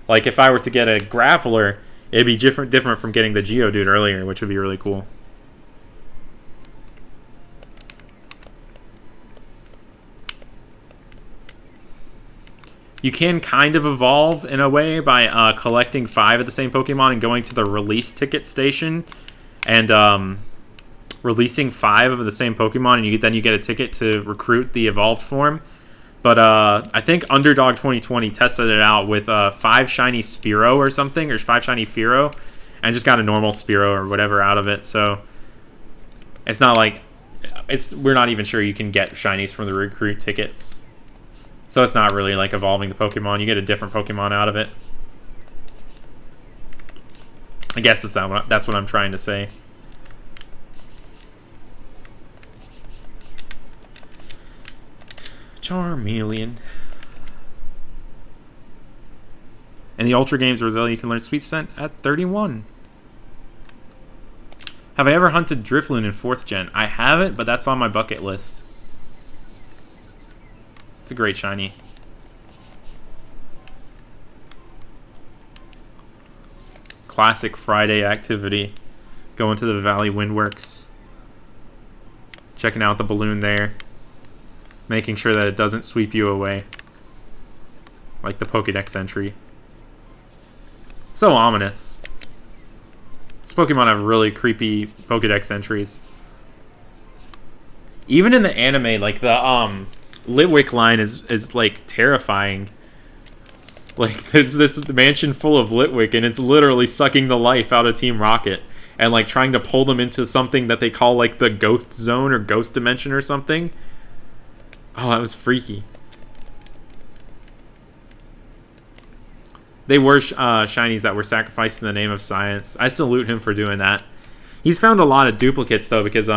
Like if I were to get a Graveler, it'd be different from getting the Geodude earlier, which would be really cool. You can kind of evolve in a way by collecting 5 of the same Pokemon and going to the release ticket station and releasing 5 of the same Pokemon, and then you get a ticket to recruit the evolved form. But I think Underdog 2020 tested it out with 5 shiny Spearow or something, or 5 shiny Fearow, and just got a normal Spearow or whatever out of it. So it's not like we're not even sure you can get shinies from the recruit tickets. So it's not really like evolving the Pokemon. You get a different Pokemon out of it. I guess that's what I'm trying to say. Charmeleon. In the Ultra Games, Roselia, you can learn Sweet Scent at 31. Have I ever hunted Drifloon in 4th Gen? I haven't, but that's on my bucket list. It's a great shiny. Classic Friday activity. Going to the Valley Windworks. Checking out the balloon there. Making sure that it doesn't sweep you away. Like the Pokédex entry. So ominous. These Pokemon have really creepy Pokédex entries. Even in the anime, like the Litwick line is like terrifying. Like there's this mansion full of Litwick and it's literally sucking the life out of Team Rocket and like trying to pull them into something that they call like the ghost zone or ghost dimension or something. Oh, that was freaky. They were shinies that were sacrificed in the name of science. I salute him for doing that. He's found a lot of duplicates though because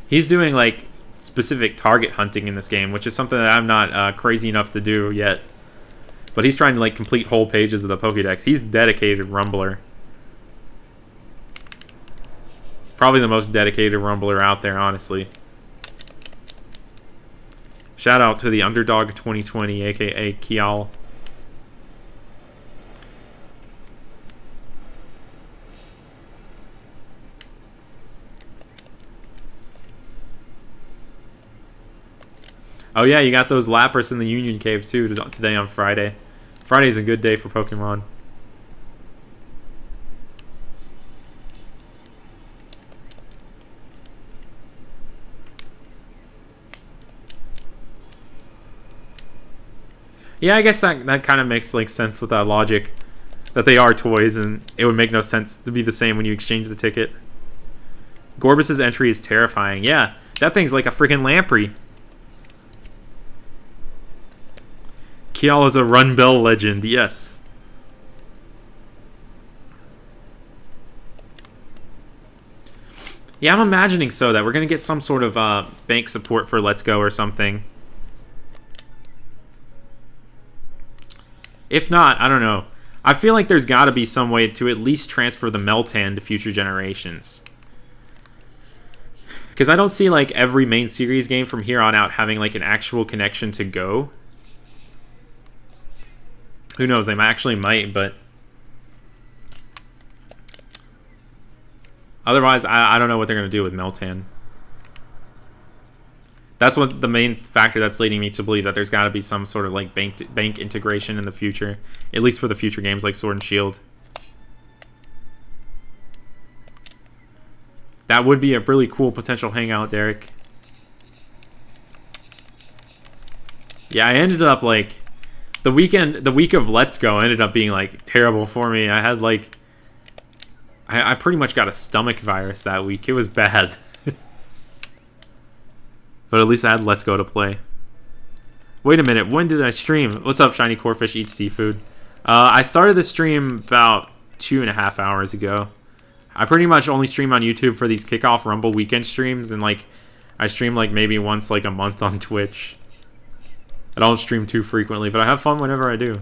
he's doing like specific target hunting in this game, which is something that I'm not crazy enough to do yet. But he's trying to like complete whole pages of the Pokédex. He's dedicated Rumbler. Probably the most dedicated Rumbler out there, honestly. Shout out to the Underdog 2020, aka Kial. Oh yeah, you got those Lapras in the Union Cave too today on Friday. Friday's a good day for Pokemon. Yeah, I guess that kind of makes like sense with that logic. That they are toys and it would make no sense to be the same when you exchange the ticket. Gorbis's entry is terrifying. Yeah, that thing's like a freaking lamprey. Kial is a Run Bell legend, yes. Yeah, I'm imagining so that we're going to get some sort of bank support for Let's Go or something. If not, I don't know. I feel like there's got to be some way to at least transfer the Meltan to future generations. Because I don't see like every main series game from here on out having like an actual connection to Go. Who knows? They actually might, but otherwise, I don't know what they're going to do with Meltan. That's what the main factor that's leading me to believe that there's got to be some sort of like bank integration in the future, at least for the future games like Sword and Shield. That would be a really cool potential hangout, Derek. Yeah, I ended up like the week of Let's Go ended up being like terrible for me. I had like I pretty much got a stomach virus that week. It was bad. But at least I had Let's Go to play. Wait a minute, when did I stream? What's up, Shiny Corefish Eats Seafood? I started the stream about 2.5 hours ago. I pretty much only stream on YouTube for these Kickoff Rumble weekend streams, and like I stream like maybe once like a month on Twitch. I don't stream too frequently, but I have fun whenever I do.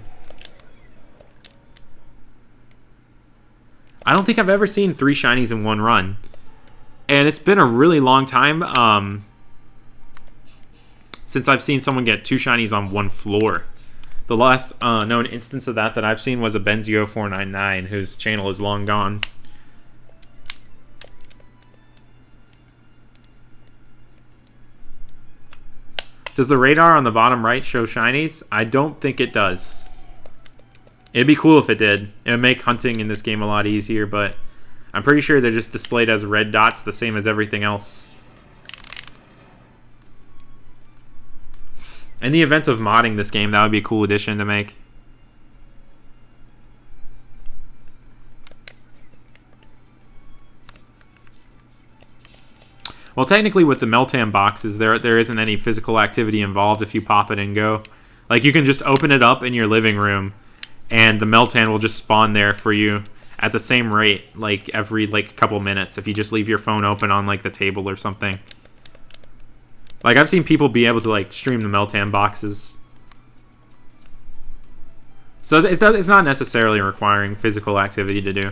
I don't think I've ever seen 3 shinies in one run. And it's been a really long time since I've seen someone get 2 shinies on one floor. The last known instance of that I've seen was a Benzio499, whose channel is long gone. Does the radar on the bottom right show shinies? I don't think it does. It'd be cool if it did. It would make hunting in this game a lot easier, but I'm pretty sure they're just displayed as red dots, the same as everything else. In the event of modding this game, that would be a cool addition to make. Well, technically with the Meltan boxes, there isn't any physical activity involved if you pop it and go. Like, you can just open it up in your living room, and the Meltan will just spawn there for you at the same rate, like, every, like, couple minutes, if you just leave your phone open on, like, the table or something. Like, I've seen people be able to, like, stream the Meltan boxes. So it's not necessarily requiring physical activity to do.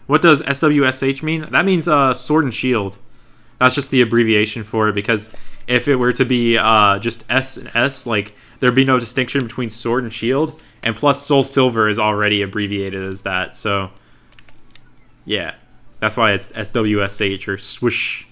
What does SWSH mean? That means Sword and Shield. That's just the abbreviation for it, because if it were to be just S and S, like, there'd be no distinction between Sword and Shield, and plus Soul Silver is already abbreviated as that, so yeah. That's why it's SWSH, or Swish.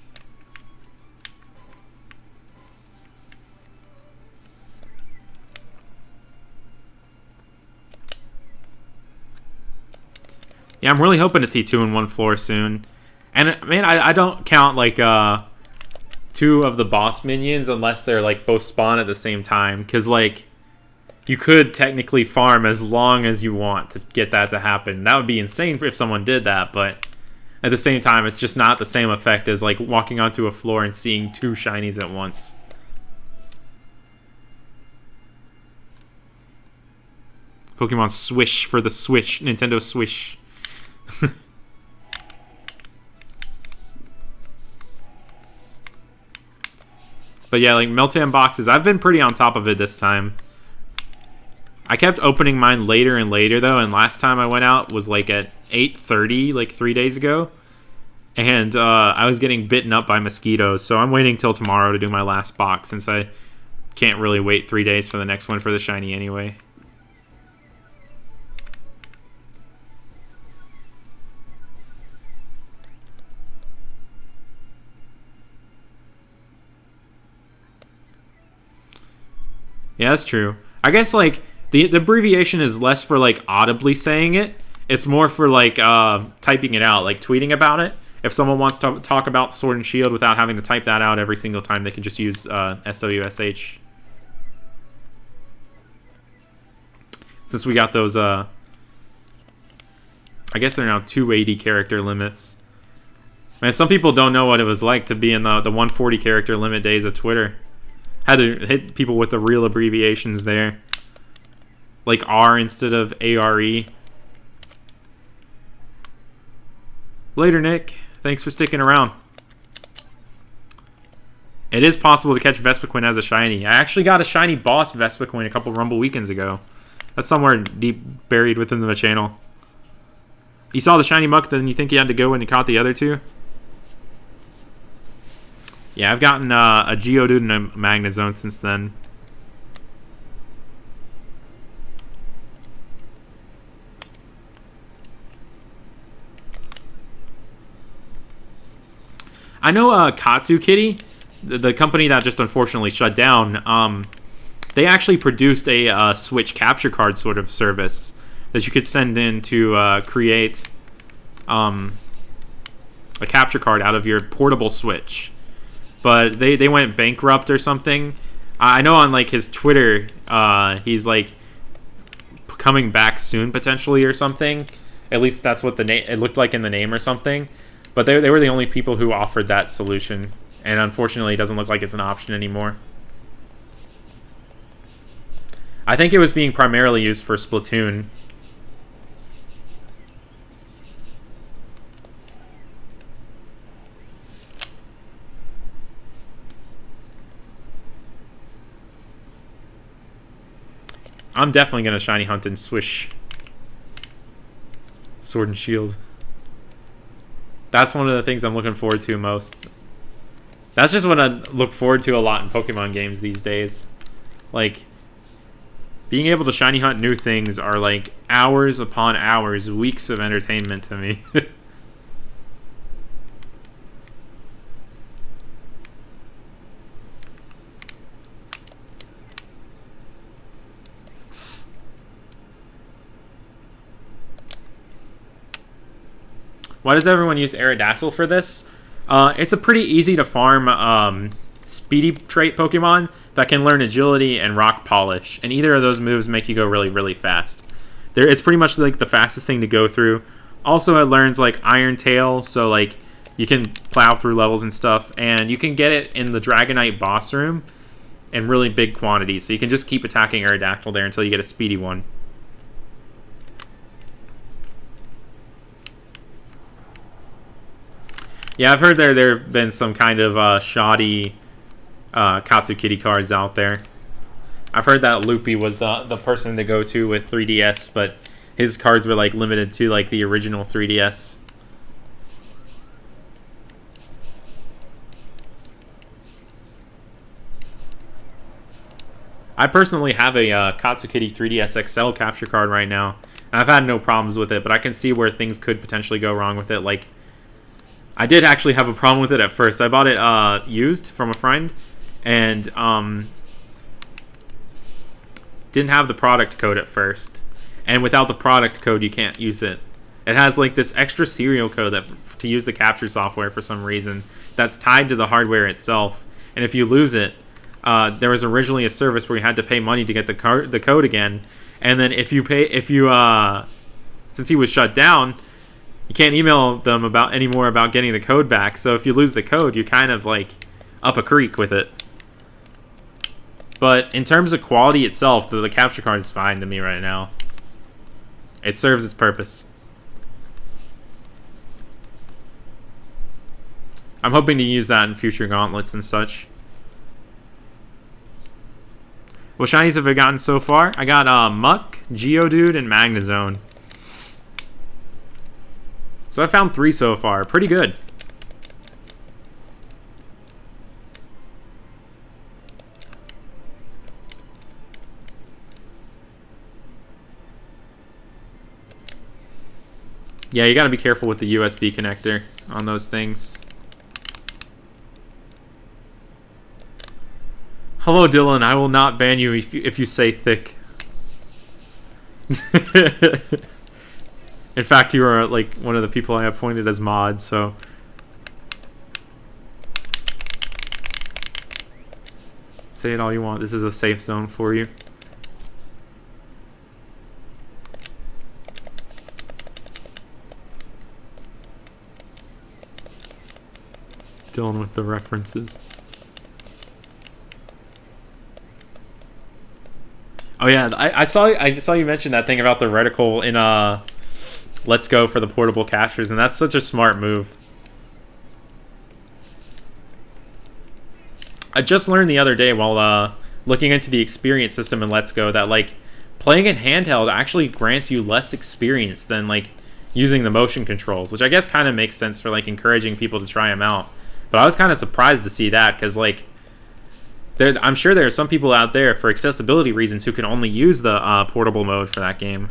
Yeah, I'm really hoping to see 2 in one floor soon. And, man, I don't count, like, 2 of the boss minions unless they're, like, both spawn at the same time. Because, like, you could technically farm as long as you want to get that to happen. That would be insane if someone did that, but at the same time, it's just not the same effect as, like, walking onto a floor and seeing 2 shinies at once. Pokemon Swish for the Switch, Nintendo Switch. But yeah, like, Meltan boxes, I've been pretty on top of it this time. I kept opening mine later and later, though, and last time I went out was, like, at 8:30, like, 3 days ago. And I was getting bitten up by mosquitoes, so I'm waiting till tomorrow to do my last box, since I can't really wait 3 days for the next one for the shiny anyway. Yeah, that's true. I guess, like, the abbreviation is less for, like, audibly saying it. It's more for, like, typing it out, like, tweeting about it. If someone wants to talk about Sword and Shield without having to type that out every single time, they can just use SWSH. Since we got those, I guess they're now 280 character limits. Man, some people don't know what it was like to be in the 140 character limit days of Twitter. Had to hit people with the real abbreviations there. Like R instead of ARE. Later, Nick. Thanks for sticking around. It is possible to catch Vespiquen as a shiny. I actually got a shiny boss Vespiquen a couple Rumble weekends ago. That's somewhere deep buried within the channel. You saw the shiny Muck, then you think you had to go when you caught the other 2? Yeah, I've gotten a Geodude and a Magnezone since then. I know Katsu Kitty, the company that just unfortunately shut down, they actually produced a Switch capture card sort of service that you could send in to create a capture card out of your portable Switch. But they went bankrupt or something. I know on, like, his Twitter, he's, like, coming back soon potentially or something. At least that's what it looked like in the name or something. But they were the only people who offered that solution. And unfortunately, it doesn't look like it's an option anymore. I think it was being primarily used for Splatoon. I'm definitely going to shiny hunt and swish Sword and Shield. That's one of the things I'm looking forward to most. That's just what I look forward to a lot in Pokemon games these days. Like, being able to shiny hunt new things are like hours upon hours, weeks of entertainment to me. Why does everyone use Aerodactyl for this? It's a pretty easy to farm speedy trait Pokemon that can learn Agility and Rock Polish, and either of those moves make you go really, really fast. It's pretty much like the fastest thing to go through. Also, it learns like Iron Tail, so like you can plow through levels and stuff, and you can get it in the Dragonite boss room in really big quantities, so you can just keep attacking Aerodactyl there until you get a speedy one. Yeah, I've heard there have been some kind of shoddy Katsukity cards out there. I've heard that Loopy was the person to go to with 3DS, but his cards were like limited to like the original 3DS. I personally have a Katsukity 3DS XL capture card right now, and I've had no problems with it, but I can see where things could potentially go wrong with it. Like, I did actually have a problem with it at first. I bought it used from a friend, and didn't have the product code at first. And without the product code, you can't use it. It has like this extra serial code that to use the capture software for some reason that's tied to the hardware itself. And if you lose it, there was originally a service where you had to pay money to get the code again. And then since he was shut down, you can't email them anymore about getting the code back. So if you lose the code, you're kind of like up a creek with it. But in terms of quality itself, the capture card is fine to me right now. It serves its purpose. I'm hoping to use that in future gauntlets and such. What shinies have I gotten so far? I got Muck, Geodude, and Magnezone. So I found 3 so far. Pretty good. Yeah, you gotta be careful with the USB connector on those things. Hello, Dylan. I will not ban you if you say thick. In fact, you are like one of the people I appointed as mods, so say it all you want. This is a safe zone for you. Dylan with the references. Oh yeah, I saw you mention that thing about the reticle in Let's Go for the portable captures, and that's such a smart move. I just learned the other day while looking into the experience system in Let's Go that like playing in handheld actually grants you less experience than like using the motion controls, which I guess kind of makes sense for like encouraging people to try them out. But I was kind of surprised to see that because like I'm sure there are some people out there for accessibility reasons who can only use the portable mode for that game.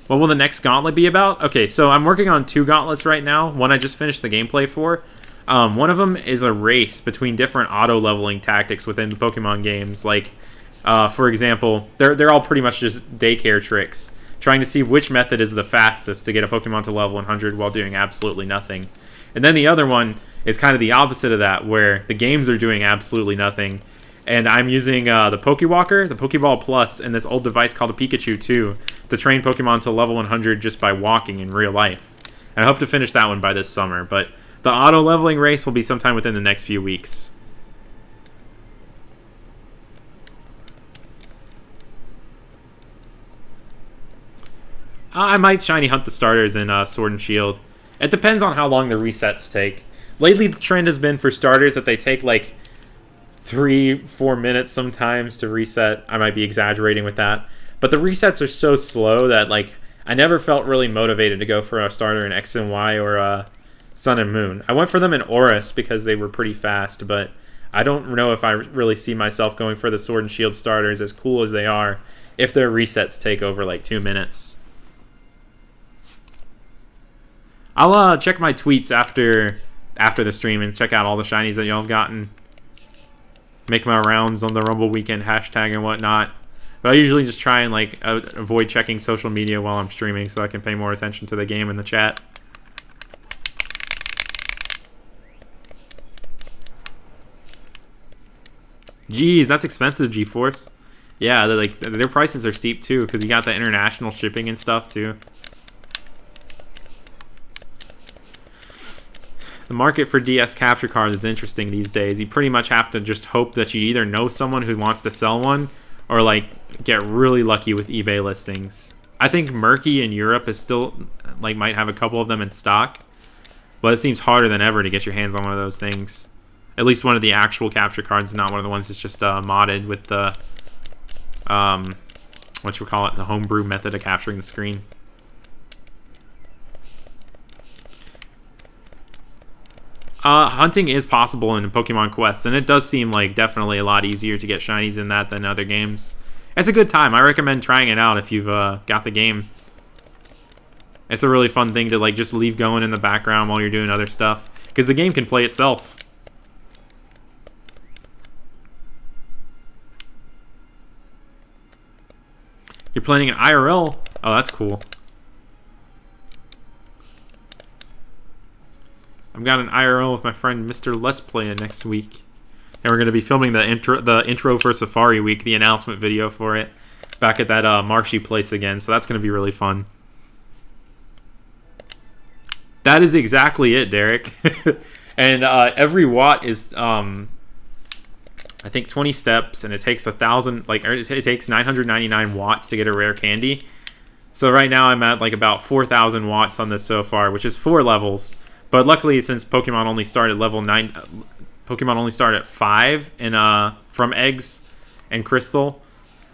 What will the next gauntlet be about? Okay, so I'm working on 2 gauntlets right now. One I just finished the gameplay for. One of them is a race between different auto-leveling tactics within the Pokemon games. Like, for example, they're all pretty much just daycare tricks, trying to see which method is the fastest to get a Pokemon to level 100 while doing absolutely nothing. And then the other one is kind of the opposite of that, where the games are doing absolutely nothing. And I'm using the Pokewalker, the Pokeball Plus, and this old device called a Pikachu 2 to train Pokemon to level 100 just by walking in real life. And I hope to finish that one by this summer, but the auto-leveling race will be sometime within the next few weeks. I might shiny hunt the starters in Sword and Shield. It depends on how long the resets take. Lately, the trend has been for starters that they take like 3-4 minutes sometimes to reset. I might be exaggerating with that, but the resets are so slow that like I never felt really motivated to go for a starter in X and Y or Sun and Moon. I went for them in Oris because they were pretty fast, but I don't know if I really see myself going for the Sword and Shield starters, as cool as they are, if their resets take over like 2 minutes. I'll check my tweets after the stream and check out all the shinies that y'all have gotten. Make my rounds on the Rumble Weekend hashtag and whatnot. But I usually just try and like avoid checking social media while I'm streaming so I can pay more attention to the game and the chat. Jeez, that's expensive, GeForce. Yeah, like their prices are steep too because you got the international shipping and stuff too. The market for DS capture cards is interesting these days. You pretty much have to just hope that you either know someone who wants to sell one or like get really lucky with eBay listings. I think Murky in Europe is still like might have a couple of them in stock, but it seems harder than ever to get your hands on one of those things. At least one of the actual capture cards, not one of the ones that's just modded with the what you call it, the homebrew method of capturing the screen. Hunting is possible in Pokemon Quest, and it does seem like definitely a lot easier to get shinies in that than other games. It's a good time. I recommend trying it out if you've got the game. It's a really fun thing to like just leave going in the background while you're doing other stuff, because the game can play itself. You're playing an IRL? Oh, that's cool. I've got an IRL with my friend Mr. Let's Play next week. And we're going to be filming the intro for Safari Week, the announcement video for it, back at that marshy place again. So that's going to be really fun. That is exactly it, Derek. And every watt is, I think, 20 steps, and it takes 1,000, like it takes 999 watts to get a rare candy. So right now I'm at like about 4,000 watts on this so far, which is 4 levels. But luckily, since Pokemon only start at level 9, Pokemon only start at 5 in from eggs and crystal,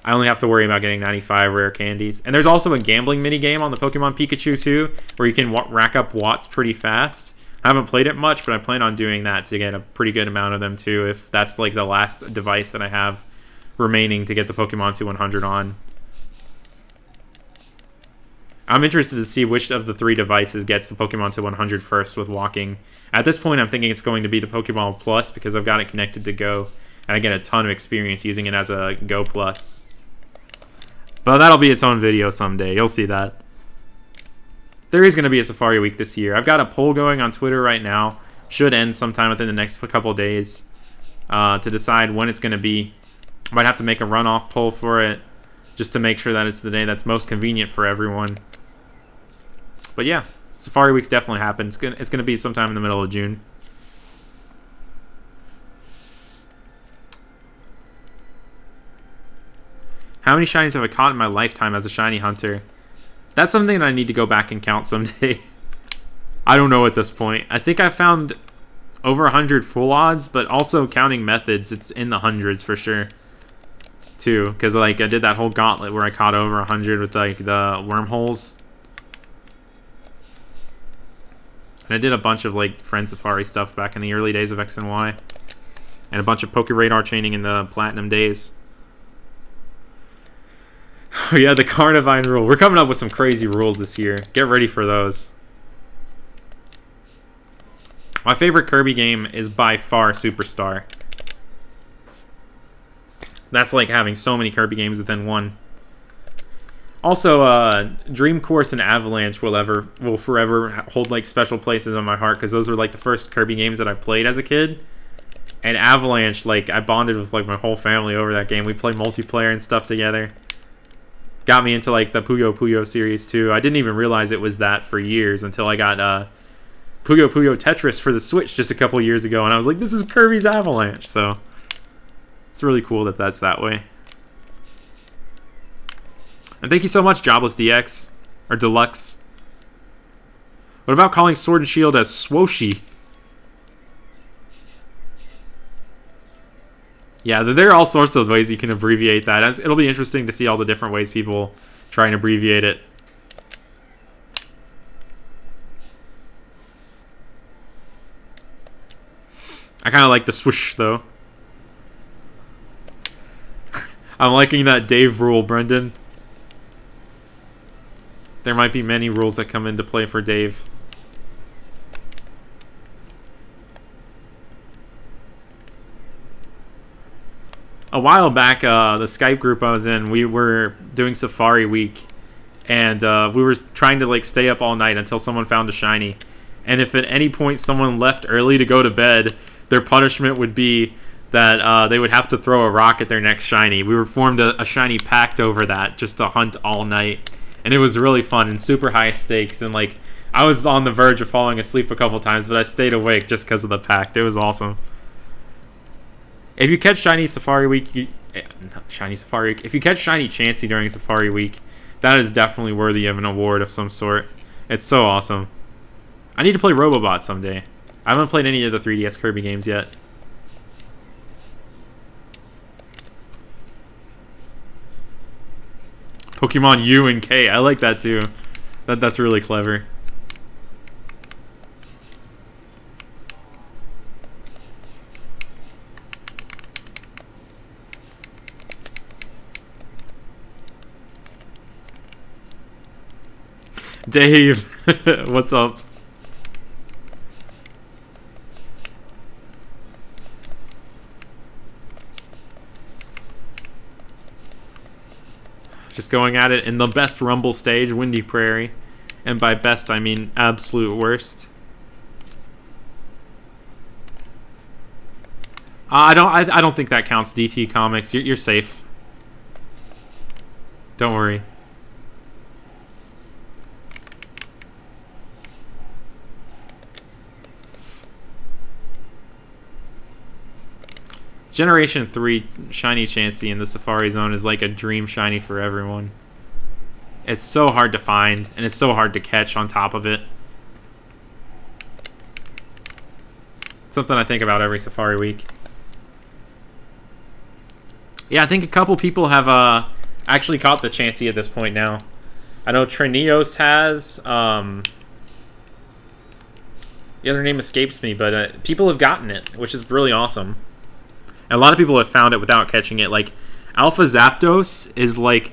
I only have to worry about getting 95 rare candies. And there's also a gambling minigame on the Pokemon Pikachu too, where you can rack up watts pretty fast. I haven't played it much, but I plan on doing that to get a pretty good amount of them too, if that's like the last device that I have remaining to get the Pokemon to 100 on. I'm interested to see which of the 3 devices gets the Pokemon to 100 first with walking. At this point, I'm thinking it's going to be the Pokemon Plus because I've got it connected to Go, and I get a ton of experience using it as a Go Plus. But that'll be its own video someday. You'll see that. There is going to be a Safari Week this year. I've got a poll going on Twitter right now. Should end sometime within the next couple days to decide when it's going to be. I might have to make a runoff poll for it just to make sure that it's the day that's most convenient for everyone. But yeah, Safari Week's definitely happened. It's gonna be sometime in the middle of June. How many shinies have I caught in my lifetime as a shiny hunter? That's something that I need to go back and count someday. I don't know at this point. I think I found over 100 full odds, but also counting methods, it's in the hundreds for sure. Too, because like I did that whole gauntlet where I caught over 100 with like the wormholes. And I did a bunch of like Friend Safari stuff back in the early days of X and Y. And a bunch of Poke Radar chaining in the Platinum days. Oh yeah, the Carnivine rule. We're coming up with some crazy rules this year. Get ready for those. My favorite Kirby game is by far Superstar. That's like having so many Kirby games within one. Also, Dream Course and Avalanche will forever hold like special places on my heart because those were like the first Kirby games that I played as a kid. And Avalanche, like I bonded with like my whole family over that game. We played multiplayer and stuff together. Got me into like the Puyo Puyo series too. I didn't even realize it was that for years until I got Puyo Puyo Tetris for the Switch just a couple years ago, and I was like, this is Kirby's Avalanche. So it's really cool that that's that way. And thank you so much, Jobless DX, or Deluxe. What about calling Sword and Shield as Swoshi? Yeah, there are all sorts of ways you can abbreviate that. It'll be interesting to see all the different ways people try and abbreviate it. I kind of like the swoosh, though. I'm liking that Dave rule, Brendan. There might be many rules that come into play for Dave. A while back, the Skype group I was in, we were doing Safari Week, and we were trying to like stay up all night until someone found a shiny. And if at any point someone left early to go to bed, their punishment would be that they would have to throw a rock at their next shiny. We formed a shiny pact over that just to hunt all night, and it was really fun and super high stakes. And like I was on the verge of falling asleep a couple times, but I stayed awake just because of the pact. It was awesome. If you catch Shiny Safari Week, if you catch Shiny Chansey during Safari Week, that is definitely worthy of an award of some sort. It's so awesome. I need to play Robobot someday. I haven't played any of the 3DS Kirby games yet. Pokemon U and K, I like that too. That's really clever. Dave, what's up? Just going at it in the best Rumble stage, Windy Prairie. And by best, I mean absolute worst. I don't think that counts, DT Comics. You're safe. Don't worry. Generation 3 Shiny Chansey in the Safari Zone is like a dream shiny for everyone. It's so hard to find, and it's so hard to catch on top of it. Something I think about every Safari Week. Yeah, I think a couple people have actually caught the Chansey at this point now. I know Trinios has. The other name escapes me, but people have gotten it, which is really awesome. And a lot of people have found it without catching it. Like, Alpha Zapdos is like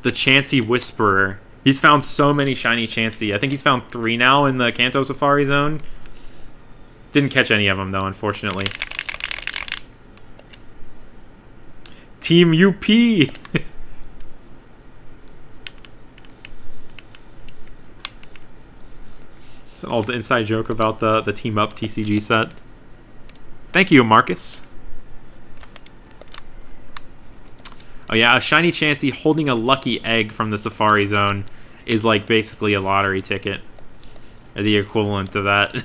the Chansey Whisperer. He's found so many shiny Chansey. I think he's found 3 now in the Kanto Safari Zone. Didn't catch any of them, though, unfortunately. Team UP! It's an old inside joke about the Team Up TCG set. Thank you, Marcus. Oh yeah, a shiny Chansey holding a lucky egg from the Safari Zone is like basically a lottery ticket. Or the equivalent to that.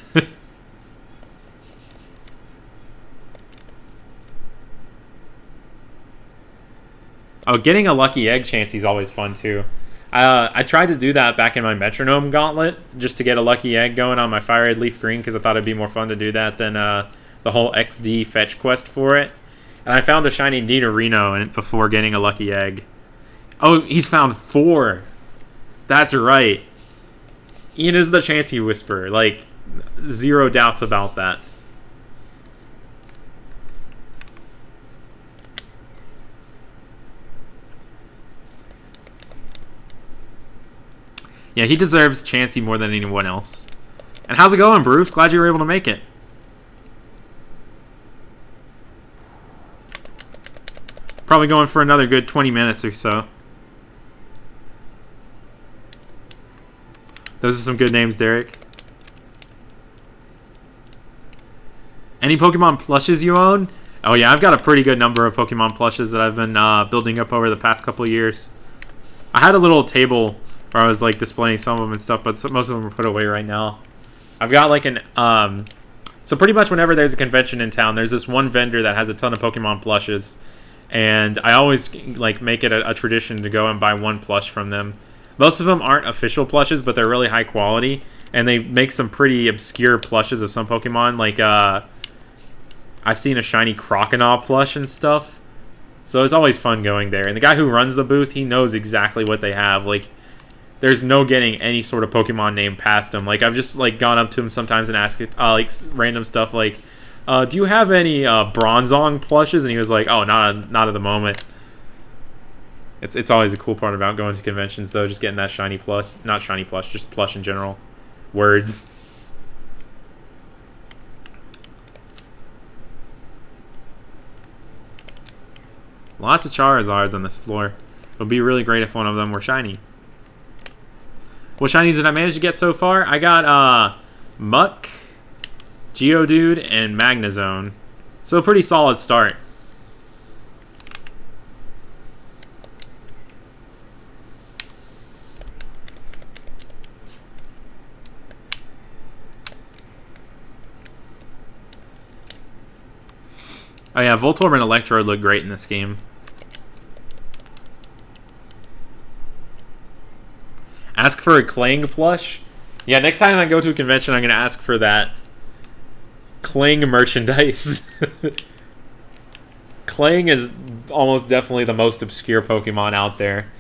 Oh, getting a lucky egg Chansey is always fun too. I tried to do that back in my Metronome Gauntlet, just to get a lucky egg going on my Fire Red Leaf Green, because I thought it'd be more fun to do that than the whole XD fetch quest for it. And I found a shiny Nidorino before getting a lucky egg. Oh, he's found 4. That's right. Ian is the Chansey Whisperer. Like, zero doubts about that. Yeah, he deserves Chansey more than anyone else. And how's it going, Bruce? Glad you were able to make it. Probably going for another good 20 minutes or so. Those are some good names, Derek. Any Pokemon plushes you own? Oh yeah, I've got a pretty good number of Pokemon plushes that I've been building up over the past couple of years. I had a little table where I was like displaying some of them and stuff, but most of them are put away right now. I've got like an... So pretty much whenever there's a convention in town, there's this one vendor that has a ton of Pokemon plushes. And I always like make it a tradition to go and buy one plush from them. Most of them aren't official plushes, but they're really high quality. And they make some pretty obscure plushes of some Pokemon. Like, I've seen a shiny Crocodile plush and stuff. So it's always fun going there. And the guy who runs the booth, he knows exactly what they have. Like, there's no getting any sort of Pokemon name past him. Like, I've just, like, gone up to him sometimes and asked, like, random stuff like, do you have any Bronzong plushes? And he was like, oh, not at the moment. It's always a cool part about going to conventions, though, just getting that shiny plus. Not shiny plush, just plush in general. Words. Lots of Charizards on this floor. It would be really great if one of them were shiny. What shinies did I manage to get so far? I got Muck, Geodude, and Magnezone. So a pretty solid start. Oh yeah, Voltorb and Electrode look great in this game. Ask for a Clang plush? Yeah, next time I go to a convention, I'm going to ask for that Clang merchandise. Clang is almost definitely the most obscure Pokemon out there.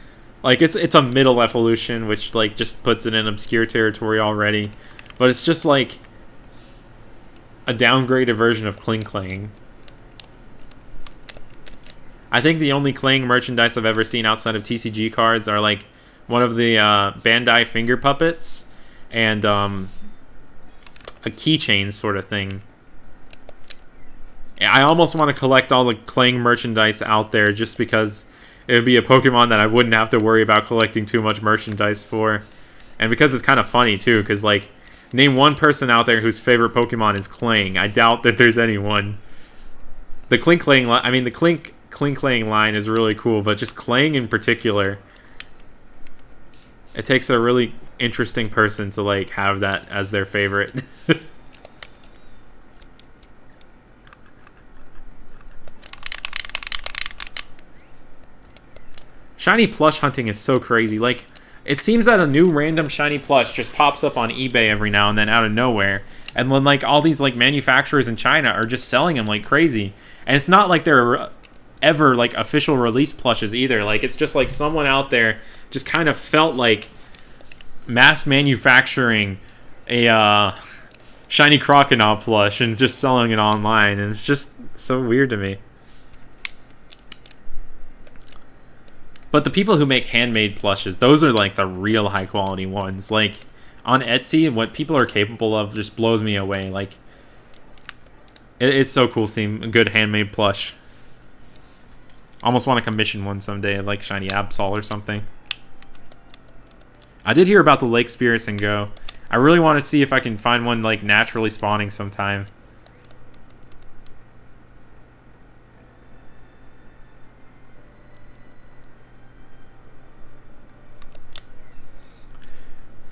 Like, it's a middle evolution, which, like, just puts it in obscure territory already. But it's just, like, a downgraded version of Kling. I think the only Clang merchandise I've ever seen outside of TCG cards are, like, one of the Bandai finger puppets and a keychain sort of thing. I almost want to collect all the Clang merchandise out there just because it would be a Pokemon that I wouldn't have to worry about collecting too much merchandise for. And because it's kind of funny, too, because, like, name one person out there whose favorite Pokemon is Clang. I doubt that there's anyone. The Kling line is really cool, but just Clang in particular, it takes a really interesting person to, like, have that as their favorite. Shiny plush hunting is so crazy. Like, it seems that a new random shiny plush just pops up on eBay every now and then out of nowhere. And when, like, all these, like, manufacturers in China are just selling them like crazy. And it's not like they're ever, like, official release plushes either. Like, it's just like someone out there just kind of felt like mass manufacturing a shiny Crocodile plush and just selling it online. And it's just so weird to me. But the people who make handmade plushes, those are, like, the real high-quality ones. Like, on Etsy, what people are capable of just blows me away. Like, it's so cool seeing a good handmade plush. Almost want to commission one someday, like shiny Absol or something. I did hear about the Lake Spirits and Go. I really want to see if I can find one, like, naturally spawning sometime.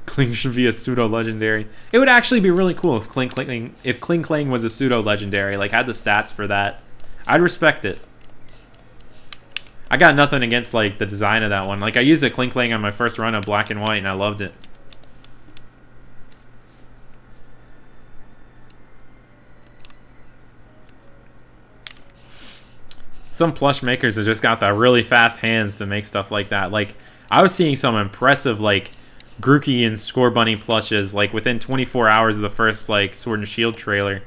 Kling should be a pseudo-legendary. It would actually be really cool if Kling was a pseudo-legendary, like, had the stats for that. I'd respect it. I got nothing against, like, the design of that one. Like, I used a Kling on my first run of Black and White, and I loved it. Some plush makers have just got the really fast hands to make stuff like that. Like, I was seeing some impressive, like, Grookey and Score Bunny plushes, like, within 24 hours of the first, like, Sword and Shield trailer.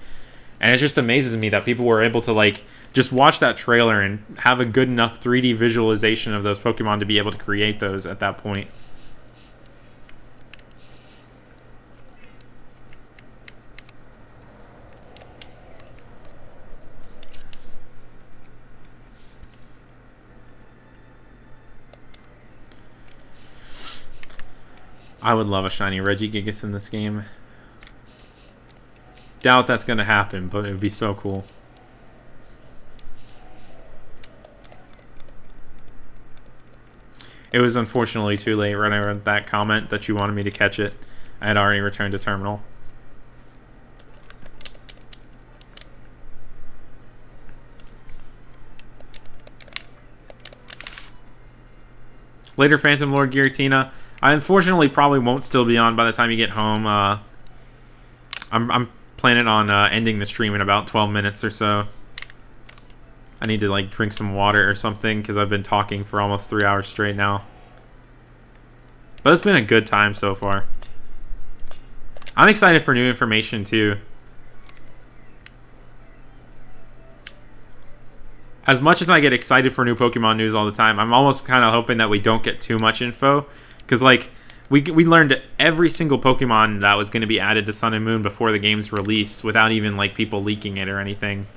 And it just amazes me that people were able to, like, just watch that trailer and have a good enough 3D visualization of those Pokemon to be able to create those at that point. I would love a shiny Regigigas in this game. Doubt that's going to happen, but it would be so cool. It was unfortunately too late when I read that comment that you wanted me to catch it. I had already returned to terminal. Later, Phantom Lord I unfortunately probably won't still be on by the time you get home. I'm planning on ending the stream in about 12 minutes or so. I need to like drink some water or something because I've been talking for almost 3 hours straight now. But it's been a good time so far. I'm excited for new information too. As much as I get excited for new Pokemon news all the time, I'm almost kind of hoping that we don't get too much info. Because, like, we learned every single Pokemon that was going to be added to Sun and Moon before the game's release without even, like, people leaking it or anything.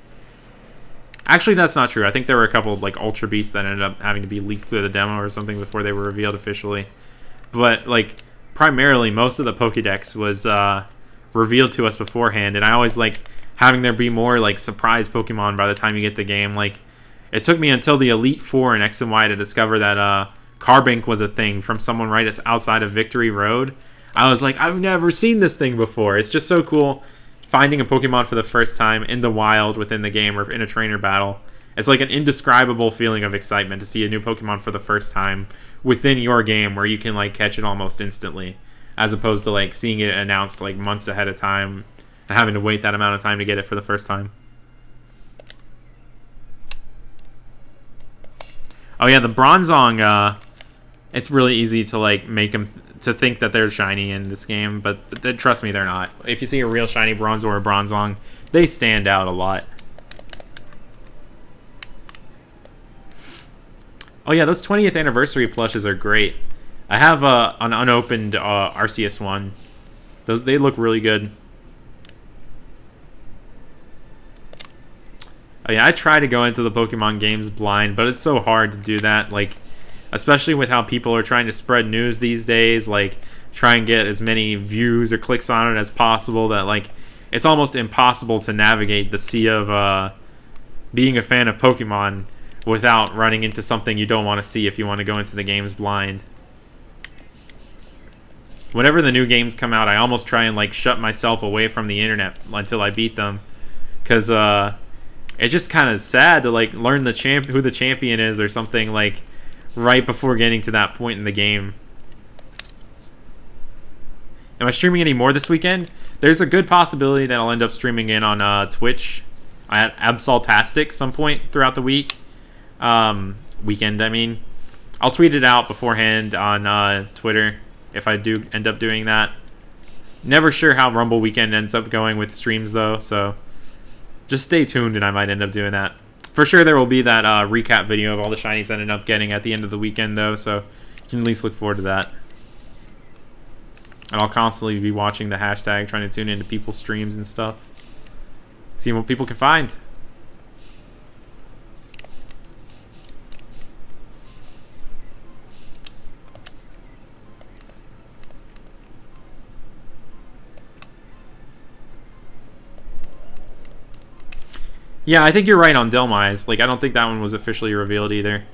Actually, that's not true. I think there were a couple of, like, Ultra Beasts that ended up having to be leaked through the demo or something before they were revealed officially. But, like, primarily, most of the Pokédex was revealed to us beforehand. And I always like having there be more, like, surprise Pokemon by the time you get the game. Like, it took me until the Elite Four in X and Y to discover that Carbink was a thing from someone right outside of Victory Road. I was like, I've never seen this thing before. It's just so cool finding a Pokemon for the first time in the wild within the game or in a trainer battle. It's like an indescribable feeling of excitement to see a new Pokemon for the first time within your game where you can like catch it almost instantly, as opposed to like seeing it announced like months ahead of time and having to wait that amount of time to get it for the first time. Oh yeah, the Bronzong, it's really easy to like make them to think that they're shiny in this game, but trust me, they're not. If you see a real shiny Bronzor or Bronzong, they stand out a lot. Oh yeah, those 20th anniversary plushes are great. I have an unopened Arceus one. They look really good. Oh yeah, I try to go into the Pokemon games blind, but it's so hard to do that. Like, especially with how people are trying to spread news these days, like try and get as many views or clicks on it as possible. That like it's almost impossible to navigate the sea of being a fan of Pokemon without running into something you don't want to see if you want to go into the games blind. Whenever the new games come out, I almost try and like shut myself away from the internet until I beat them, because it's just kind of sad to like learn who the champion is or something like right before getting to that point in the game. Am I streaming any more this weekend? There's a good possibility that I'll end up streaming in on Twitch at Absoltastic some point throughout the weekend. I mean, I'll tweet it out beforehand on Twitter if I do end up doing that. Never sure how Rumble Weekend ends up going with streams though, so just stay tuned and I might end up doing that. For sure there will be that recap video of all the shinies I ended up getting at the end of the weekend though, so you can at least look forward to that. And I'll constantly be watching the hashtag, trying to tune into people's streams and stuff. Seeing what people can find. Yeah, I think you're right on Delmise. Like, I don't think that one was officially revealed either.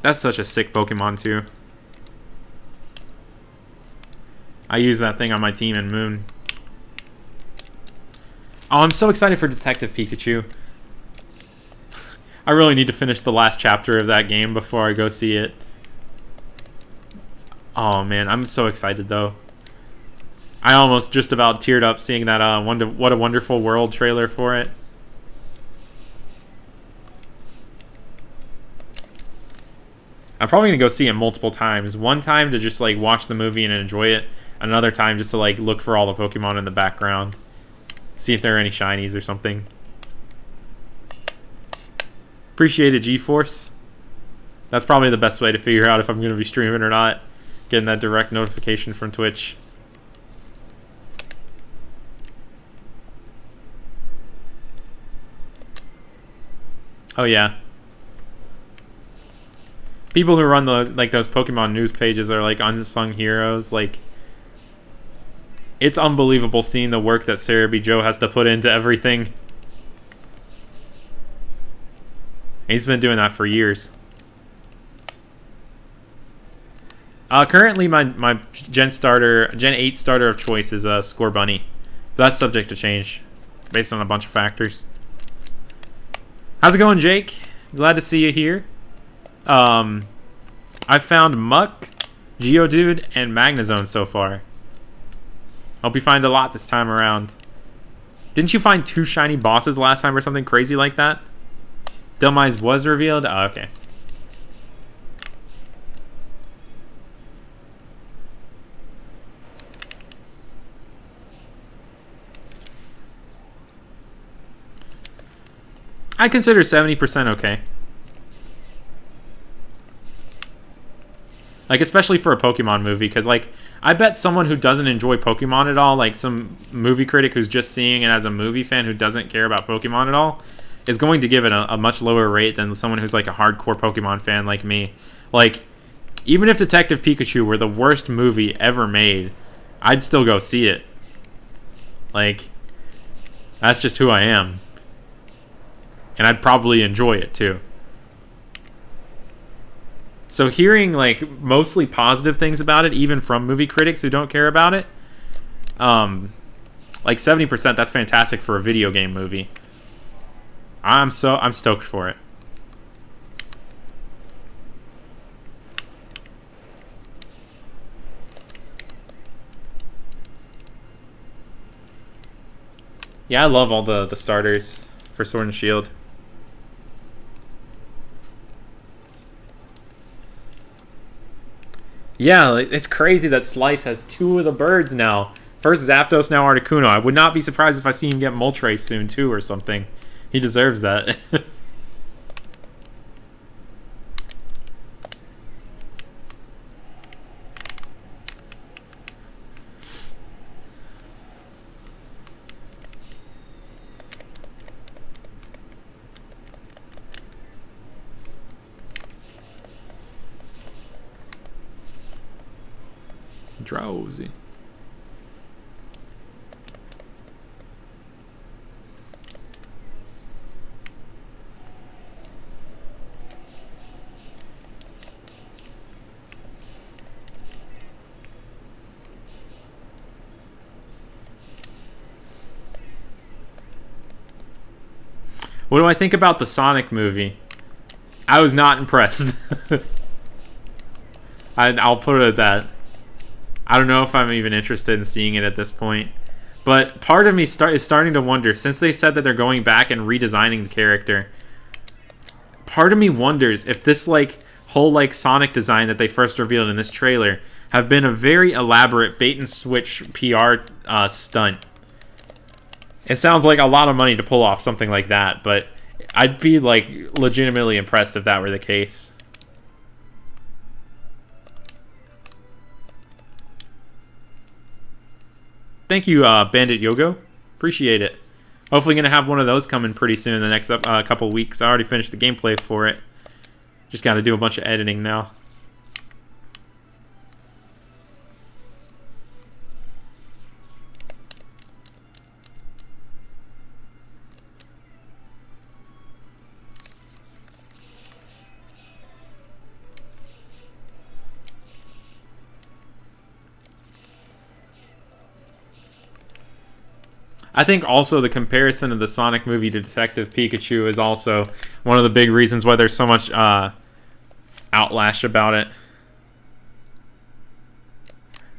That's such a sick Pokemon, too. I use that thing on my team in Moon. Oh, I'm so excited for Detective Pikachu. I really need to finish the last chapter of that game before I go see it. Oh, man, I'm so excited, though. I almost just about teared up seeing that What a Wonderful World trailer for it. I'm probably going to go see it multiple times. One time to just like watch the movie and enjoy it. Another time just to like look for all the Pokemon in the background. See if there are any shinies or something. Appreciate it, GeForce. That's probably the best way to figure out if I'm going to be streaming or not. Getting that direct notification from Twitch. Oh yeah. People who run those Pokemon news pages are like unsung heroes. Like, it's unbelievable seeing the work that Cerebi Joe has to put into everything. He's been doing that for years. Currently, my Gen 8 starter of choice is Scorbunny. But that's subject to change based on a bunch of factors. How's it going, Jake? Glad to see you here. I've found Muck, Geodude, and Magnezone so far. Hope you find a lot this time around. Didn't you find 2 shiny bosses last time or something crazy like that? Demise was revealed? Oh, okay. I consider 70% okay. Like, especially for a Pokemon movie, because, like, I bet someone who doesn't enjoy Pokemon at all, like some movie critic who's just seeing it as a movie fan who doesn't care about Pokemon at all, is going to give it a much lower rate than someone who's, like, a hardcore Pokemon fan like me. Like, even if Detective Pikachu were the worst movie ever made, I'd still go see it. Like, that's just who I am. And I'd probably enjoy it, too. So hearing, like, mostly positive things about it, even from movie critics who don't care about it, like 70%, that's fantastic for a video game movie. I'm stoked for it. Yeah, I love all the starters for Sword and Shield. Yeah, it's crazy that Slice has 2 of the birds now. First Zapdos, now Articuno. I would not be surprised if I see him get Moltres soon, too, or something. He deserves that. Drowsy. What do I think about the Sonic movie? I was not impressed. I'll put it at that. I don't know if I'm even interested in seeing it at this point. But part of me is starting to wonder, since they said that they're going back and redesigning the character, part of me wonders if this like whole like Sonic design that they first revealed in this trailer have been a very elaborate bait and switch PR stunt. It sounds like a lot of money to pull off something like that, but I'd be like legitimately impressed if that were the case. Thank you, Bandit Yogo. Appreciate it. Hopefully going to have one of those coming pretty soon in the next couple weeks. I already finished the gameplay for it. Just got to do a bunch of editing now. I think also the comparison of the Sonic movie to Detective Pikachu is also one of the big reasons why there's so much outlash about it.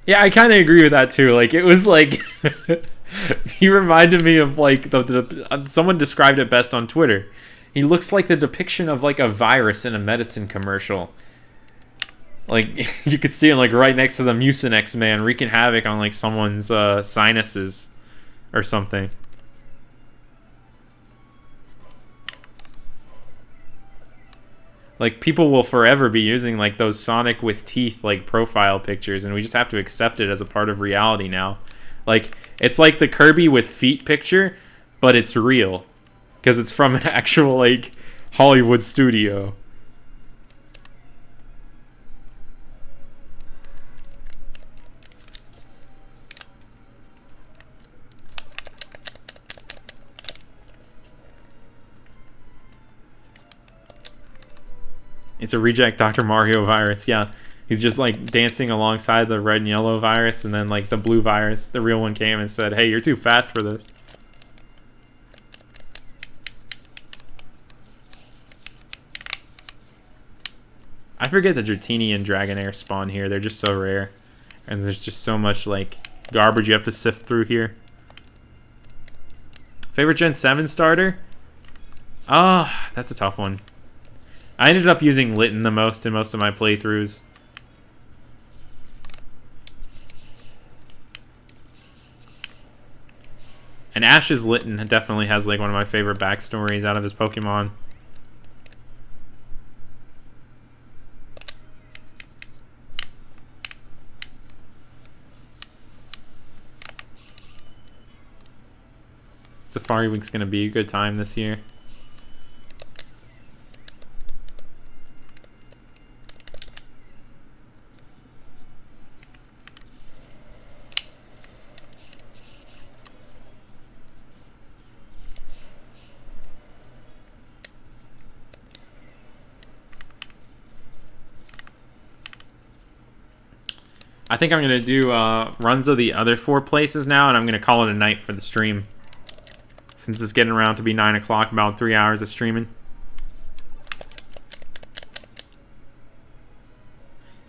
Yeah, I kind of agree with that too. Like, it was like he reminded me of like someone described it best on Twitter. He looks like the depiction of like a virus in a medicine commercial. Like, you could see him like right next to the Mucinex man wreaking havoc on like someone's sinuses or something. Like, people will forever be using like those Sonic with teeth like profile pictures, and we just have to accept it as a part of reality now. Like, it's like the Kirby with feet picture, but it's real because it's from an actual like Hollywood studio. It's a reject Dr. Mario virus, yeah. He's just like dancing alongside the red and yellow virus, and then like the blue virus, the real one, came and said, hey, you're too fast for this. I forget that Dratini and Dragonair spawn here. They're just so rare. And there's just so much like garbage you have to sift through here. Favorite Gen 7 starter? That's a tough one. I ended up using Litten the most in most of my playthroughs. And Ash's Litten definitely has like one of my favorite backstories out of his Pokemon. Safari Week's going to be a good time this year. I think I'm going to do runs of the other 4 places now, and I'm going to call it a night for the stream. Since it's getting around to be 9 o'clock, about 3 hours of streaming.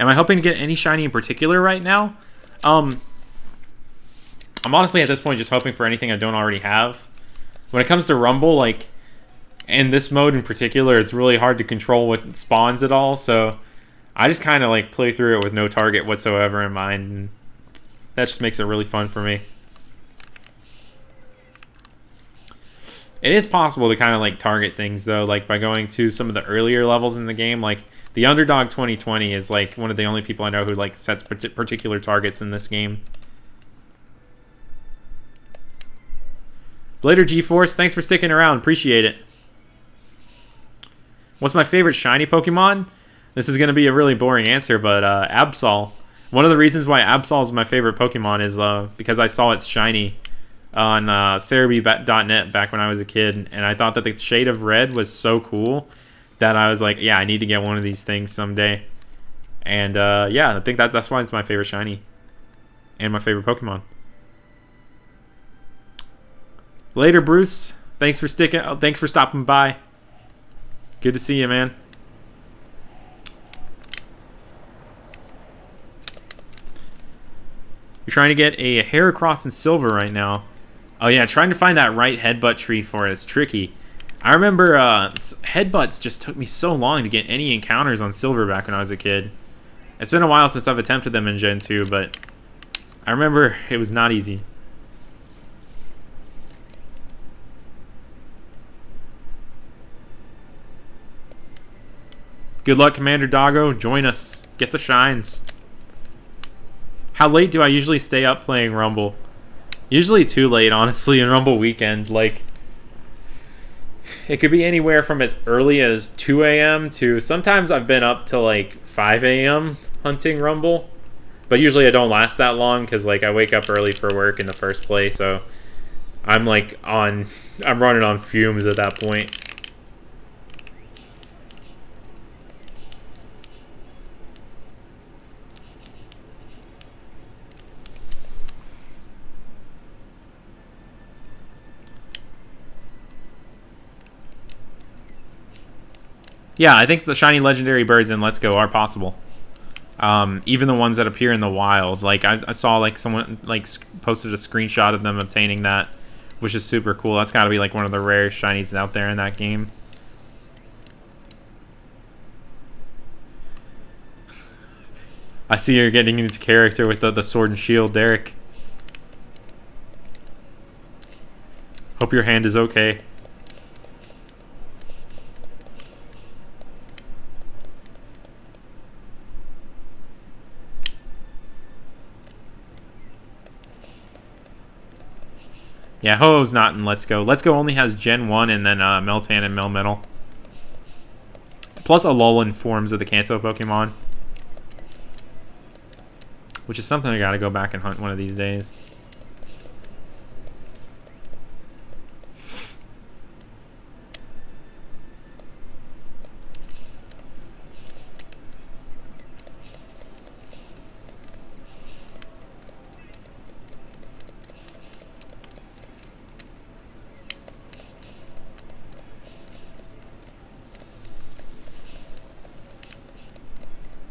Am I hoping to get any shiny in particular right now? I'm honestly at this point just hoping for anything I don't already have. When it comes to Rumble, like, in this mode in particular, it's really hard to control what spawns at all, so I just kind of like play through it with no target whatsoever in mind, and that just makes it really fun for me. It is possible to kind of like target things though, like by going to some of the earlier levels in the game. Like the Underdog 2020 is like one of the only people I know who like sets particular targets in this game. Later, GeForce, thanks for sticking around. Appreciate it. What's my favorite shiny Pokemon? This is going to be a really boring answer, but Absol. One of the reasons why Absol is my favorite Pokemon is because I saw its shiny on Cerebi.net back when I was a kid, and I thought that the shade of red was so cool that I was like, yeah, I need to get one of these things someday. And yeah, I think that's why it's my favorite shiny and my favorite Pokemon. Later, Bruce. Thanks for thanks for stopping by. Good to see you, man. You're trying to get a Heracross in Silver right now. Oh yeah, trying to find that right headbutt tree for it is tricky. I remember headbutts just took me so long to get any encounters on Silver back when I was a kid. It's been a while since I've attempted them in Gen 2, but I remember it was not easy. Good luck, Commander Doggo. Join us. Get the shines. How late do I usually stay up playing Rumble? Usually too late, honestly, in Rumble weekend. Like, it could be anywhere from as early as 2 a.m. to sometimes I've been up to like 5 a.m. hunting Rumble. But usually I don't last that long because like I wake up early for work in the first place. So I'm like I'm running on fumes at that point. Yeah, I think the shiny legendary birds in Let's Go are possible. Even the ones that appear in the wild. Like I saw like someone like posted a screenshot of them obtaining that, which is super cool. That's got to be like one of the rarest shinies out there in that game. I see you're getting into character with the sword and shield, Derek. Hope your hand is okay. Yeah, Ho-Oh's not in Let's Go. Let's Go only has Gen 1 and then Meltan and Melmetal. Plus Alolan forms of the Kanto Pokemon. Which is something I gotta go back and hunt one of these days.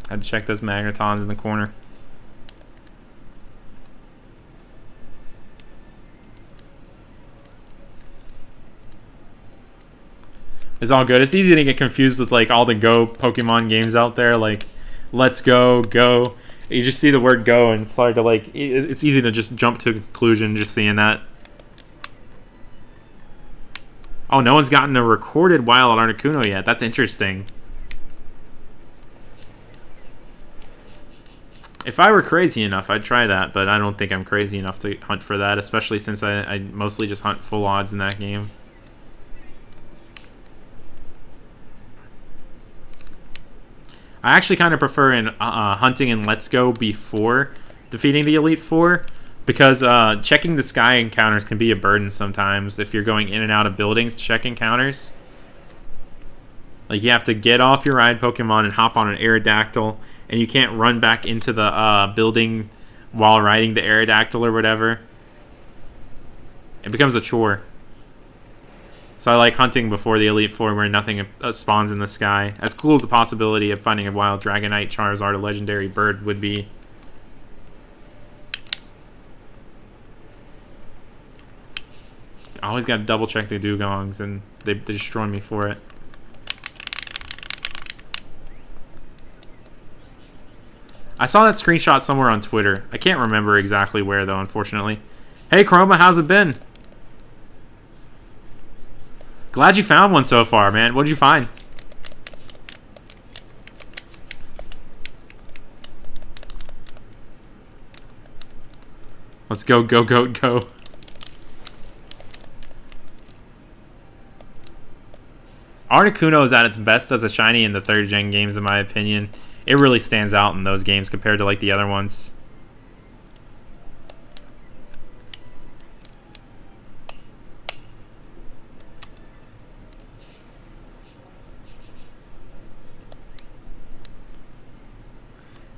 Had to check those Magnetons in the corner. It's all good. It's easy to get confused with like all the Go Pokemon games out there, like Let's Go, Go. You just see the word Go, and it's hard to like. It's easy to just jump to a conclusion just seeing that. Oh, no one's gotten a recorded wild Articuno yet. That's interesting. If I were crazy enough, I'd try that, but I don't think I'm crazy enough to hunt for that, especially since I mostly just hunt full odds in that game. I actually kind of prefer in hunting in Let's Go before defeating the Elite Four, because checking the sky encounters can be a burden sometimes if you're going in and out of buildings to check encounters. Like, you have to get off your ride Pokemon and hop on an Aerodactyl, and you can't run back into the building while riding the Aerodactyl or whatever. It becomes a chore. So I like hunting before the Elite Four where nothing spawns in the sky. As cool as the possibility of finding a wild Dragonite, Charizard, or legendary bird would be. I always got to double check the dugongs, and they destroy me for it. I saw that screenshot somewhere on Twitter. I can't remember exactly where, though, unfortunately. Hey, Chroma, how's it been? Glad you found one so far, man. What did you find? Let's go, go, go, go. Articuno is at its best as a shiny in the 3rd gen games, in my opinion. It really stands out in those games compared to like the other ones.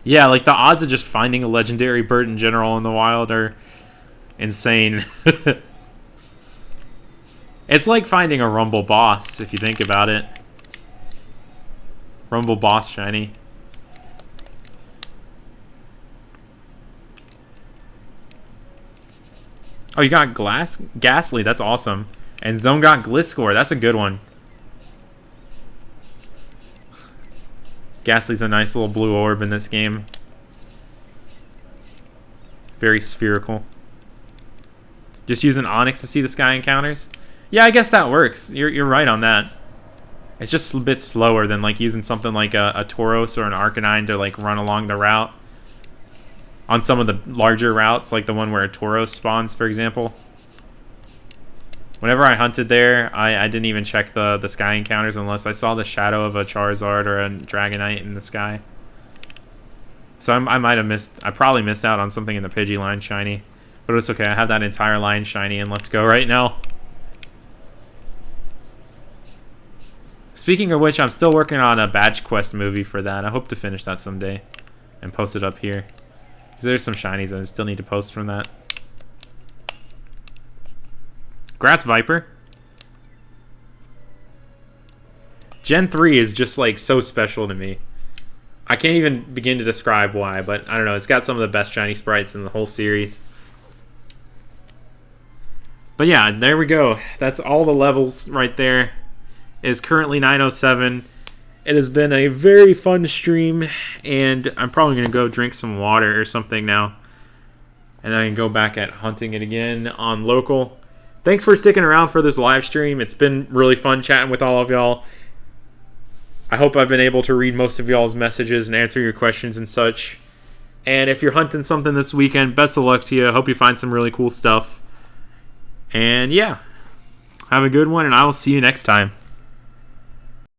Yeah, like the odds of just finding a legendary bird in general in the wild are insane. It's like finding a Rumble boss, if you think about it. Rumble boss shiny. Oh, you got Ghastly, that's awesome. And Zone got Gliscor, that's a good one. Ghastly's a nice little blue orb in this game. Very spherical. Just using Onyx to see the sky encounters? Yeah, I guess that works. You're right on that. It's just a bit slower than like using something like a Tauros or an Arcanine to like run along the route. On some of the larger routes, like the one where a Tauros spawns, for example. Whenever I hunted there, I didn't even check the sky encounters unless I saw the shadow of a Charizard or a Dragonite in the sky. So I might have missed... I probably missed out on something in the Pidgeyline shiny. But it's okay, I have that entire line shiny, and let's go right now. Speaking of which, I'm still working on a Badge Quest movie for that. I hope to finish that someday and post it up here. Because there's some shinies that I still need to post from that. Congrats, Viper. Gen 3 is just like so special to me. I can't even begin to describe why, but I don't know. It's got some of the best shiny sprites in the whole series. But yeah, there we go. That's all the levels right there. It is currently 9:07. It has been a very fun stream, and I'm probably going to go drink some water or something now. And then I can go back at hunting it again on local. Thanks for sticking around for this live stream. It's been really fun chatting with all of y'all. I hope I've been able to read most of y'all's messages and answer your questions and such. And if you're hunting something this weekend, best of luck to you. I hope you find some really cool stuff. And yeah, have a good one, and I will see you next time.